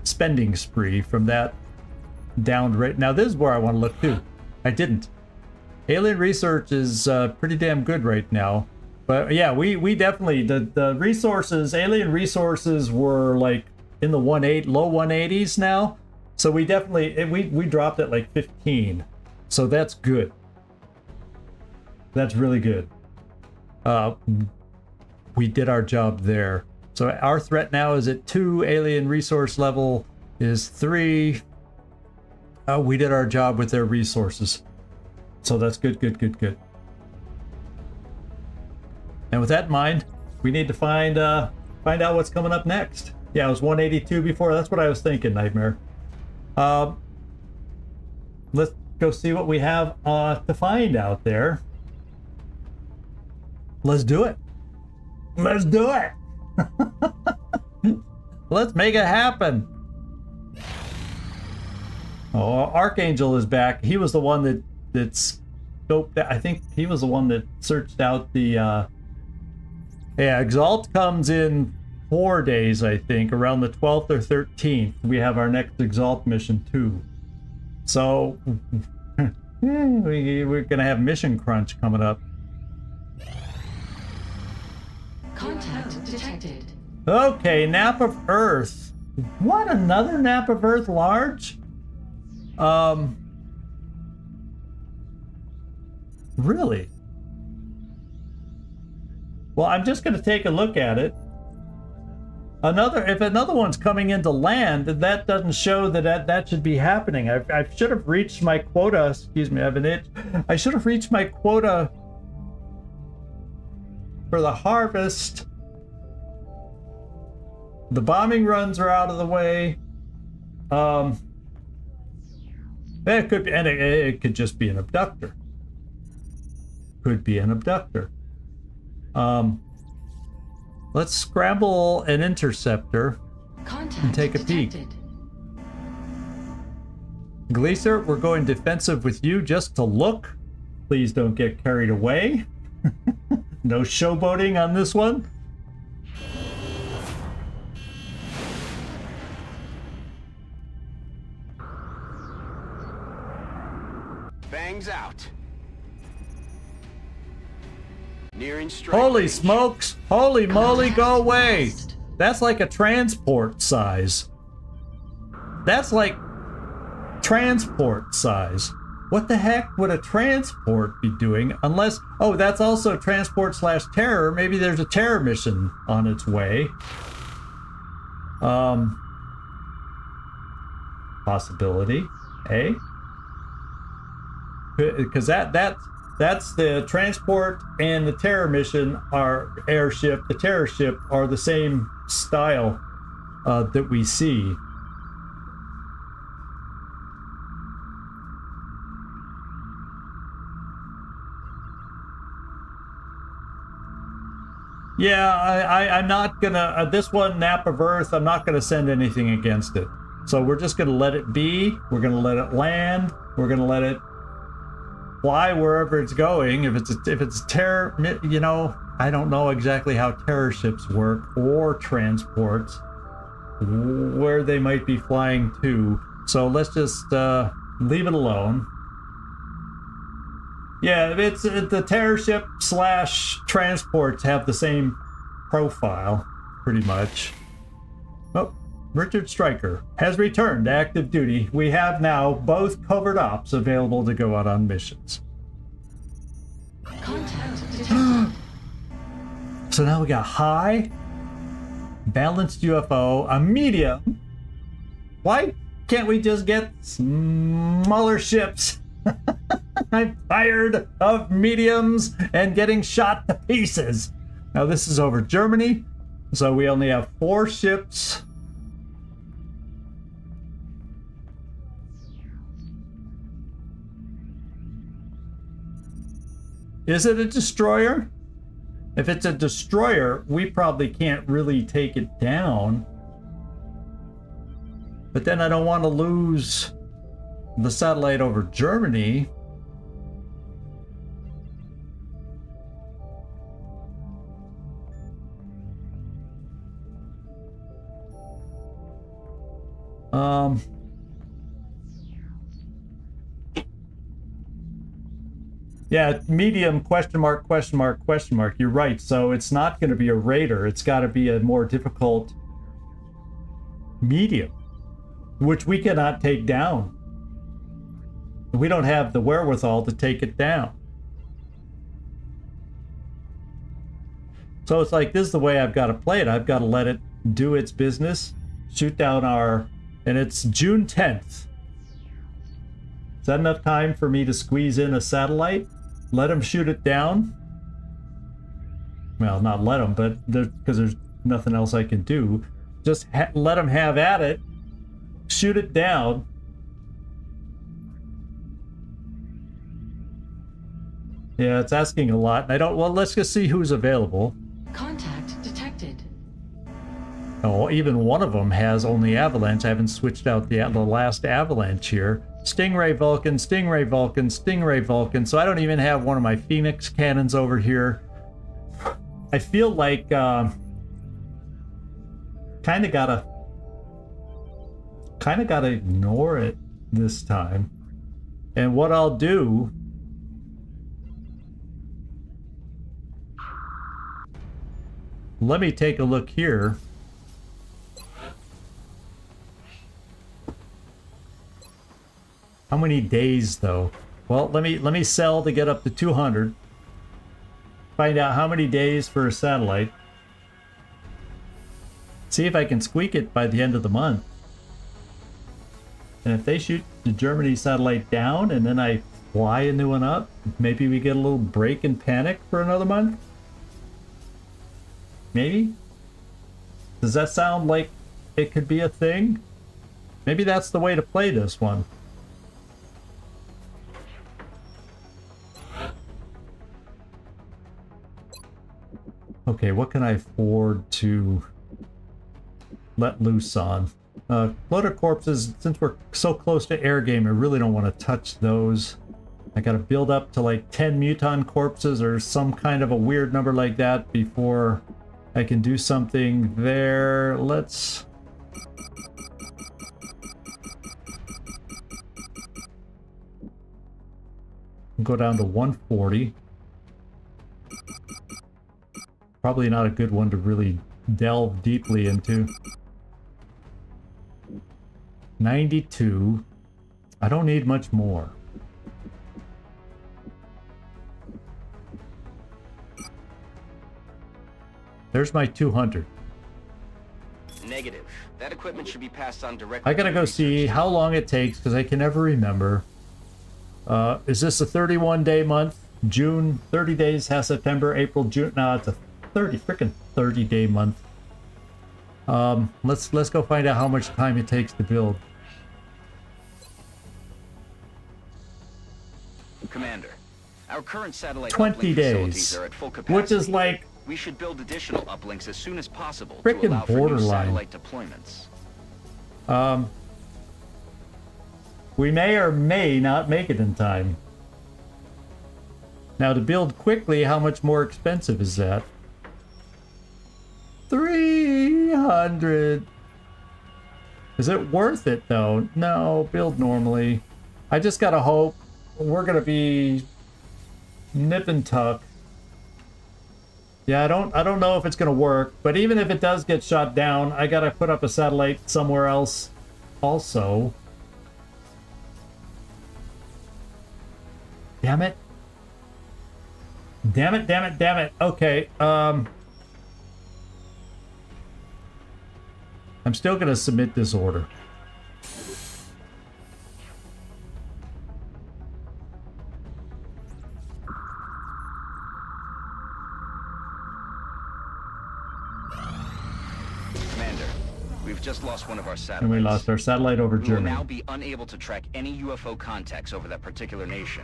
spending spree from that downed rate. Now this is where I want to look too. I didn't. Alien research is pretty damn good right now. But yeah, we definitely, the resources, alien resources were like in the low 180s now. So we definitely, we dropped at like 15. So that's good. That's really good. We did our job there. So our threat now is at 2, alien resource level is 3. We did our job with their resources. So that's good, good, good, good. And with that in mind, we need to find out what's coming up next. Yeah, it was 182 before. That's what I was thinking, Nightmare. Let's go see what we have to find out there. Let's do it. Let's do it. Let's make it happen. Oh, Archangel is back. He was the one that scoped. I think he was the one that searched out the. Yeah, Exalt comes in 4 days, I think, around the 12th or 13th. We have our next Exalt mission too. So we're gonna have mission crunch coming up. Contact detected. Okay, Nap of Earth. What, another Nap of Earth large? Really? Well, I'm just going to take a look at it. If another one's coming into land, that doesn't show that should be happening. I should have reached my quota. Excuse me, I have an itch. I should have reached my quota for the harvest. The bombing runs are out of the way. It could be, and it could just be an abductor. Could be an abductor. Let's scramble an interceptor and take a peek. Gleaser, we're going defensive with you just to look. Please don't get carried away. No showboating on this one. Bangs out. Nearing strike Holy range. smokes! Holy moly, go away! That's like a transport size. That's like transport size. What the heck would a transport be doing unless... Oh, that's also transport/terror. Maybe there's a terror mission on its way. Possibility, eh? Because that's the transport and the terror mission are airship. The terror ship are the same style that we see. Yeah, I'm not gonna, this one, Nap of Earth, I'm not gonna send anything against it. So we're just gonna let it be. We're gonna let it land. We're gonna let it fly wherever it's going. If it's terror, you know, I don't know exactly how terror ships work or transports, where they might be flying to. So let's just leave it alone. Yeah, it's the terror ship / transports have the same profile, pretty much. Oh, Richard Stryker has returned to active duty. We have now both covert ops available to go out on missions. Contact detected. So now we got high, balanced UFO, a medium. Why can't we just get smaller ships? I'm tired of mediums and getting shot to pieces. Now this is over Germany, so we only have 4 ships. Is it a destroyer? If it's a destroyer, we probably can't really take it down. But then I don't want to lose the satellite over Germany. Yeah, medium, question mark, question mark, question mark. You're right. So it's not going to be a raider. It's got to be a more difficult medium, which we cannot take down. We don't have the wherewithal to take it down. So it's like, this is the way I've got to play it. I've got to let it do its business, shoot down our, and it's June 10th. Is that enough time for me to squeeze in a satellite? Let him shoot it down? Well, not let him, but because there's nothing else I can do. Just let him have at it, shoot it down. Yeah, it's asking a lot. I don't, well, let's just see who's available. Contact detected. Oh, even one of them has only Avalanche. I haven't switched out the last Avalanche here. Stingray Vulcan, Stingray Vulcan, Stingray Vulcan. So I don't even have one of my Phoenix cannons over here. I feel like kind of gotta ignore it this time. And what I'll do, let me take a look here. How many days though? Well, let me sell to get up to 200. Find out how many days for a satellite. See if I can squeak it by the end of the month. And if they shoot the Germany satellite down and then I fly a new one up, maybe we get a little break and panic for another month? Maybe? Does that sound like it could be a thing? Maybe that's the way to play this one. Okay, what can I afford to let loose on? Loadout corpses, since we're so close to air game, I really don't want to touch those. I gotta build up to like 10 muton corpses or some kind of a weird number like that before I can do something there. Let's... go down to 140. Probably not a good one to really delve deeply into. 92. I don't need much more. There's my 200. Negative. That equipment should be passed on directly. I gotta go see how long it takes because I can never remember. Is this a 31-day month? June, 30 days, has September, April, June. No, it's a 30-day month. Let's go find out how much time it takes to build. Commander, our current satellite 20 uplink days, facilities are at full capacity. which is like we should build additional uplinks as soon as possible frickin' to allow for new borderline. satellite deployments. We may or may not make it in time. Now to build quickly, how much more expensive is that? 300. Is it worth it though? No, build normally. I just gotta hope we're gonna be nip and tuck. Yeah, I don't know if it's gonna work, but even if it does get shot down, I gotta put up a satellite somewhere else also. Damn it. Damn it, damn it, damn it. Okay, I'm still gonna submit this order. We've just lost one of our satellites. And we lost our satellite over We will Germany. now be unable to track any UFO contacts over that particular nation,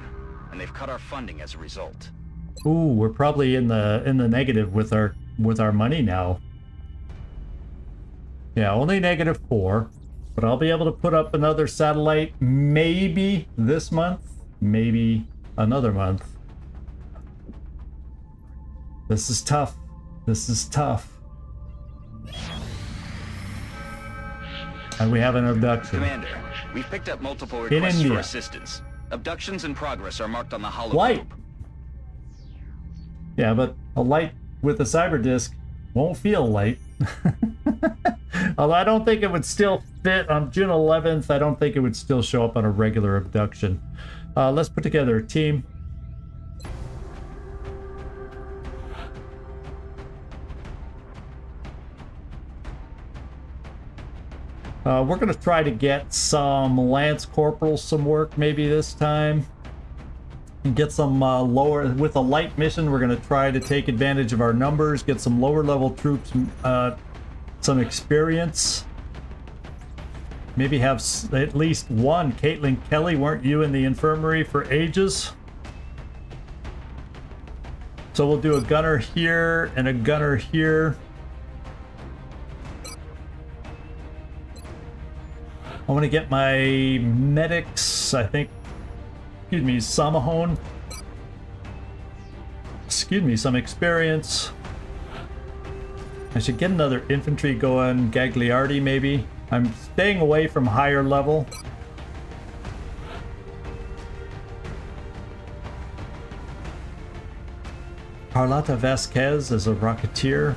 and they've cut our funding as a result. Ooh, we're probably in the negative with our money now. Yeah, only -4, but I'll be able to put up another satellite maybe this month, maybe another month. This is tough. This is tough. And we have an abduction. Commander, we've picked up multiple In requests India. for assistance. Abductions in progress are marked on the hologlobe. Light. Yeah, but a light with a cyber disk won't feel light. Although I don't think it would still fit on June 11th. I don't think it would still show up on a regular abduction. Let's put together a team. We're going to try to get some Lance Corporals some work maybe this time. And get some lower, with a light mission, we're going to try to take advantage of our numbers, get some lower level troops, some experience. Maybe have at least one. Caitlin Kelly, weren't you in the infirmary for ages? So we'll do a gunner here and a gunner here. I want to get my medics, I think, excuse me, Samahone. Excuse me, some experience. I should get another infantry going, Gagliardi maybe. I'm staying away from higher level. Carlota Vasquez as a rocketeer.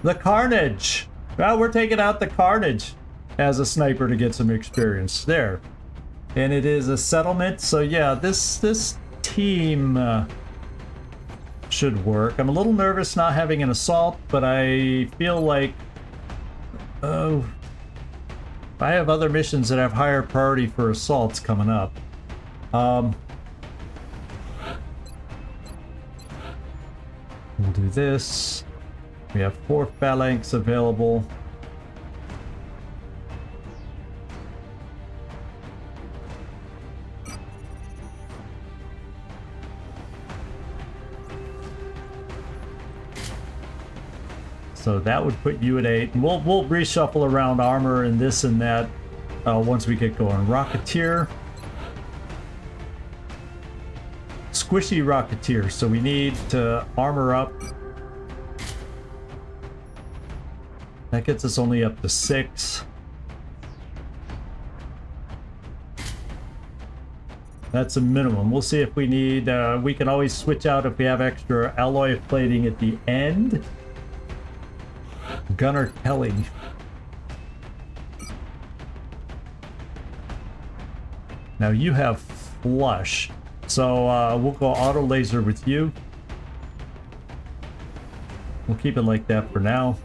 The Carnage! Well, we're taking out the Carnage as a sniper to get some experience. There. And it is a settlement, so yeah, this team should work. I'm a little nervous not having an assault, but I feel like... Oh... I have other missions that have higher priority for assaults coming up. We'll do this. We have 4 phalanx available. So that would put you at 8. And we'll reshuffle around armor and this and that once we get going. Rocketeer. Squishy Rocketeer. So we need to armor up. That gets us only up to 6. That's a minimum. We'll see if we need... we can always switch out if we have extra alloy plating at the end. Gunner Kelly. Now you have flush. So we'll go auto laser with you. We'll keep it like that for now.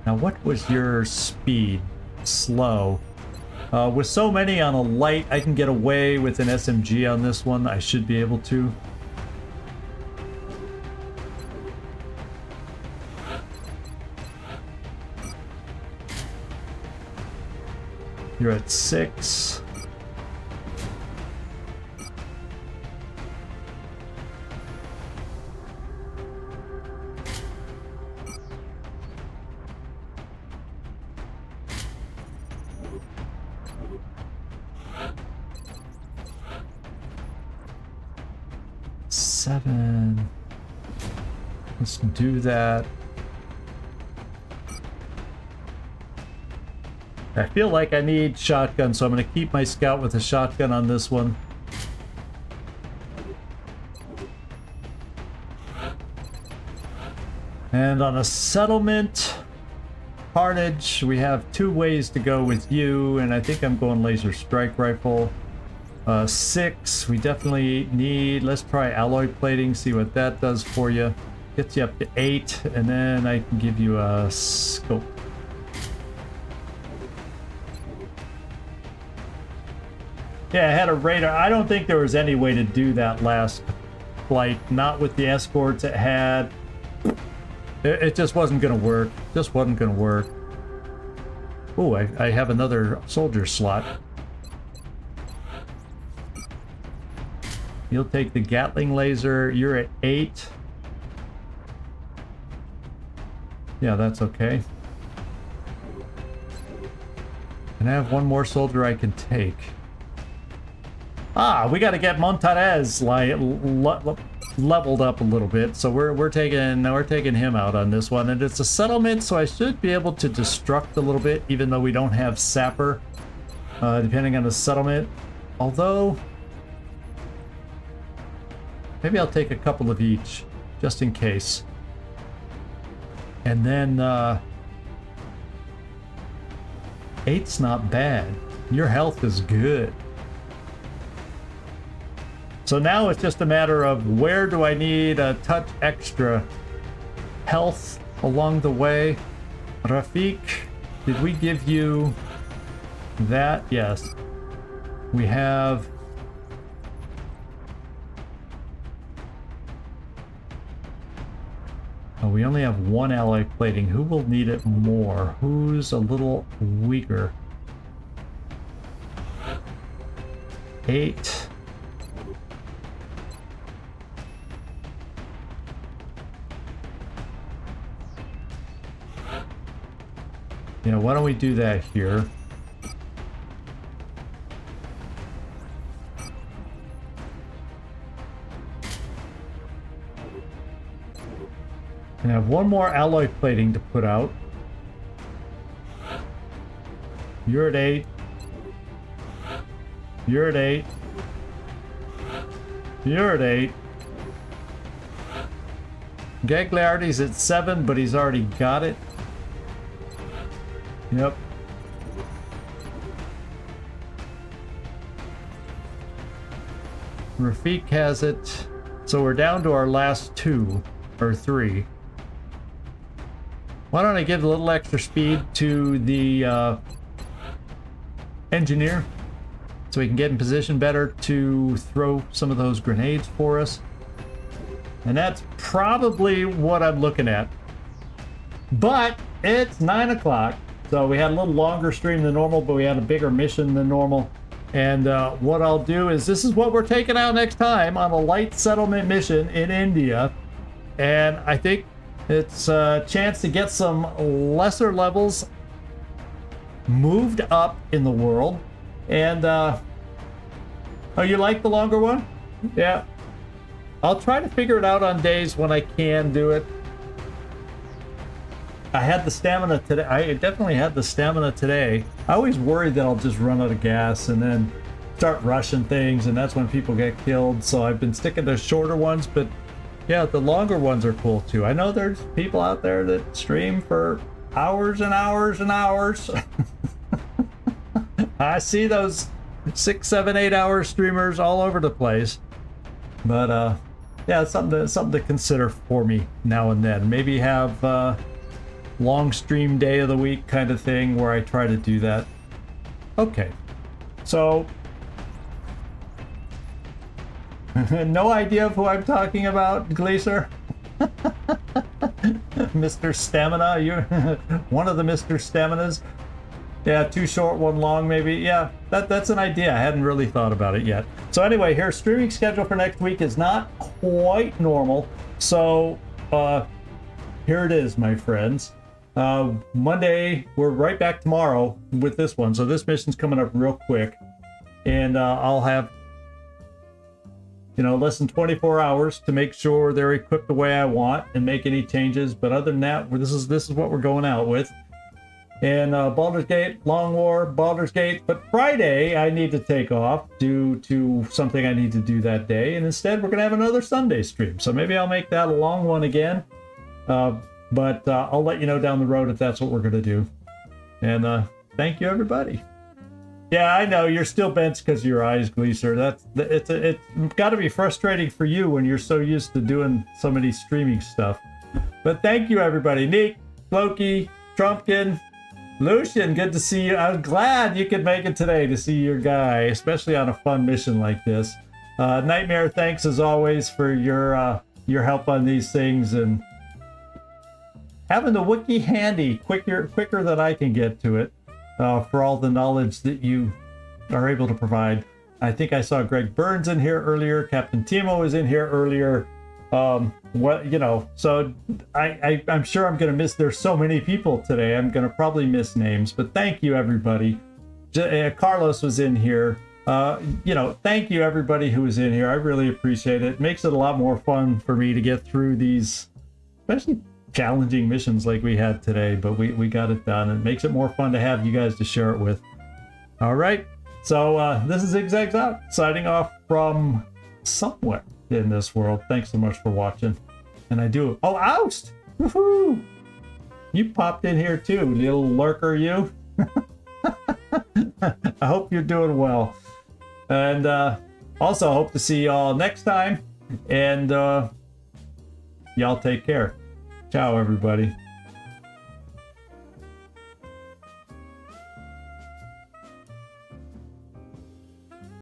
Now, what was your speed? Slow. With so many on a light, I can get away with an SMG on this one. I should be able to. You're at 6. Let's do that. I feel like I need shotgun, so I'm going to keep my scout with a shotgun on this one. And on a settlement, Carnage, we have 2 ways to go with you, and I think I'm going laser strike rifle. 6, we definitely need, let's try alloy plating, see what that does for you. Gets you up to 8, and then I can give you a scope. Yeah, it had a radar. I don't think there was any way to do that last flight. Not with the escorts it had. It just wasn't going to work. Just wasn't going to work. Oh, I have another soldier slot. You'll take the Gatling laser. You're at 8. Yeah, that's okay. And I have one more soldier I can take. Ah, we got to get Montanez leveled up a little bit, so we're taking him out on this one, and it's a settlement, so I should be able to destruct a little bit, even though we don't have sapper, depending on the settlement. Although, maybe I'll take a couple of each, just in case. And then 8's not bad. Your health is good. So now it's just a matter of where do I need a touch extra health along the way. Rafik, did we give you that? Yes. We have... Oh, we only have one alloy plating. Who will need it more? Who's a little weaker? 8. Yeah, why don't we do that here? And I have one more alloy plating to put out. You're at 8. You're at 8. You're at 8. Gagliardi's at 7, but he's already got it. Yep. Rafik has it. So we're down to our last 2 or 3. Why don't I give a little extra speed to the engineer so we can get in position better to throw some of those grenades for us. And that's probably what I'm looking at. But it's 9 o'clock. So we had a little longer stream than normal, but we had a bigger mission than normal. And what I'll do is, this is what we're taking out next time on a light settlement mission in India. And I think it's a chance to get some lesser levels moved up in the world. And, oh, you like the longer one? Yeah. I'll try to figure it out on days when I can do it. I had the stamina today. I definitely had the stamina today. I always worry that I'll just run out of gas and then start rushing things, and that's when people get killed. So I've been sticking to shorter ones, but yeah, the longer ones are cool too. I know there's people out there that stream for hours and hours and hours. I see those 6, 7, 8 hour streamers all over the place. But yeah, it's something to consider for me now and then. Maybe have long stream day of the week kind of thing where I try to do that. Okay, so no idea of who I'm talking about, Glacier? Mr. Stamina, you're one of the Mr. Staminas. Yeah, 2 short, 1 long maybe. Yeah, that's an idea. I hadn't really thought about it yet. So anyway, here, streaming schedule for next week is not quite normal. So here it is, my friends. Monday, we're right back tomorrow with this one. So this mission's coming up real quick. And I'll have, less than 24 hours to make sure they're equipped the way I want and make any changes. But other than that, this is what we're going out with. And Baldur's Gate, Long War, Baldur's Gate. But Friday, I need to take off due to something I need to do that day. And instead, we're going to have another Sunday stream. So maybe I'll make that a long one again. But I'll let you know down the road if that's what we're going to do. And thank you, everybody. Yeah, I know you're still bent because of your eyes, Gleaser. It's got to be frustrating for you when you're so used to doing so many streaming stuff. But thank you, everybody. Nick, Loki, Trumpkin, Lucian, good to see you. I'm glad you could make it today to see your guy, especially on a fun mission like this. Nightmare, thanks as always for your help on these things and having the wiki handy quicker than I can get to it for all the knowledge that you are able to provide. I think I saw Greg Burns in here earlier. Captain Timo was in here earlier. So I'm sure I'm going to miss, there's so many people today. I'm going to probably miss names, but thank you everybody. Carlos was in here. Thank you everybody who was in here. I really appreciate it. It makes it a lot more fun for me to get through these, especially challenging missions like we had today, but we got it done. It makes it more fun to have you guys to share it with. All right. So this is Zigzags Out, signing off from somewhere in this world. Thanks so much for watching. And I do. Oh, Oust! Woohoo! You popped in here too, little lurker, you. I hope you're doing well. And also hope to see y'all next time. And y'all take care. Ciao, everybody.